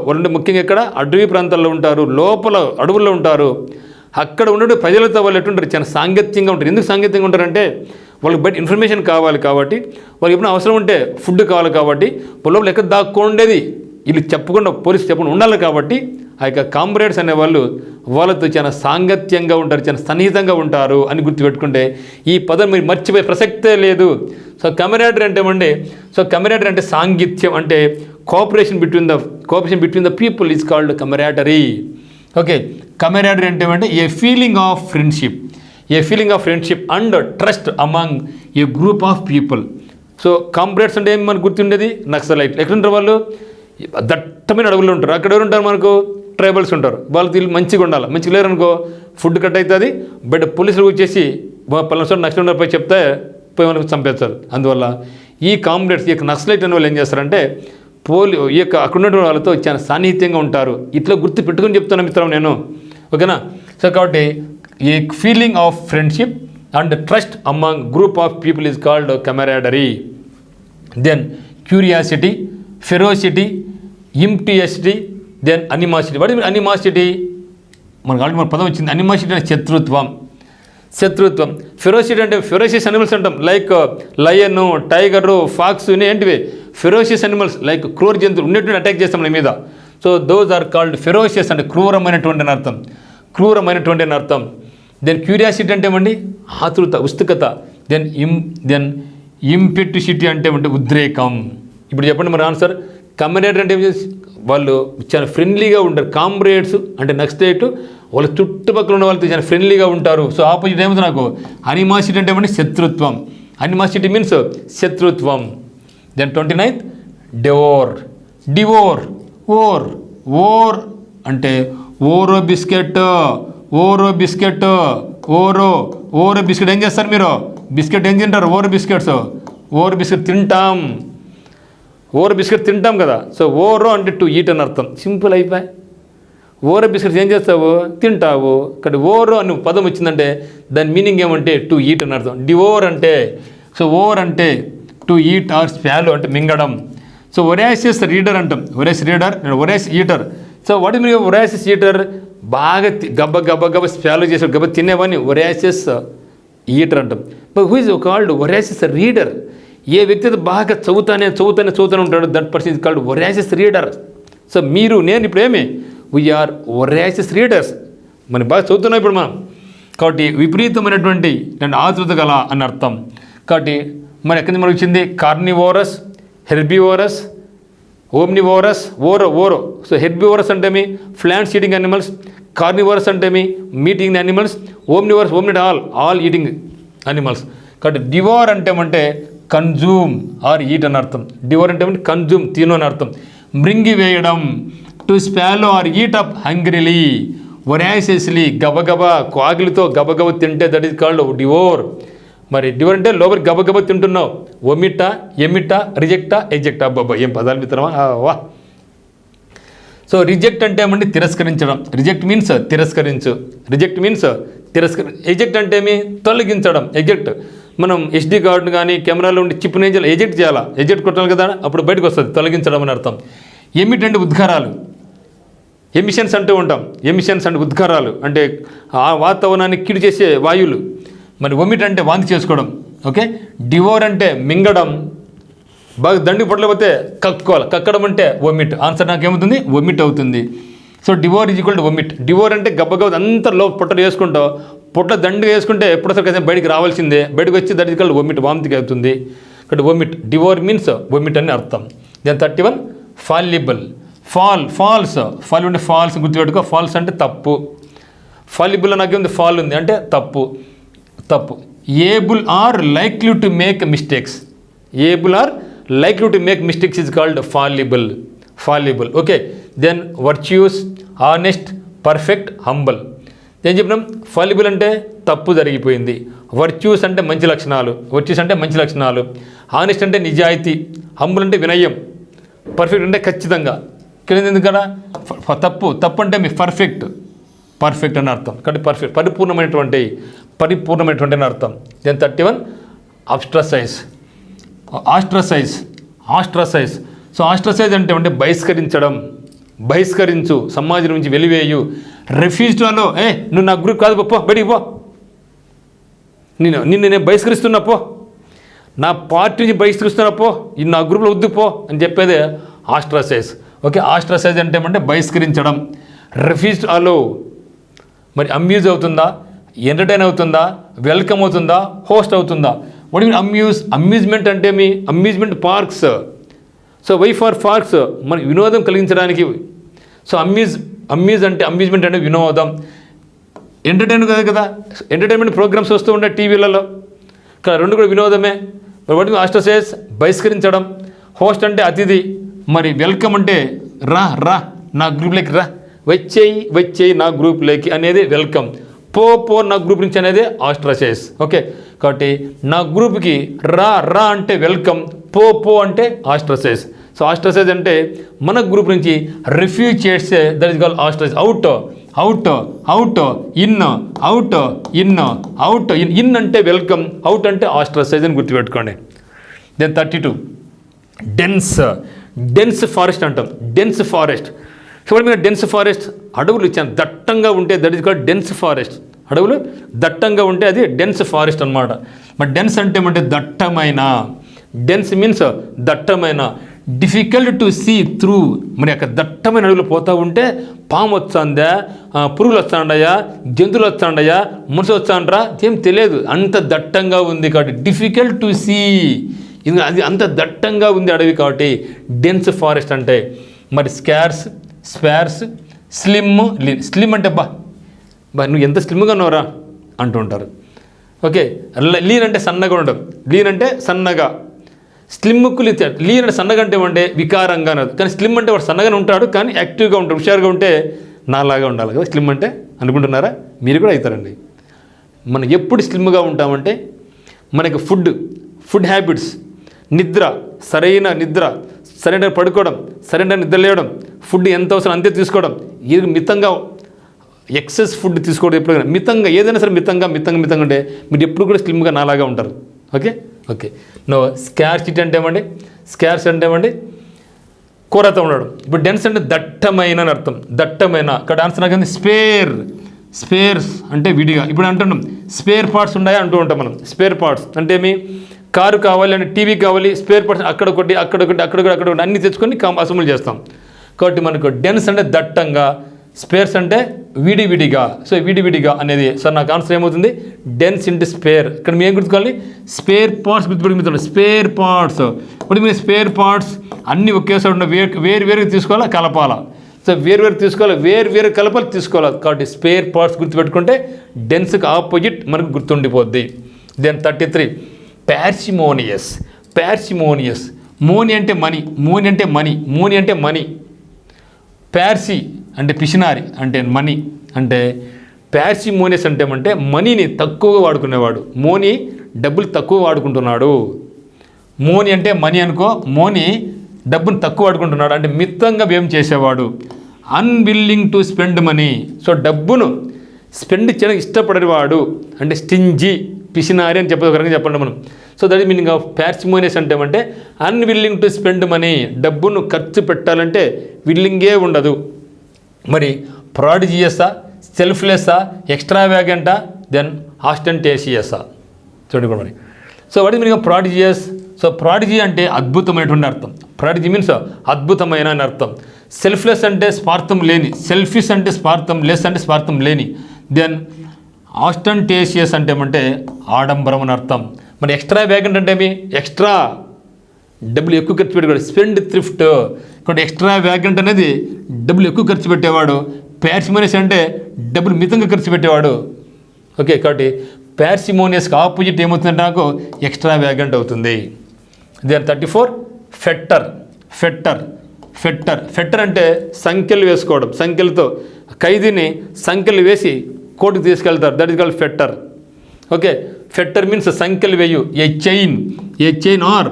వాళ్ళు ముఖ్యంగా ఇక్కడ అడవి ప్రాంతాల్లో ఉంటారు, లోపల అడవుల్లో ఉంటారు. అక్కడ ఉండే ప్రజలతో వాళ్ళు ఎట్టుంటారు? చాలా సాంగత్యంగా ఉంటారు. ఎందుకు సాంగత్యంగా ఉంటారంటే వాళ్ళకి బయట ఇన్ఫర్మేషన్ కావాలి కాబట్టి, వాళ్ళకి ఎప్పుడైనా అవసరం ఉంటే ఫుడ్ కావాలి కాబట్టి, లోపల ఎక్కడ దాక్కోండేది వీళ్ళు పోలీసు చెప్పకుండా ఉండాలి. కాబట్టి ఆ యొక్క కామ్రేడ్స్ అనేవాళ్ళు వాళ్ళతో చాలా సాంగత్యంగా ఉంటారు, చాలా సన్నిహితంగా ఉంటారు అని గుర్తుపెట్టుకుంటే ఈ పదం మీరు మర్చిపోయే ప్రసక్తే లేదు. సో కమెరాడరీ అంటే సాంగిత్యం, అంటే cooperation between the people is called camaraderie. Okay, camaraderie అంటే a feeling of friendship and trust among a group of people. So comrades అంటే ఏమి మనకు గుర్తుండేది? నక్సలైట్. ఎక్కడుంటారు వాళ్ళు? దట్టమైన అడవుల్లో ఉంటారు. అక్కడ ఎవరు ఉంటారు? మనకు ట్రైబల్స్ ఉంటారు. వాళ్ళకి వీళ్ళు మంచిగా ఉండాలి. మంచిగా లేరనుకో ఫుడ్ కట్ అవుతుంది. బట్ పోలీసులు వచ్చేసి పలానా చోట నక్సలైట్ పోయి చెప్తే పోయి మనకు చంపేస్తారు. అందువల్ల ఈ కామ్రేడ్స్, ఈ యొక్క నక్సలైట్ అనే వాళ్ళు ఏం చేస్తారంటే ఈ యొక్క అక్కడ ఉన్న వాళ్ళతో చాలా సాన్నిహిత్యంగా ఉంటారు. ఇట్లా గుర్తు పెట్టుకుని చెప్తాను మిత్రం నేను. ఓకేనా? సో కాబట్టి a feeling of friendship and trust among group of people is called camaraderie. Then curiosity, ferocity, impiety, then animosity. What is animosity? మనకు ఆల్రెడీ మన పదం వచ్చింది. అనిమాసిటీ అంటే శత్రుత్వం. శత్రుత్వం. ఫెరోసిటీ అంటే ఫెరోషియస్ అనిమల్స్ అంటాం, లైక్ లయన్, టైగరు, ఫాక్స్, ఏంటివి ఫెరోషియస్ అనిమల్స్, లైక్ క్రూర జంతువులు ఉన్నటువంటి అటాక్ చేస్తాం నీ మీద. So those are called ferocious అంటే క్రూరమైనటువంటి అని అర్థం, క్రూరమైనటువంటి అని అర్థం. దెన్ క్యూరియాసిటీ అంటే ఏమండి ఆతృత, ఉత్సుకత. దెన్ ఇంపెటిసిటీ అంటే ఉద్రేకం. ఇప్పుడు చెప్పండి మరి ఆన్సర్. కమ్యూనేటర్ అంటే వాళ్ళు చాలా ఫ్రెండ్లీగా ఉంటారు, కామ్రేడ్స్ అంటే నెక్స్ట్ వాళ్ళ చుట్టుపక్కల ఉన్న వాళ్ళతో చాలా ఫ్రెండ్లీగా ఉంటారు. సో ఆపోజిట్ ఏమవుతుంది నాకు అనిమాసిటీ అంటే ఏమంటే శత్రుత్వం. అనిమాసిటీ మీన్స్ శత్రుత్వం. Then 29th devour. డివోర్ ఓర్ ఓర్ అంటే Oreo biscuit, Oreo biscuit, Oreo biscuit ఏం చేస్తారు మీరు? బిస్కెట్ ఏం తింటారు? ఓరో బిస్కెట్స్. ఓరో బిస్కెట్ తింటాం, ఓరో బిస్కెట్ తింటాం కదా. సో ఓరో అంటే టు ఈట్ అని అర్థం, సింపుల్ అయిపోయి. ఓరో బిస్కెట్స్ ఏం చేస్తావు? తింటావు. ఇక్కడ ఓరో అని పదం వచ్చిందంటే దాని మీనింగ్ ఏమంటే టు ఈట్ అని అర్థం. డివోర్ అంటే, సో ఓవర్ అంటే టు ఈట్ ఆర్ స్పాలో అంటే మింగడం. సో ఒరాసియస్ రీడర్ అంటాం, voracious reader, voracious eater. So what is meaning voracious eater? బాగా గబ్బ గబ్బ గబ్బ స్పాలో చేసాడు, గబ్బ తినేవాడిని ఒరాసియస్ ఈటర్ అంటాం. But who is called voracious reader? ఏ వ్యక్తి అయితే బాగా చదువుతానే ఉంటాడు, that person is called voracious reader. So మీరు నేను ఇప్పుడు ఏమి వీఆర్ ఒరాసియస్ రీడర్స్, మనం బాగా చదువుతున్నాం ఇప్పుడు మనం. కాబట్టి విపరీతమైనటువంటి ఆతృత గల అని అర్థం. కాబట్టి మరి ఎక్కడి నుంచి మనకు వచ్చింది? కార్నివోరస్, హెర్బివోరస్, ఓమ్నివోరస్, ఓరో. సో హెర్బివోరస్ అంటే మీ ప్లాంట్స్ ఈటింగ్ యానిమల్స్, కార్నివోరస్ అంటే మీ meat eating animals, omnivorous omni all eating animals. కాబట్టి డివోర్ అంటే కన్జ్యూమ్ ఆర్ ఈట్ అని అర్థం. డివోర్ అంటే కన్జ్యూమ్ తిను అని అర్థం. మృంగి వేయడం, టు స్పాలో ఆర్ ఈట్ అప్ హంగ్రీలీ, ఒరాసియస్లీ గబగబా ఆకలితో గబగబ తింటే దట్ ఈస్ కాల్డ్ డివోర్. మరి డివోర్ అంటే లోపలికి గబగబ తింటున్నావు. ఒమిటా, ఎమిటా, రిజెక్టా, ఎజెక్టా. అబ్బాబ్బా ఏం పదాలు మిత్రమా, వా. సో రిజెక్ట్ అంటే ఏమంటే తిరస్కరించడం. రిజెక్ట్ మీన్స్ తిరస్కరించు, రిజెక్ట్ మీన్స్ ఎజెక్ట్ అంటే ఏమి? తొలగించడం. ఎజెక్ట్ మనం SD కార్డును కానీ కెమెరాలో ఉండి చిప్ని ఏం చేయాలి? ఎజెక్ట్ చేయాలా, ఎజెక్ట్ కొట్టాలి కదా, అప్పుడు బయటకు వస్తుంది, తొలగించడం అని అర్థం. ఎమిట్ అంటే ఉద్గారాలు, ఎమిషన్స్ అంటూ ఉంటాం. ఎమిషన్స్ అంటే ఉద్గారాలు అంటే ఆ వాతావరణాన్ని కీడు చేసే వాయువులు. మరి ఒమిట్ అంటే వాంతి చేసుకోవడం. ఓకే. డివోర్ అంటే మింగడం, బాగా దండి పొట్టలేకపోతే కక్కోవాలి, కక్కడం అంటే ఒమిట్. ఆన్సర్ నాకేమవుతుంది? ఒమిట్ అవుతుంది. So devour is equal to omit. Devour అంటే గబ్బగబ్బ అంతా పొట్టలు వేసుకుంటావు, పొట్ల దండిగా వేసుకుంటే ఎప్పుడోసారి కదా బయటికి రావాల్సిందే, బయటకు వచ్చి దట్ ఈజ్ కాల్డ్ ఒమిట్, వాంతికి అవుతుంది. ఇక్కడ ఒమిట్, డివోర్ మీన్స్ ఒమిట్ అని అర్థం. Then 31 fallible. ఫాల్స్ అంటే ఫాల్స్ గుర్తుపెట్టుకో. ఫాల్స్ అంటే తప్పు. ఫాలిబుల్ నాకేముంది? ఫాల్ ఉంది అంటే తప్పు. Able or likely to make mistakes. Able or likely to make mistakes is called fallible. Okay. Then virtues, honest, perfect, humble. ఏం చెప్పినాం? ఫాలిబుల్ అంటే తప్పు జరిగిపోయింది. వర్చ్యూస్ అంటే మంచి లక్షణాలు. ఆనెస్ట్ అంటే నిజాయితీ. హంబుల్ అంటే వినయం. పర్ఫెక్ట్ అంటే ఖచ్చితంగా. ఇక్కడ ఎందుకన్నా తప్పు అంటే మీ పర్ఫెక్ట్ అని అర్థం. కాబట్టి పర్ఫెక్ట్ పరిపూర్ణమైనటువంటి అని అర్థం. దెన్ 31 ఆస్ట్రసైజ్. సో ఆస్ట్రసైజ్ అంటే బహిష్కరించు, సమాజం నుంచి వెలివేయు. రిఫ్యూజ్ టు అలో, నువ్వు నా గ్రూప్ కాదు పో, బయటికి పో, నేను బహిష్కరిస్తున్నా పో, నా పార్టీ నుంచి బహిష్కరిస్తున్నా పో, నా గ్రూప్లో వద్దు పో అని చెప్పేదే ఆస్ట్రసైజ్. ఓకే. ఆస్ట్రసైజ్ అంటే బహిష్కరించడం. రిఫ్యూజ్ టు అలో మరి అమ్యూజ్ అవుతుందా, ఎంటర్టైన్ అవుతుందా, వెల్కమ్ అవుతుందా, హోస్ట్ అవుతుందా? వాట్ మీన్ అమ్యూజ్మెంట్ అంటే మీ amusement parks. So why for parks మన వినోదం కలిగించడానికి. సో అమ్యూజ్ అంటే అమ్యూజ్మెంట్ అంటే వినోదం. ఎంటర్టైన్ కదా, ఎంటర్టైన్మెంట్ ప్రోగ్రామ్స్ వస్తూ ఉంటాయి టీవీలలో, ఇక్కడ రెండు కూడా వినోదమే. వాట్ మీన్ ఆస్ట్రసైజ్ బహిష్కరించడం. హోస్ట్ అంటే అతిథి. మరి వెల్కమ్ అంటే రా నా గ్రూప్లోకి రా, వచ్చేయి నా గ్రూప్లోకి అనేది వెల్కమ్. పో నా గ్రూప్ నుంచి అనేది ఆస్ట్రసైజ్. ఓకే. కాబట్టి నా గ్రూప్కి రా అంటే వెల్కమ్, పో అంటే ఆస్ట్రసైజ్. సో ఆస్ట్రసైజ్ అంటే మన గ్రూప్ నుంచి రిఫ్యూజ్ చేస్తే దట్ ఇస్ కాల్డ్ ఆస్ట్రసైజ్. ఇన్ అంటే వెల్కమ్, అవుట్ అంటే ఆస్ట్రసైజ్ అని గుర్తుపెట్టుకోండి. దెన్ 32 డెన్స్ ఫారెస్ట్ అంటాం. Dense forest. సో మీరు డెన్స్ ఫారెస్ట్ అడవులు చాలా దట్టంగా ఉంటే that is called dense forest. అడవులు దట్టంగా ఉంటే అది డెన్స్ ఫారెస్ట్ అనమాట. మరి డెన్స్ అంటే ఏమంటే దట్టమైన, డెన్స్ మీన్స్ దట్టమైన, డిఫికల్ట్ టు సీ త్రూ. మరి అక్కడ దట్టమైన అడవులు పోతూ ఉంటే పాము వస్తుందా, పురుగులు వస్తాండయా, జంతువులు వస్తాండయా, మనుషులు వస్తాండ్రా ఏం తెలియదు, అంత దట్టంగా ఉంది కాబట్టి డిఫికల్ట్ టు సీ. ఇది అది అంత దట్టంగా ఉంది అడవి కాబట్టి డెన్స్ ఫారెస్ట్ అంటే. మరి scars, sparse, slim, lean. Slim అంటే బా నువ్వు ఎంత స్లిమ్గా ఉన్నావురా అంటూ ఉంటారు. ఓకే, లీన్ అంటే సన్నగా ఉండడం, లీన్ అంటే సన్నగా, స్లిమ్కు లీన్ అంటే సన్నగా అంటే ఏమంటే వికారంగా అన్నది. కానీ స్లిమ్ అంటే వాడు సన్నగానే ఉంటాడు కానీ యాక్టివ్గా ఉంటాడు, హుషారుగా ఉంటే నాలాగా ఉండాలి కదా స్లిమ్ అంటే అనుకుంటున్నారా? మీరు కూడా అవుతారండి. మనం ఎప్పుడు స్లిమ్గా ఉంటామంటే మనకి ఫుడ్ హ్యాబిట్స్, నిద్ర, సరైన నిద్ర, సరైన పడుకోవడం, సరైన నిద్ర లేవడం, ఫుడ్ ఎంత అవసరం అంతే తీసుకోవడం, ఇది మితంగా, ఎక్సెస్ ఫుడ్ తీసుకోవడం ఎప్పుడు మితంగా, ఏదైనా సరే మితంగా ఉంటే మీరు ఎప్పుడు కూడా స్లిమ్గా నాలాగా ఉంటారు. ఓకే నో స్కార్సిటీ అంటే ఏమండి? స్కార్స్ అంటే ఏమండి? కొరత ఉండడం. ఇప్పుడు డెన్స్ అంటే దట్టమైన అని అర్థం, దట్టమైన. ఇక్కడ ఆన్సర్ నాకు స్పేర్స్ అంటే విడిగా. ఇప్పుడు అంటున్నాం స్పేర్ పార్ట్స్ ఉన్నాయా అంటూ ఉంటాం మనం. స్పేర్ పార్ట్స్ అంటే ఏమి? కారు కావాలి అంటే టీవీ కావాలి, స్పేర్ పార్ట్స్ అక్కడొకటి అన్ని తెచ్చుకొని అసెంబ్లీ చేస్తాం. కాబట్టి మనకు డెన్స్ అంటే దట్టంగా, స్పేర్స్ అంటే విడివిడిగా. సో విడివిడిగా అనేది సార్ నాకు ఆన్సర్ ఏమవుతుంది? Dense into spare. ఇక్కడ మేము ఏం గుర్తుకోవాలి? స్పేర్ పార్ట్స్ గుర్తుపెట్టుకుంటాం. స్పేర్ పార్ట్స్ ఇప్పుడు మీరు స్పేర్ పార్ట్స్ అన్నీ ఒకేసారి ఉన్న వేరు తీసుకోవాలా, కలపాలా. సో వేరు తీసుకోవాలి, వేరు కలపాలి, తీసుకోవాలి. కాబట్టి స్పేర్ పార్ట్స్ గుర్తుపెట్టుకుంటే డెన్స్కి ఆపోజిట్ మనకు గుర్తుండిపోద్ది. దెన్ 33 పార్సిమోనియస్. మోని అంటే మనీ, పార్సి అంటే పిసినారి అంటే మనీ. అంటే పార్సిమోనియస్ అంటే ఏమంటే మనీని తక్కువగా వాడుకునేవాడు, మోని డబ్బులు తక్కువ వాడుకుంటున్నాడు. మోని అంటే మనీ అనుకో, మోని డబ్బును తక్కువ వాడుకుంటున్నాడు అంటే మితంగా వ్యయం చేసేవాడు. Unwilling to spend money. So డబ్బును స్పెండ్ చేయడం ఇష్టపడేవాడు అంటే స్టింజీ, పిసినారి అని చెప్పండి మనం. So that is meaning of parsimonious అంటే ఏమంటే అన్విల్లింగ్ టు స్పెండ్ మనీ. డబ్బును ఖర్చు పెట్టాలంటే విల్లింగే ఉండదు. మరి ప్రాడిజియస్సా, సెల్ఫ్లెస్సా, ఎక్స్ట్రావాగెంటా, దెన్ ఆస్టెంటేషియస్సా? చూడండి మరి. So what is meaning of prodigious? So prodigy అంటే అద్భుతమైనటువంటి అర్థం. ప్రాడిజీ మీన్స్ అద్భుతమైన అని అర్థం. సెల్ఫ్లెస్ అంటే స్వార్థం లేని, సెల్ఫిష్ అంటే స్వార్థం, లెస్ అంటే స్వార్థం లేని. దెన్ ఆస్టెంటేషియస్ అంటే ఏమంటే ఆడంబరం అని అర్థం. మరి ఎక్స్ట్రావాగెంట్ అంటే ఏమి? ఎక్స్ట్రా డబ్బులు ఎక్కువ ఖర్చు పెట్టేవాడు, స్పెండ్ థ్రిఫ్ట్. కాబట్టి ఎక్స్ట్రావాగెంట్ అనేది డబ్బులు ఎక్కువ ఖర్చు పెట్టేవాడు. పార్సిమోనియస్ అంటే డబ్బులు మితంగా ఖర్చు పెట్టేవాడు. ఓకే, కాబట్టి పార్సిమోనియస్కి ఆపోజిట్ ఏమవుతుందంటే నాకు ఎక్స్ట్రావాగెంట్ అవుతుంది. దెన్ 34 ఫెట్టర్ అంటే సంఖ్యలు వేసుకోవడం. సంఖ్యలతో ఖైదీని సంఖ్యలు వేసి కోర్టుకు తీసుకెళ్తారు. That is called fetter. Okay, fetter means సంఖ్యలు వేయు. A chain or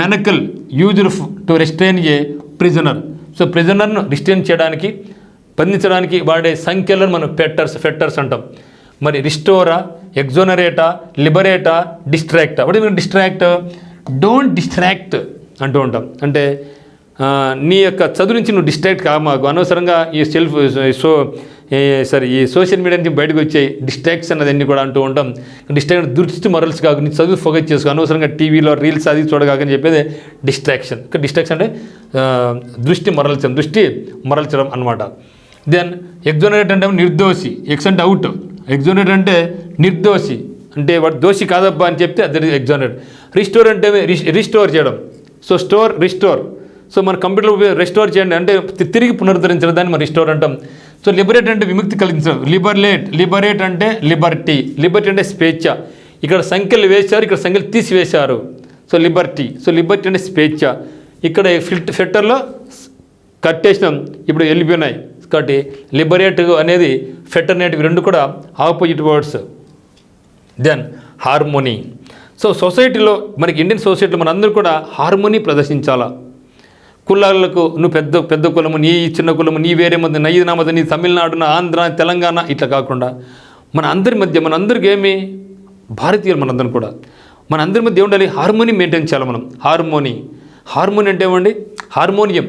manacle used to restrain a prisoner. So ప్రిజనర్ను రిస్ట్రైన్ చేయడానికి, బంధించడానికి వాడే సంఖ్యలను మనం ఫెట్టర్స్ అంటాం. మరి రిస్టోరా, ఎగ్జోనరేటా, లిబరేటా, డిస్ట్రాక్టా. What is distract? Don't distract అంటూ ఉంటాం. అంటే నీ యొక్క చదువు నుంచి నువ్వు డిస్ట్రాక్ట్ కామాకు, అనవసరంగా ఈ ఈ సోషల్ మీడియా నుంచి బయటకు వచ్చే డిస్ట్రాక్ట్స్ అన్నదన్నీ కూడా అంటూ ఉంటాం. డిస్ట్రాక్ట్ దృష్టి మరల్స్ కాకు, నీ చదువు ఫోకస్ చేసుకో, అనవసరంగా టీవీలో రీల్స్ అది చూడగాకని చెప్పేది డిస్ట్రాక్షన్. డిస్ట్రాక్షన్ అంటే దృష్టి మరల్చడం అనమాట. దెన్ ఎగ్జోనరేట్ అంటే నిర్దోషి, ఎక్స్ అంటే అవుట్, ఎగ్జోనరేట్ అంటే నిర్దోషి అంటే వాడు దోషి కాదబ్బా అని చెప్తే అది ఎగ్జోనరేట్. రిస్టోర్ అంటే రిస్టోర్ చేయడం. So restore. సో మన కంప్యూటర్లో రెస్టోర్ చేయండి అంటే తిరిగి పునరుద్ధరించడం, దాన్ని మనం రిస్టోర్ అంటాం. సో లిబరేట్ అంటే విముక్తి కలిగించడం. లిబరేట్ అంటే లిబర్టీ అంటే స్వేచ్ఛ. ఇక్కడ సంఖ్యలు వేశారు, ఇక్కడ సంఖ్యలు తీసివేశారు. సో లిబర్టీ అంటే స్వేచ్ఛ. ఇక్కడ ఫెట్టర్లో కట్టేసినాం, ఇప్పుడు వెళ్ళిపోయినాయి. కాబట్టి లిబరేట్ అనేది ఫెట్టర్ అనేటివి రెండు కూడా opposite words. Then harmony. So సొసైటీలో మనకి ఇండియన్ సొసైటీలో మనందరూ కూడా హార్మోనీ ప్రదర్శించాలా. కులాలకు నువ్వు పెద్ద కులము, నీ చిన్న కులము, నీ వేరే మధ్య, నయ్యి నా మధ్య, నీ తమిళనాడు, ఆంధ్ర, తెలంగాణ ఇట్లా కాకుండా మనందరికి ఏమి భారతీయులు మనందరం కూడా మనందరి మధ్య ఉండాలి, హార్మోనీ మెయింటైన్ చేయాలి మనం. హార్మోనీ అంటే ఏమండి? హార్మోనియం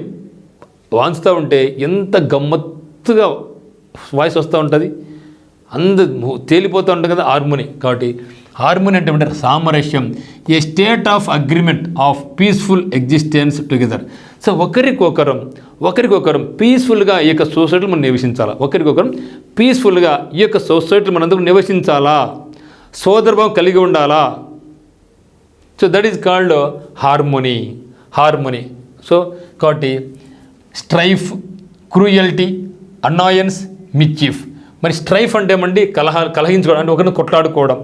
వాంచుతూ ఉంటే ఎంత గమ్మత్తుగా వాయిస్ వస్తూ ఉంటుంది. తేలిపోతూ ఉంటుంది కదా హార్మోని. కాబట్టి హార్మోని అంటే ఏమంటారు? సామరస్యం, a state of agreement of peaceful existence together. So ఒకరికొకరం పీస్ఫుల్గా ఈ యొక్క సొసైటీలో మనం నివసించాలా, ఒకరికొకరం పీస్ఫుల్గా ఈ యొక్క సొసైటీలో మనందరం నివసించాలా, సోదరభావం కలిగి ఉండాలా. So that is called harmony. So కాబట్టి స్ట్రైఫ్, క్రూయల్టీ, అన్నాయన్స్, మిస్చీఫ్. మరి స్ట్రైఫ్ అంటే ఏమండి? కలహించుకోవడం, అంటే ఒకరిని కొట్లాడుకోవడం.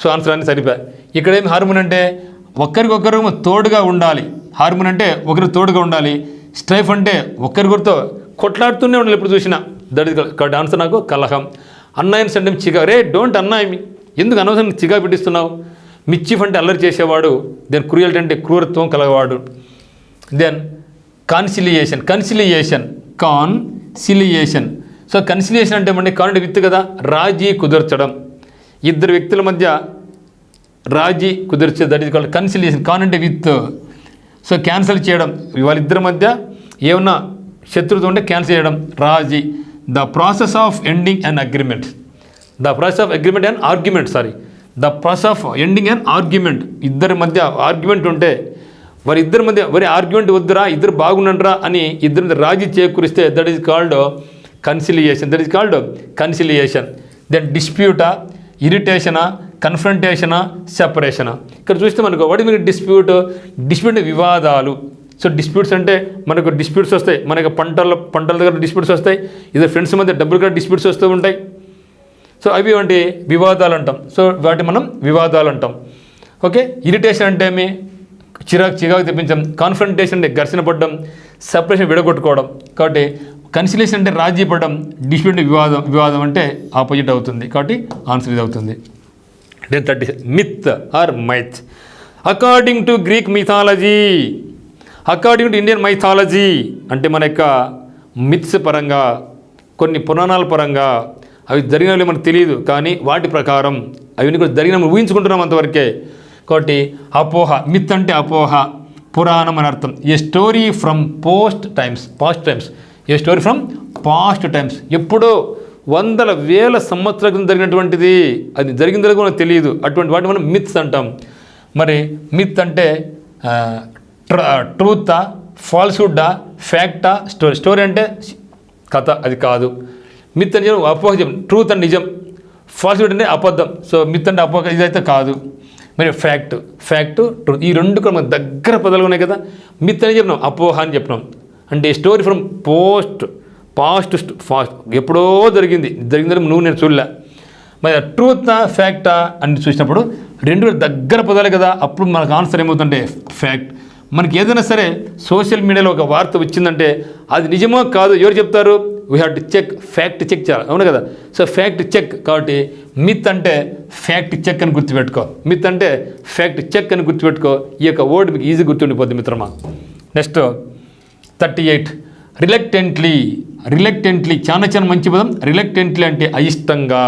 సో ఆన్సర్ అన్నీ సరిపోయి. ఇక్కడ ఏమి హార్మోని అంటే ఒకరికొకరు తోడుగా ఉండాలి. హార్మోని అంటే ఒకరు తోడుగా ఉండాలి. స్ట్రైఫ్ అంటే ఒకరికొకరితో కొట్లాడుతూనే ఉండాలి ఎప్పుడు చూసినా. దట్ ఈజ్ కాబట్టి ఆన్సర్ నాకు కలహం. అన్నాయన్స్ అంటే చిగా, రే డోంట్ అన్నాయ్ మీ, ఎందుకు అనవసరం చిగా పెట్టిస్తున్నావు. మిస్చీఫ్ అంటే అల్లరి చేసేవాడు. దెన్ క్రూయల్టీ అంటే క్రూరత్వం కలగవాడు. Then conciliation. సో కన్సిలియేషన్ అంటే ఏమంటే కాన్ అంటే విత్ కదా, రాజీ కుదర్చడం, ఇద్దరు వ్యక్తుల మధ్య రాజీ కుదర్చే, దట్ ఈజ్ కాల్డ్ కన్సిలియేషన్. కాన్ అంటే విత్. సో క్యాన్సిల్ చేయడం, వాళ్ళిద్దరి మధ్య ఏమన్నా శత్రుత్వం ఉంటే క్యాన్సిల్ చేయడం, రాజీ. The process of ending and agreement. The process of ending and argument. ఇద్దరి మధ్య ఆర్గ్యుమెంట్ ఉంటే వారిద్దరి మధ్య ఆర్గ్యుమెంట్ వద్దురా, ఇద్దరు బాగుండండిరా అని ఇద్దరి మధ్య రాజీ చేకూరిస్తే that is called conciliation. Then డిస్ప్యూటా, ఇరిటేషనా, కన్ఫ్రంటేషనా, సెపరేషనా. ఇక్కడ చూస్తే మనకు వాటి మీద డిస్ప్యూట్ వివాదాలు. సో డిస్ప్యూట్స్ అంటే మనకు డిస్ప్యూట్స్ వస్తాయి, మనకు పంటల దగ్గర డిస్ప్యూట్స్ వస్తాయి, ఇద్దరు ఫ్రెండ్స్ మధ్య డబ్బులు కూడా డిస్ప్యూట్స్ వస్తూ ఉంటాయి. సో అవి వంటి వివాదాలు అంటాం. సో వాటి మనం వివాదాలు అంటాం. ఓకే. ఇరిటేషన్ అంటే ఏమి? చిరాకు తెప్పించడం. కాన్ఫ్రంటేషన్ అంటే ఘర్షణ పడడం, సెపరేషన్ విడగొట్టుకోవడం. కాబట్టి కన్సిలేషన్ అంటే రాజీ పడడం, డిస్ప్యూట్ వివాదం అంటే ఆపోజిట్ అవుతుంది. కాబట్టి ఆన్సర్ ఇది అవుతుంది. Then 30 myth or myth. According to Greek mythology, according to Indian mythology అంటే మన యొక్క మిత్స్ పరంగా, కొన్ని పురాణాల పరంగా అవి జరిగినవి మనకు తెలియదు, కానీ వాటి ప్రకారం అవన్నీ కూడా జరిగిన ఊహించుకుంటున్నాం అంతవరకే. కాబట్టి అపోహ, మిత్ అంటే అపోహ, పురాణం అని అర్థం. A story from past times. A story from past times, ఎప్పుడో వందల వేల సంవత్సరాల క్రితం జరిగినటువంటిది, అది జరిగిందో మనకు తెలియదు, అటువంటి వాటి మనం మిత్స్ అంటాం. మరి మిత్ అంటే ట్రూతా, ఫాల్స్హుడ్డా, ఫ్యాక్టా, స్టోరీ అంటే కథ, అది కాదు. మిత్ అంటే అపోహ, ట్రూత్ అంటే నిజం, ఫాల్స్హుడ్ అంటే అబద్ధం. సో మిత్ అంటే అపోహ, ఇదైతే కాదు. మరి ఫ్యాక్ట్, ట్రూత్, ఈ రెండు కూడా మనకు దగ్గర పదాలు ఉన్నాయి కదా. మిత్ అని చెప్పినాం, అపోహ అని చెప్పినాం. అంటే స్టోరీ ఫ్రమ్ పాస్ట్ ఎప్పుడో జరిగిందని నువ్వు నేను చూడలే. మరి ట్రూతా, ఫ్యాక్టా అని చూసినప్పుడు రెండు దగ్గర పదాలు కదా. అప్పుడు మనకు ఆన్సర్ ఏమవుతుందంటే ఫ్యాక్ట్. మనకి ఏదైనా సరే సోషల్ మీడియాలో ఒక వార్త వచ్చిందంటే అది నిజమో కాదు ఎవరు చెప్తారు? We have to fact check చేయాలి, అవును కదా. So fact check. కాబట్టి మిత్ అంటే ఫ్యాక్ట్ చెక్ అని గుర్తుపెట్టుకో. ఈ యొక్క వర్డ్ మీకు ఈజీ గుర్తుండిపోద్ది మిత్రమా. నెక్స్ట్ 38 రిలక్టెంట్లీ చాలా మంచి పదం. రిలక్టెంట్లీ అంటే అయిష్టంగా.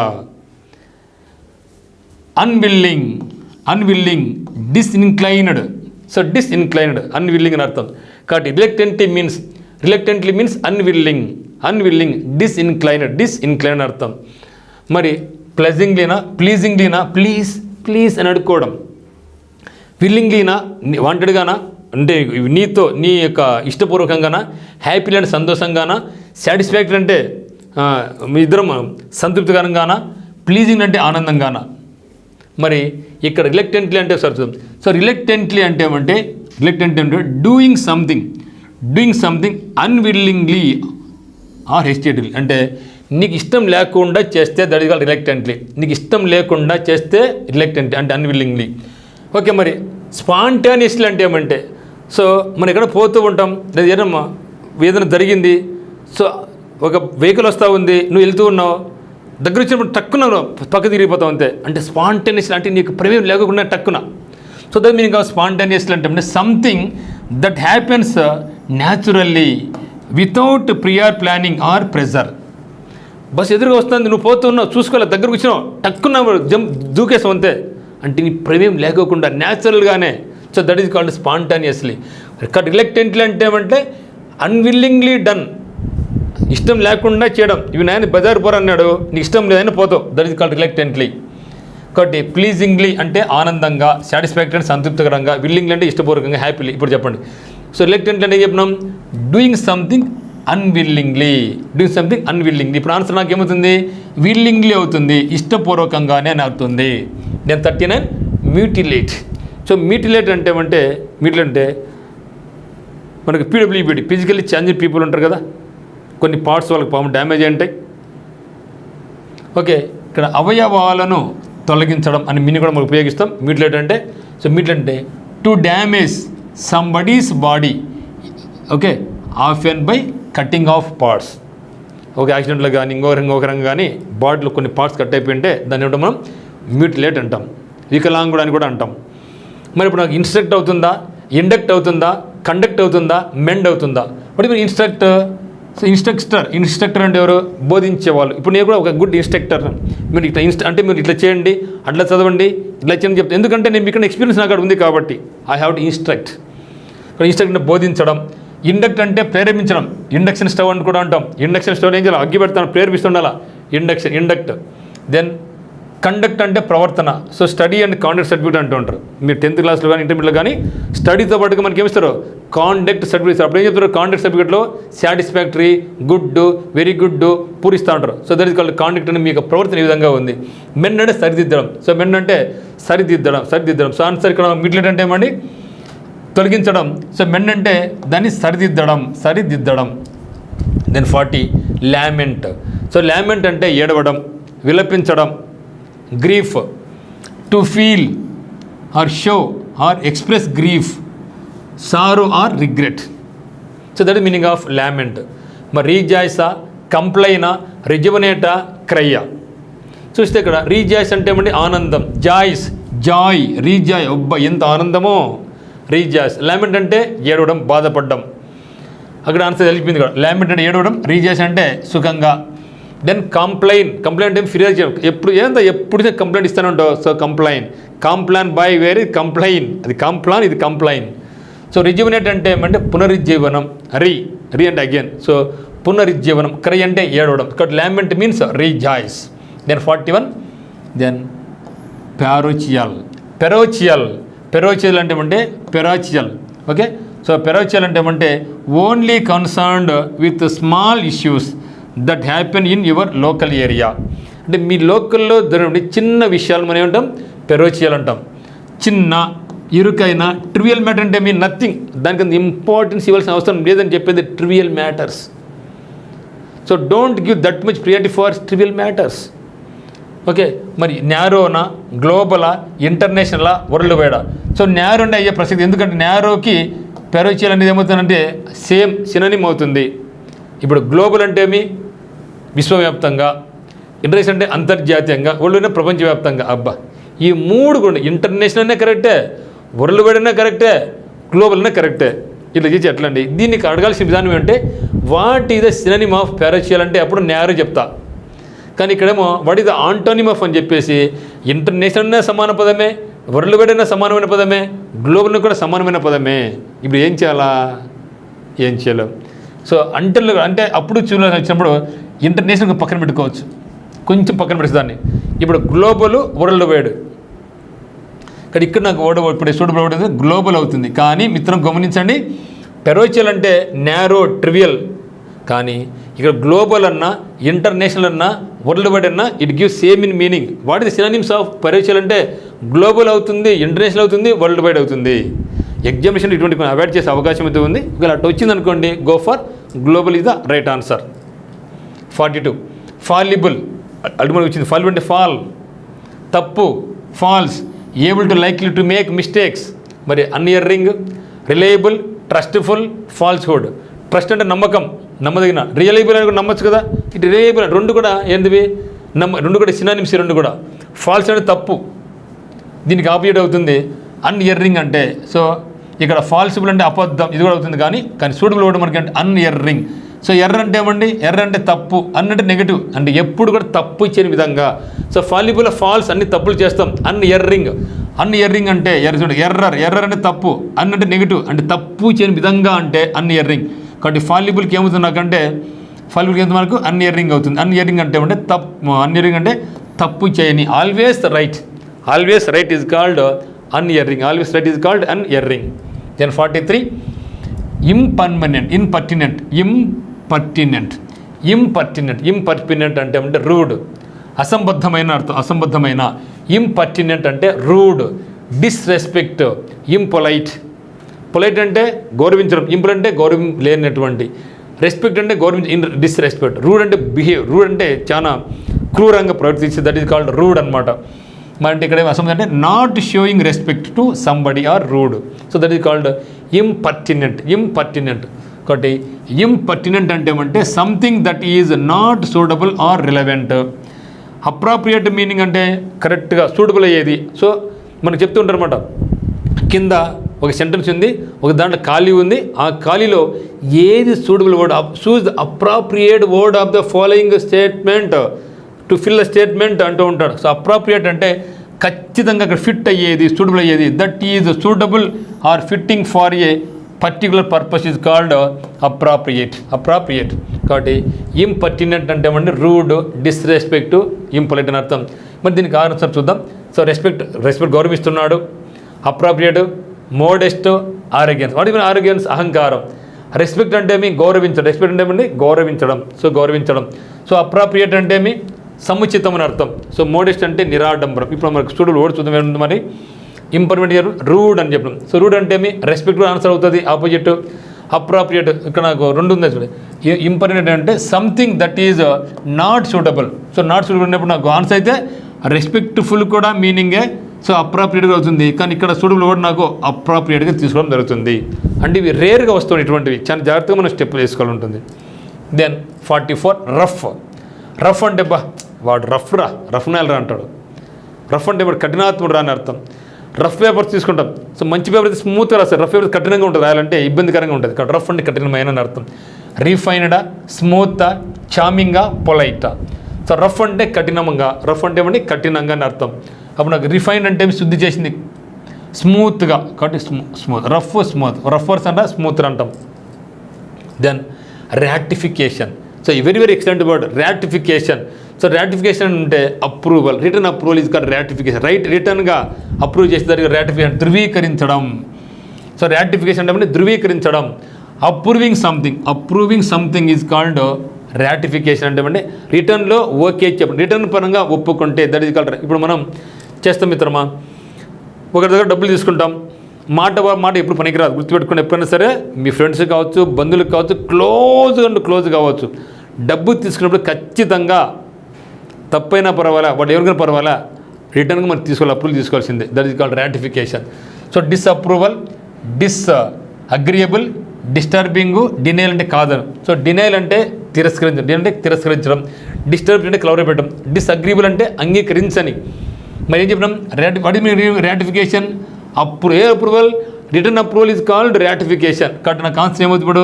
అన్విల్లింగ్, డిస్ఇన్క్లైన్డ్. సో డిస్ఇన్క్లైన్డ్, అన్విల్లింగ్ అని అర్థం. కాబట్టి రిలక్టెంట్లీ మీన్స్ అన్విల్లింగ్, డిస్ఇన్క్లైన్డ్ అర్థం. మరి ప్లీజింగ్లీనా, ప్లీజ్ అని అడుక్కోవడం. విల్లింగ్లీనా, వాంటెడ్గానా అంటే నీతో నీ యొక్క ఇష్టపూర్వకంగానా, హ్యాపీలీ అంటే సంతోషంగానా, సాటిస్ఫాక్టరీ అంటే మీ ఇద్దరం సంతృప్తికరంగానా, ప్లీజింగ్ అంటే ఆనందంగానా. మరి ఇక్కడ రిలక్టెంట్లీ అంటే సరిచూద్దాం. సో రిలక్టెంట్లీ అంటే ఏమంటే డూయింగ్ సంథింగ్ అన్విల్లింగ్లీ ఆర్ హెస్టేట్లీ. అంటే నీకు ఇష్టం లేకుండా చేస్తే దట్ ఈస్ కాల్డ్ రిలక్టెంట్లీ. నీకు ఇష్టం లేకుండా చేస్తే రిలక్టెంట్లీ అంటే అన్విల్లింగ్లీ. ఓకే. మరి స్పాంటానియస్లీ అంటే ఏమంటే, సో మనం ఎక్కడ పోతూ ఉంటాం, లేదా ఏదైనా జరిగింది, సో ఒక వెహికల్ వస్తూ ఉంది, నువ్వు వెళ్తూ ఉన్నావు, దగ్గర వచ్చినప్పుడు టక్కున పక్క తిరిగిపోతావు అంతే. అంటే స్పాంటేనియస్ అంటే నీకు ప్రమేయం లేకుండా టక్కున. So that meaning of spontaneous అంటే something that happens naturally without prior planning or pressure. Bus ఎదురుగా వస్తుంది, నువ్వు పోతున్నావు, చూసుకోవాలి, దగ్గరకు వచ్చినావు, టక్కున దూకేసావు అంతే. అంటే నీ ప్రమేయం లేకోకుండా న్యాచురల్గానే. So that is called spontaneously. Reluctantly అంటే ఏమంటే అన్విల్లింగ్లీ డన్, ఇష్టం లేకుండా చేయడం. ఇవి నాయన బజార్ పోరా అన్నాడు, నీకు ఇష్టం లేదని పోతావు, దట్ ఈస్ కాల్డ్ రిలక్టెంట్లీ. కాబట్టి ప్లీజింగ్లీ అంటే ఆనందంగా, సాటిస్ఫాక్టరీ అంటే సంతృప్తికరంగా, విల్లింగ్లీ అంటే ఇష్టపూర్వకంగా, హ్యాపీలీ. ఇప్పుడు చెప్పండి. సో రిలక్టెంట్లీ అంటే చెప్పినాం doing something unwillingly, doing something unwillingly. ఇప్పుడు ఆన్సర్ నాకు ఏమవుతుంది, విల్లింగ్లీ అవుతుంది, ఇష్టపూర్వకంగానే అని అవుతుంది. నేను 39 మ్యూటిలేట్. సో మ్యూటిలేట్ అంటే మ్యూటిలేట్ అంటే మనకి పీడబ్ల్యూబీడీ, ఫిజికల్లీ ఛాలెంజ్డ్ పీపుల్ ఉంటారు కదా, కొన్ని పార్ట్స్ వాళ్ళకి పాపం డ్యామేజ్ అయి ఉంటాయి. ఓకే, ఇక్కడ అవయవాలను తొలగించడం అని మీని కూడా మనం ఉపయోగిస్తాం మ్యూటిలేట్ అంటే. సో మ్యూటిలేట్ అంటే to damage somebody's body, okay, often by cutting off parts. Okay, యాక్సిడెంట్లో కానీ ఇంకొక రంగా కానీ బాడీలో కొన్ని పార్ట్స్ కట్ అయిపోయి ఉంటే దాన్ని ఏమంటాం మనం మ్యూటిలేట్ అంటాం. వికలాంగుడు అని కూడా అంటాం. మరి ఇప్పుడు నాకు ఇన్స్ట్రక్ట్ అవుతుందా, ఇండక్ట్ అవుతుందా, కండక్ట్ అవుతుందా, మెండ్ అవుతుందా? ఇప్పుడు మీరు ఇన్స్ట్రక్టర్ అంటే ఎవరు, బోధించేవాళ్ళు. ఇప్పుడు నేను కూడా ఒక గుడ్ ఇన్స్ట్రక్టర్. మీరు ఇట్లా అంటే మీరు ఇట్లా చేయండి, అట్లా చదవండి, ఇట్లా చేయండి చెప్తాను. ఎందుకంటే నేను ఇక్కడ ఎక్స్పీరియన్స్ నాకు ఉంది కాబట్టి ఐ హ్యావ్ టు ఇన్స్ట్రక్ట్. ఇక్కడ ఇన్స్ట్రక్ట్ అంటే బోధించడం. ఇండక్ట్ అంటే ప్రేరేపించడం, ఇండక్షన్ స్టవ్ అని కూడా అంటాం. ఇండక్షన్ స్టవ్ ఏం చేయాలి, అగ్గి పెడతాను, ప్రేరేపిస్తుండాలా, ఇండక్ట్. దెన్ కండక్ట్ అంటే ప్రవర్తన. So study and conduct certificate అంటూ ఉంటారు. మీరు 10th క్లాస్లో కానీ ఇంటర్మీడియట్లో కానీ స్టడీతో పాటుగా మనకి ఏమిస్తారు, కాండక్ట్ సర్టిఫికేట్. అప్పుడు ఏం చెప్తారు, కాండక్ట్ సర్టిఫికేట్లో సాటిస్ఫాక్టరీ, గుడ్, వెరీ గుడ్ పూరిస్తూ ఉంటారు. So that is called conduct అని. మీకు ప్రవర్తన ఈ విధంగా ఉంది. మెన్ అంటే సరిదిద్దడం. సో మెన్ అంటే సరిదిద్దడం. సో ఆన్సర్ ఇక్కడ మిడ్లెట్ అంటే ఏమండి, తొలగించడం. సో మెన్ అంటే దాన్ని సరిదిద్దడం. Then 40 lament. సో లామెంట్ అంటే ఏడవడం, విలపించడం, grief, to feel or show or express grief, sorrow or regret. So that is meaning of lament. మరి రీజాయిసా, కంప్లైనా, రిజువనేటా, క్రయ్యా. చూస్తే ఇక్కడ రీజాయిస్ అంటే ఏమంటే ఆనందం, జాయ్, రీజాయ్, అబ్బా ఎంత ఆనందమో, రీజాయిస్. లామెంట్ అంటే ఏడవడం, బాధపడడం. అక్కడ ఆన్సర్ తెలిపింది కూడా. లామెంట్ అంటే ఏడవడం, రీజాయిస్ అంటే సుఖంగా. దెన్ కంప్లైంట్ అంటే ఫిర్యాదు చేయడం. ఎప్పుడు కంప్లైంట్ ఇస్తూనే ఉంటావు. So complain by where complain, అది కంప్లాన్, ఇది కంప్లైన్. సో రిజ్యువనేట్ అంటే ఏమంటే పునరుజ్జీవనం, రీ అంటే అగైన్. సో పునరుజ్జీవనం. క్రై అంటే ఏడవడం. ఇక్కడ lament means rejoice. Then 41 then parochial అంటే ఏమంటే పెరాచియల్. ఓకే, సో పెరోచియల్ అంటే ఏమంటే only concerned with small issues that happen in your local area. అంటే మీ లోకల్లో జరిగే చిన్న విషయాలు మనం ఏమంటాం, పెరోచియల్ అంటాం. చిన్న, ఇరుకైన, ట్రివియల్ మ్యాటర్ అంటే మీ నథింగ్, దానికి ఇంపార్టెన్స్ ఇవ్వాల్సిన అవసరం లేదని చెప్పేది trivial matters. So don't give that much priority for trivial matters. Okay, మరి న్యారోనా, గ్లోబలా, ఇంటర్నేషనలా, వరల్డ్ వైడా? సో న్యారో అంటే అయ్యే ప్రసక్తి. ఎందుకంటే న్యారోకి పెరోచియల్ అనేది ఏమవుతుందంటే సేమ్ సినోనిమ్ అవుతుంది. ఇప్పుడు గ్లోబల్ అంటే ఏమి, విశ్వవ్యాప్తంగా, ఇంటర్నేషనల్ అంటే అంతర్జాతీయంగా, వరల్డ్ అంటే ప్రపంచవ్యాప్తంగా. అబ్బా, ఈ మూడు కూడా ఇంటర్నేషనల్ అనే కరెక్టే, వరల్డ్ వైడ్ అనే కరెక్టే, గ్లోబల్ అనే కరెక్టే. ఇట్లా చేసి ఎట్లా అండి, దీనికి అడగాల్సిన విధానం ఏంటంటే what is the synonym of parochial అంటే అప్పుడు న్యారో చెప్తా. కానీ ఇక్కడేమో what is the antonym of అని చెప్పేసి ఇంటర్నేషనల్ అనే సమాన పదమే, వరల్డ్ వైడ్ అయినా సమానమైన పదమే, గ్లోబల్ కూడా సమానమైన పదమే. ఇప్పుడు ఏం చేయలేం. సో అంటే అప్పుడు చూడాల్సి వచ్చినప్పుడు ఇంటర్నేషనల్ పక్కన పెట్టుకోవచ్చు, కొంచెం పక్కన పెట్టేసి దాన్ని. ఇప్పుడు గ్లోబల్, వరల్డ్ వైడ్. ఇక్కడ నాకు ఇప్పుడు సూటబుల్ అవుతుంది, గ్లోబల్ అవుతుంది. కానీ మిత్రం గమనించండి, పెరోచియల్ అంటే నారో, ట్రివియల్. కానీ ఇక్కడ గ్లోబల్ అన్నా, ఇంటర్నేషనల్ అన్నా, వరల్డ్ వైడ్ అన్నా it give same in meaning. What is the synonyms of parochial అంటే గ్లోబల్ అవుతుంది, ఇంటర్నేషనల్ అవుతుంది, వరల్డ్ వైడ్ అవుతుంది. ఎగ్జామినేషన్ ఇటువంటి కొన్ని అవాయిడ్ చేసే అవకాశం అయితే ఉంది. ఒకవేళ అటు వచ్చింది అనుకోండి, go for global is the right answer. 42 fallible. Ultimate వచ్చింది. ఫాలిబుల్ అంటే ఫాల్, తప్పు, false, able to likely to make mistakes. మరి unerring, reliable, trustful, falsehood. Trust అంటే నమ్మకం, నమ్మదగిన. రియలబుల్ అని కూడా నమ్మచ్చు కదా. ఇటు రియలబుల్ రెండు కూడా ఏంటివి, రెండు కూడా సినానిమ్స్. రెండు కూడా. ఫాల్స్ అంటే తప్పు, దీనికి ఆపోజిట్ అవుతుంది అన్ఇయరింగ్ అంటే. సో ఇక్కడ ఫాల్సిబుల్ అంటే అబద్ధం, ఇది కూడా అవుతుంది. కానీ సూటబుల్ కూడా మనకి అంటే అన్ఇయరింగ్. సో ఎర్ర అంటే ఏమండి, ఎర్ర అంటే తప్పు, అంటే నెగిటివ్, అంటే ఎప్పుడు కూడా తప్పు ఇచ్చే విధంగా. సో ఫాలిబుల్, ఫాల్స్, అన్ని తప్పులు చేస్తాం. అన్ఇయరింగ్ అంటే ఎర్రర్ అంటే తప్పు, అంటే నెగిటివ్, అంటే తప్పు చేయని విధంగా అంటే అన్ఇయరింగ్. కాబట్టి ఫాలిబుల్కి ఏమవుతుంది నాకంటే ఫాల్ఫుల్గా ఎంత మనకు అన్ఇయరింగ్ అవుతుంది. అన్ఇయరింగ్ అంటే అన్ఇయరింగ్ అంటే తప్పు చేయని. Always right is called unerring. Always right is called unerring. Then 43 impertinent అంటే రూడ్, అసంబద్ధమైన అర్థం. అసంబద్ధమైన. ఇంపర్టినెంట్ అంటే రూడ్, డిస్రెస్పెక్ట్, ఇంపొలైట్. పొలైట్ అంటే గౌరవించడం, ఇంపొలైట్ అంటే గౌరవం లేనటువంటి, రెస్పెక్ట్ అంటే డిస్రెస్పెక్ట్. రూడ్ అంటే రూడ్ అంటే చాలా క్రూరంగా ప్రవర్తించి, దట్ ఈస్ కాల్డ్ రూడ్ అనమాట. అంటే ఇక్కడ అసంబద్ధం అంటే not showing respect to somebody or rude. So that is called impertinent. కాబట్టి ఇంపర్టినెంట్ అంటే ఏమంటే something that is not suitable or relevant. Appropriate meaning అంటే కరెక్ట్గా సూటబుల్ అయ్యేది. సో మనకు చెప్తూ ఉంటారన్నమాట, కింద ఒక సెంటెన్స్ ఉంది, ఒక దాంట్లో ఖాళీ ఉంది, ఆ ఖాళీలో ఏది suitable word, choose the appropriate word of the following statement to fill the statement అంటూ ఉంటాడు. సో అప్రాప్రియేట్ అంటే ఖచ్చితంగా అక్కడ ఫిట్ అయ్యేది, సూటబుల్ అయ్యేది. That is suitable or fitting for a particular purpose is called appropriate. కాబట్టి ఇంపర్టినెంట్ అంటే ఏమంటే రూడ్, డిస్రెస్పెక్ట్, ఇంపొలైట్ అని అర్థం. మరి దీనికి ఆన్సర్ చూద్దాం. సో రెస్పెక్ట్ గౌరవిస్తున్నాడు. Appropriate modest, arrogance. What is arrogance? అహంకారం. రెస్పెక్ట్ అంటే ఏమి? గౌరవించడం. రెస్పెక్ట్ అంటే ఏమండి? గౌరవించడం. సో అప్రాప్రియేట్ అంటే ఏమి? సముచితం అని అర్థం. సో మోడెస్ట్ అంటే నిరాడంబరం. ఇప్పుడు మనకు స్టూడెంట్ ఓడి చూద్దాం ఏముంది మరి. ఇంపర్టినెంట్ రూడ్ అని చెప్పడం. సో రూడ్ అంటే ఏమి? రెస్పెక్ట్ ఆన్సర్ అవుతుంది. Opposite appropriate. ఇక్కడ నాకు రెండు ఉంది చూడండి. ఇంపర్టినెంట్ అంటే something that is not suitable. So not suitable ఉన్నప్పుడు నాకు ఆన్సర్ అయితే రెస్పెక్ట్ఫుల్ కూడా మీనింగే. సో అప్రాప్రియేట్గా అవుతుంది. కానీ ఇక్కడ సూటబుల్ కూడా నాకు అప్రాప్రియేట్గా తీసుకోవడం జరుగుతుంది. అంటే ఇవి రేర్గా వస్తాయి ఇటువంటివి. చాలా జాగ్రత్తగా మనం స్టెప్ వేసుకోవాలి ఉంటుంది. దెన్ 44 రఫ్ అంటే వాడు రఫ్ నేలరా అంటాడు. రఫ్ అంటే వాడు కఠినాత్ముడు రా అని అర్థం. రఫ్ పేపర్స్ తీసుకుంటాం. సో మంచి పేపర్ అయితే స్మూత్గా రాస్తారు. రఫ్ పేపర్ కఠినంగా ఉంటుంది, రాయాలంటే ఇబ్బందికరంగా ఉంటుంది. రఫ్ అంటే కఠినమైన అని అర్థం. రిఫైన్డా, స్మూతా, చామింగా, పొలైటా. సో రఫ్ అంటే కఠినంగా, రఫ్ అంటే ఏమంటే కఠినంగా అని అర్థం. అప్పుడు నాకు రిఫైన్డ్ అంటే శుద్ధి చేసింది, స్మూత్గా. కాబట్టి స్మూత్. రఫర్స్ అంటే స్మూత్ అంటాం. Then ratification. So very excellent word, ratification. So ratification అంటే approval. Return approval is called ratification. రిటర్న్గా అప్రూవ్ చేసే దానికి రాటిఫికేషన్, ధృవీకరించడం. సో రాటిఫికేషన్ అంటే ధృవీకరించడం. Approving something is called ratification. అంటే రిటర్న్లో ఓకే చెప్పండి, రిటర్న్ పరంగా ఒప్పుకుంటే దట్ ఈజ్ కాల్డ్. ఇప్పుడు మనం చేస్తాం మిత్రమా, ఒకరి దగ్గర డబ్బులు తీసుకుంటాం, మాట ఎప్పుడు పనికిరాదు. గుర్తుపెట్టుకుని ఎప్పుడైనా సరే మీ ఫ్రెండ్స్ కావచ్చు, బంధువులకు కావచ్చు, క్లోజ్ కావచ్చు, డబ్బు తీసుకున్నప్పుడు ఖచ్చితంగా తప్పైనా పర్వాలా, వాడు ఎవరికైనా పర్వాలా, రిటర్న్గా మనం అప్రూవల్ తీసుకోవాల్సిందే. That is called ratification. So disapproval, agreeable, disturbing, denial అంటే కాదను. సో డినైల్ అంటే తిరస్కరించడం, డిస్టర్బ్ అంటే క్లౌరీ పెట్టడం, డిస్అగ్రియబుల్ అంటే అంగీకరించని. మరి ఏం చెప్పినాం? What is ratification? Approval. Return approval is called ratification. కాబట్టి నా కాన్సెప్ట్ ఏమవుతుంది? ఇప్పుడు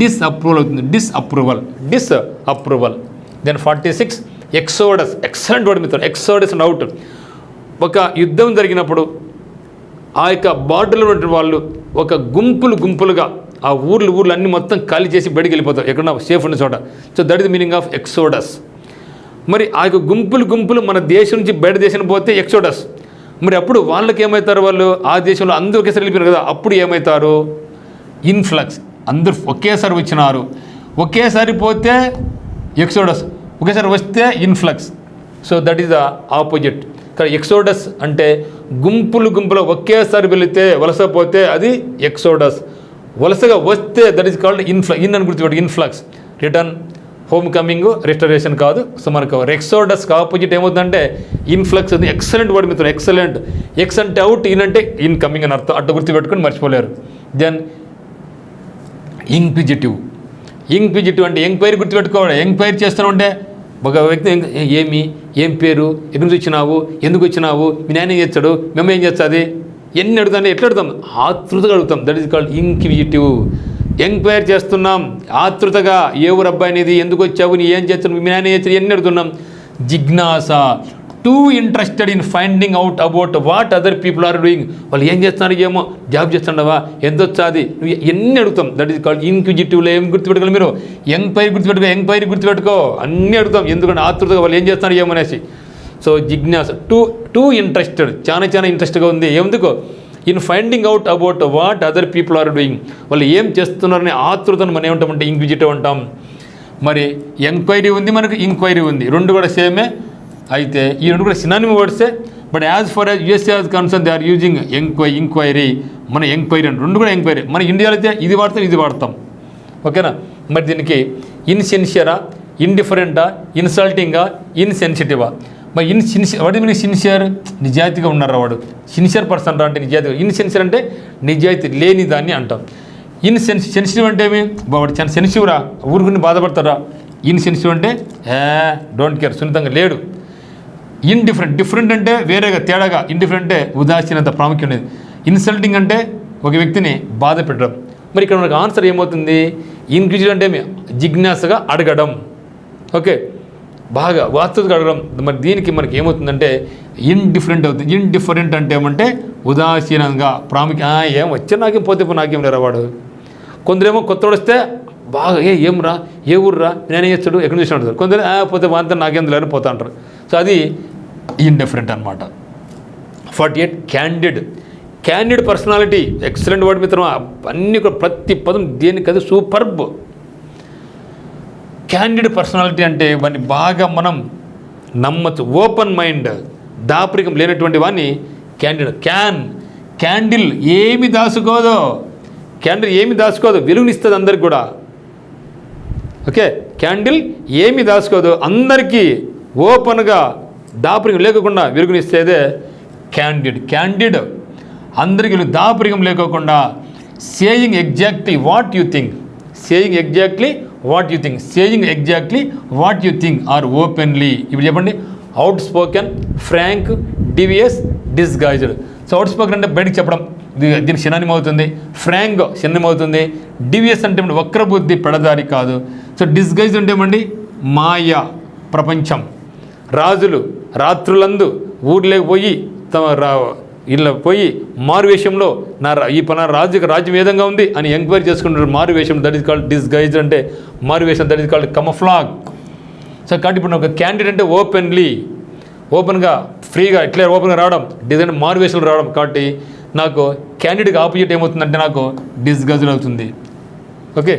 డిస్అప్రూవల్ అవుతుంది. Disapproval. Then 46 exodus. Excellent word మిత్రులు. Exodus and out. ఒక యుద్ధం జరిగినప్పుడు ఆ యొక్క బార్డర్లో ఉన్న వాళ్ళు ఒక గుంపులుగా ఆ ఊర్లు అన్నీ మొత్తం ఖాళీ చేసి బయటికి వెళ్ళిపోతారు, ఎక్కడన్నా సేఫ్ ఉన్న చోట. So that is the meaning of exodus. మరి ఆ యొక్క గుంపులు మన దేశం నుంచి బయట దేశం పోతే ఎక్సోడస్. మరి అప్పుడు వాళ్ళకి ఏమవుతారు? వాళ్ళు ఆ దేశంలో అందరూ ఒకేసారి వెళ్ళిపోయారు కదా, అప్పుడు ఏమవుతారు? ఇన్ఫ్లక్స్. అందరూ ఒకేసారి వచ్చినారు. ఒకేసారి పోతే ఎక్సోడస్, ఒకేసారి వస్తే influx. So that is the opposite. కానీ ఎక్సోడస్ అంటే గుంపులు ఒకేసారి వెళితే, వలస పోతే అది ఎక్సోడస్. వలసగా వస్తే దట్ ఈస్ కాల్డ్ ఇన్ అని గుర్తుపెట్టు. Influx. Return, home coming, restoration కాదు. సో మనకు ఎక్సోడస్కి ఆపోజిట్ ఏమవుతుందంటే ఇన్ఫ్లక్స్. అది ఎక్సలెంట్ వర్డ్ మిత్రులు, ఎక్సలెంట్. ఎక్స్ అంటే అవుట్, ఇన్ అంటే ఇన్ కమింగ్ అని అర్థం. అట్లా గుర్తుపెట్టుకొని మర్చిపోలేరు. దెన్ ఇంక్విజిటివ్ అంటే ఎంక్వైరీ గుర్తుపెట్టుకోవాలి. ఎంక్వైరీ చేస్తూ ఉంటే ఒక వ్యక్తి ఏం పేరు, ఎక్కడి నుంచి వచ్చినావు, ఎందుకు వచ్చినావు, మీ నాయన ఏం చేస్తాడు, మేము ఏం చేస్తుంది, ఎన్ని అడుగుతాను, ఎట్లా అడుగుతాం? ఆతృతగా అడుగుతాం. That is called inquisitive. Enquiry చేస్తున్నాం ఆతృతగా, ఏ ఊరు అబ్బాయి అనేది, ఎందుకు వచ్చావు, నీ ఏం చేస్తున్నావు, మీ నాయన ఏం చేస్తాడు, ఎన్ని అడుగుతున్నాం. జిజ్ఞాస, too interested in finding out about what other people are doing. వాళ్ళు ఏం చేస్తున్నారు, ఏమో జాబ్ చేస్తుండవా, ఎంత వచ్చాది, నువ్వు ఎన్ని అడుగుతాం. దట్ ఈస్ కాల్డ్ ఇన్క్విజిటివ్లో. ఏం గుర్తుపెట్టుకోవాలి మీరు, ఎంక్వైరీ గుర్తుపెట్టుకో, అన్నీ అడుగుతాం. ఎందుకంటే ఆతృతగా వాళ్ళు ఏం చేస్తున్నారు ఏమనేసి. సో జిజ్ఞాస, టూ ఇంట్రెస్టెడ్, చాలా ఇంట్రెస్ట్గా ఉంది. ఎందుకో in finding out about what other people are doing, వాళ్ళు ఏం చేస్తున్నారని ఆతృతను మనం ఏమంటామంటే ఇంక్విజిటివ్ అంటాం. మరి ఎంక్వైరీ ఉంది, మనకు ఇంక్వైరీ ఉంది, రెండు కూడా సేమే. అయితే ఈ రెండు కూడా సినానిమ్ వర్డ్సే. But as far as USA as concern they are using enquiry. మన ఎంక్వైరీ అంటే రెండు కూడా ఎంక్వైరీ. మన ఇండియాలో అయితే ఇది వాడతాం. ఓకేనా. మరి దీనికి ఇన్సిన్సియరా, ఇండిఫరెంటా, ఇన్సల్టింగా, ఇన్సెన్సిటివా. మరి వాడి మనకి సిన్సియర్, నిజాయితీగా ఉన్నారా వాడు, సిన్సియర్ పర్సన్ రా అంటే నిజాయితీగా. ఇన్సెన్సియర్ అంటే నిజాయితీ లేని దాన్ని అంటాం. సెన్సిటివ్ అంటే ఏమి, వాడు చాలా సెన్సిటివ్ రా, ఊరుకుని బాధపడతారా. ఇన్సెన్సిటివ్ అంటే డోంట్ కేర్, సున్నితంగా లేడు. డిఫరెంట్ అంటే వేరేగా, తేడాగా. ఇండిఫరెంట్ అంటే ఉదాసీనత, ప్రాముఖ్యం లేదు. ఇన్సల్టింగ్ అంటే ఒక వ్యక్తిని బాధ పెట్టడం. మరి ఇక్కడ మనకు ఆన్సర్ ఏమవుతుంది, ఇన్క్విజిటివ్ అంటే జిజ్ఞాసగా అడగడం. ఓకే, బాగా వాస్తవికంగా అడగడం. మరి దీనికి మనకి ఏమవుతుందంటే ఇండిఫరెంట్ అవుతుంది. ఇండిఫరెంట్ అంటే ఏమంటే ఉదాసీనంగా, ఏం వచ్చే నాకేం పోతే నాకేం లేరా వాడు. కొందరేమో కొత్తవాడు వస్తే బాగా ఏం రా, ఏ ఊరు రా, నేనేం చేస్తాడు, ఎక్కడ చూసినా ఉంటారు. కొందరు పోతే అంతా నాకేం లేదని పోతా అంటారు. సో అది ఇండిఫరెంట్ అనమాట. 48 క్యాండిడ్ పర్సనాలిటీ. ఎక్సలెంట్ వర్డ్ మిత్రమా. అన్నీ కూడా ప్రతి పదం దేనికది సూపర్బ్. క్యాండిడ్ పర్సనాలిటీ అంటే వాడిని బాగా మనం నమ్మచ్చు. ఓపెన్ మైండ్, దాపరికం లేనటువంటి వాడిని క్యాండిడ్. క్యాండిల్ ఏమి దాచుకోదు, వెలుగునిస్తుంది అందరికి కూడా. ఓకే, క్యాండిల్ ఏమి దాచుకోదు, అందరికీ ఓపెన్గా దాపరికం లేకుండా వెలుగునిస్తేదే క్యాండిడ్. అందరికీ దాపరికం లేకోకుండా saying exactly what you think or openly. ఇప్పుడు చెప్పండి, out spoken, frank, devious, disguised. So out spoken అంటే బయటకు చెప్పడం, దీనికి సినానిమ్ అవుతుంది. ఫ్రాంక్ సినానిమ్ అవుతుంది. డివియస్ అంటే వక్రబుద్ధి, పెడదారి కాదు. సో డిస్గైజ్ అంటే ఏమండి, మాయ, ప్రపంచం. రాజులు రాత్రులందు ఊర్లోకి పోయి ఇళ్ళ పోయి మారువేషంలో ఈ పలానా రాజ్యం ఏ విధంగా ఉంది అని ఎంక్వైరీ చేసుకుంటారు. మారువేషం, దట్ ఈస్ కాల్డ్ డిస్గైజ్ అంటే మారువేషం, దట్ ఈస్ కాల్డ్ కమఫ్లాగ్. సో కాబట్టి ఇప్పుడు ఒక క్యాండిడేట్ అంటే ఓపెన్గా ఫ్రీగా ఇట్లా ఓపెన్గా రావడం, డిజైన్ మారువేషంలో రావడం. కాబట్టి నాకు క్యాండిడేట్కి ఆపోజిట్ ఏమవుతుందంటే నాకు డిస్గైజ్డ్ అవుతుంది. Okay,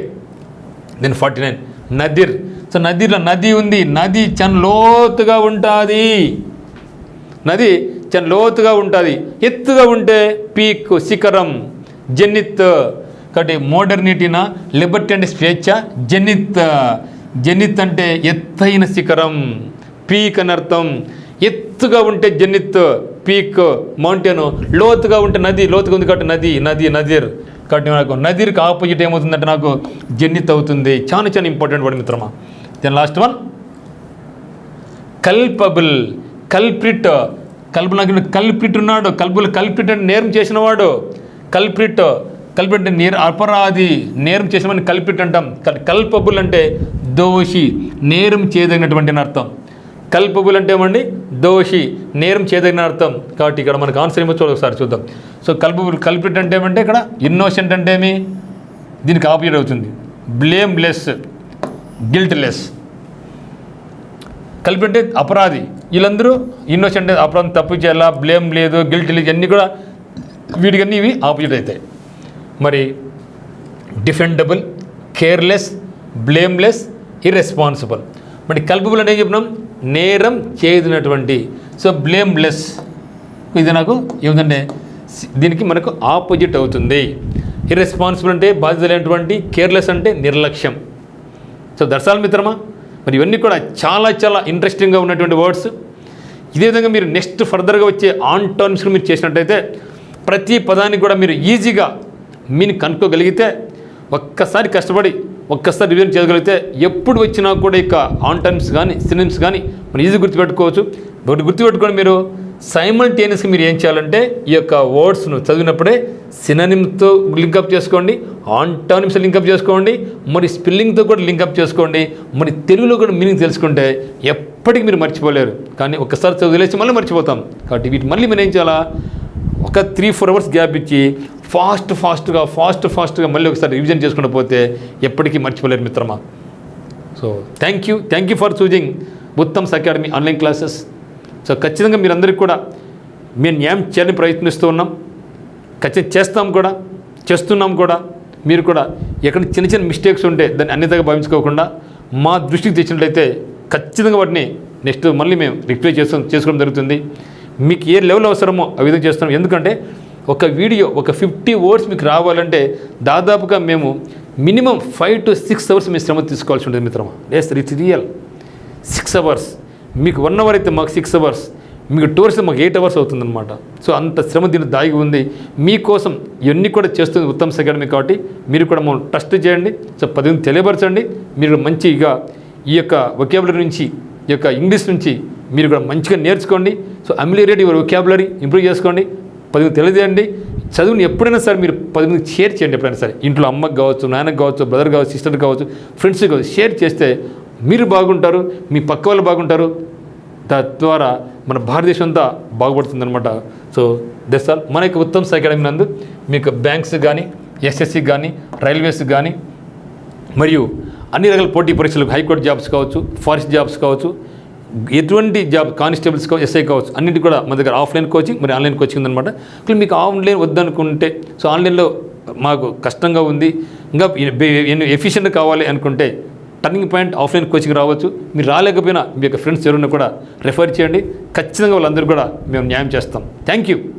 then 49 Nadir. సో నదిలో నది ఉంది, నది చాలా లోతుగా ఉంటుంది. ఎత్తుగా ఉంటే పీక్, శిఖరం, జెనిత్. కాబట్టి మోడర్నిటీనా, లిబర్టీ అంటే స్వేచ్ఛ, జెనిత్ అంటే ఎత్తైన శిఖరం, పీక్ అని అర్థం. ఎత్తుగా ఉంటే జెనిత్, పీక్, మౌంటైన్. లోతుగా ఉంటే నది, లోతుగా ఉంది కాబట్టి నదిర్. కాబట్టి నాకు నదిర్కి ఆపోజిట్ ఏమవుతుందంటే నాకు జెనిత్ అవుతుంది. చాలా ఇంపార్టెంట్ వర్డ్ మిత్రమా. Then last one culpable. Culprit ఉన్నాడు. కల్ప్రిట్ అంటే నేరం చేసినవాడు. కల్ప్రిట్ అంటే అపరాధి, నేరం చేసినవాడిని కల్ప్రిట్ అంటాం. కల్పబుల్ అంటే దోషి, నేరం చేయదగినటువంటి అర్థం. కల్పబుల్ అంటే ఏమండి, దోషి, నేరం చేయదగిన అర్థం. కాబట్టి ఇక్కడ మనకు ఆన్సర్ ఏమో ఒకసారి చూద్దాం. సో కల్ప్రిట్ అంటే ఏమంటే ఇక్కడ ఇన్నోసెంట్ అంటే ఏమి, దీనికి ఆపోజిట్ అవుతుంది. బ్లేమ్లెస్, గిల్ట్లెస్. కల్ప్రిట్ అంటే అపరాధి. వీళ్ళందరూ ఇన్నోసెంట్, అపరాధం, తప్పు చేయాలా, బ్లేమ్ లేదు, గిల్ట్ లేదు, అన్నీ కూడా వీటికన్నీ ఇవి ఆపోజిట్ అవుతాయి. మరి డిఫెండబుల్, కేర్లెస్, బ్లేమ్లెస్, ఇర్రెస్పాన్సిబుల్. మరి కల్పబుల్ అంటే ఏం చెప్పినాం, నేరం చేయనటువంటి. సో బ్లేమ్లెస్ ఇది నాకు ఏమిటంటే దీనికి మనకు ఆపోజిట్ అవుతుంది. ఇర్రెస్పాన్సిబుల్ అంటే బాధ్యత లేనటువంటి, కేర్లెస్ అంటే నిర్లక్ష్యం. సో దర్శాల మిత్రమా, మరి ఇవన్నీ కూడా చాలా ఇంట్రెస్టింగ్గా ఉన్నటువంటి వర్డ్స్. ఇదే విధంగా మీరు నెక్స్ట్ ఫర్దర్గా వచ్చే ఆంటానిమ్స్ని మీరు చేసినట్టయితే ప్రతి పదానికి కూడా మీరు ఈజీగా మీనింగ్ కనుక్కోగలిగితే, ఒక్కసారి కష్టపడి ఒక్కసారి రివిజన్ చేయగలిగితే ఎప్పుడు వచ్చినా కూడా ఇక ఆంటానిమ్స్ కానీ సినోనిమ్స్ కానీ మనం ఈజీ గుర్తుపెట్టుకోవచ్చు. ఒకటి గుర్తుపెట్టుకొని మీరు సైమల్టేనియస్గా మీరు ఏం చేయాలంటే ఈ యొక్క వర్డ్స్ను చదివినప్పుడే సినానిమ్తో లింకప్ చేసుకోండి, ఆంటానిమ్స్ లింకప్ చేసుకోండి, మరి స్పెల్లింగ్తో కూడా లింకప్ చేసుకోండి, మరి తెలుగులో కూడా మీనింగ్ తెలుసుకుంటే ఎప్పటికీ మీరు మర్చిపోలేరు. కానీ ఒక్కసారి చదివేసి మళ్ళీ మర్చిపోతాం. కాబట్టి వీటి మళ్ళీ మీరు ఏం చేయాలా, ఒక 3-4 అవర్స్ గ్యాప్ ఇచ్చి ఫాస్ట్గా మళ్ళీ ఒకసారి రివిజన్ చేసుకుంటూ పోతే ఎప్పటికీ మర్చిపోలేరు మిత్రమా. So thank you for choosing Uttam's academy online classes. So ఖచ్చితంగా మీరందరికీ కూడా మేము న్యాయం చేయాలని ప్రయత్నిస్తూ ఉన్నాం, ఖచ్చితంగా చేస్తున్నాం కూడా. మీరు కూడా ఎక్కడ చిన్న మిస్టేక్స్ ఉంటే దాన్ని అన్యతగా భావించుకోకుండా మా దృష్టికి తెచ్చినట్లయితే ఖచ్చితంగా వాటిని నెక్స్ట్ మళ్ళీ మేము రిప్లై చేసుకోవడం జరుగుతుంది. మీకు ఏ లెవెల్ అవసరమో ఆ విధంగా చేస్తున్నాం. ఎందుకంటే ఒక వీడియో ఒక 50 words మీకు రావాలంటే దాదాపుగా మేము మినిమం 5 to 6 hours మీ శ్రమ తీసుకోవాల్సి ఉంటుంది మిత్రమా. Yes, it's real. 6 hours మీకు 1 hour అయితే మాకు 6 hours, మీకు 2 hours మాకు 8 hours అవుతుందన్నమాట. సో అంత శ్రమ దీన్ని దాగి ఉంది. మీకోసం ఇవన్నీ కూడా చేస్తుంది ఉత్తమ్స్ అకాడమీ. కాబట్టి మీరు కూడా మమ్మల్ని ట్రస్ట్ చేయండి. సో 10 మంది తెలియపరచండి. మీరు మంచిగా ఈ యొక్క వొకాబులరీ నుంచి, ఈ యొక్క ఇంగ్లీష్ నుంచి మీరు కూడా మంచిగా నేర్చుకోండి. సో అమిలియేట్ యువర్ వొకాబులరీ ఇంప్రూవ్ చేసుకోండి. 10 మంది తెలియజేయండి. చదువుని ఎప్పుడైనా సరే మీరు 10 మందికి షేర్ చేయండి. ఎప్పుడైనా సరే ఇంట్లో అమ్మకి కావచ్చు, నాన్నకి కావచ్చు, బ్రదర్ కావచ్చు, సిస్టర్ కావచ్చు, ఫ్రెండ్స్కి కావచ్చు, షేర్ చేస్తే మీరు బాగుంటారు, మీ పక్క వాళ్ళు బాగుంటారు. తద్వారా మన భారతదేశం అంతా బాగుపడుతుంది అనమాట. So that's all. మన యొక్క ఉత్తమ్స్ అకాడమీ నందు మీకు బ్యాంక్స్ కానీ, ఎస్ఎస్సి కానీ, రైల్వేస్ కానీ, మరియు అన్ని రకాల పోటీ పరీక్షలకు హైకోర్టు జాబ్స్ కావచ్చు, ఫారెస్ట్ జాబ్స్ కావచ్చు, ఎటువంటి జాబ్ కానిస్టేబుల్స్ కావచ్చు, ఎస్ఐ కావచ్చు, అన్నింటి కూడా మన దగ్గర ఆఫ్లైన్ కోచింగ్ మరి ఆన్లైన్ కోచింగ్ ఉందన్నమాట. మీకు ఆన్లైన్ వద్దనుకుంటే, సో ఆన్లైన్లో మాకు కష్టంగా ఉంది, ఇంకా ఎఫిషియెంట్ కావాలి అనుకుంటే టర్నింగ్ పాయింట్ ఆఫ్లైన్ కోచింగ్ రావచ్చు. మీరు రాలేకపోయినా మీ యొక్క ఫ్రెండ్స్ ఎవరైనా కూడా రెఫర్ చేయండి. ఖచ్చితంగా వాళ్ళందరూ కూడా మేము న్యాయం చేస్తాం. Thank you.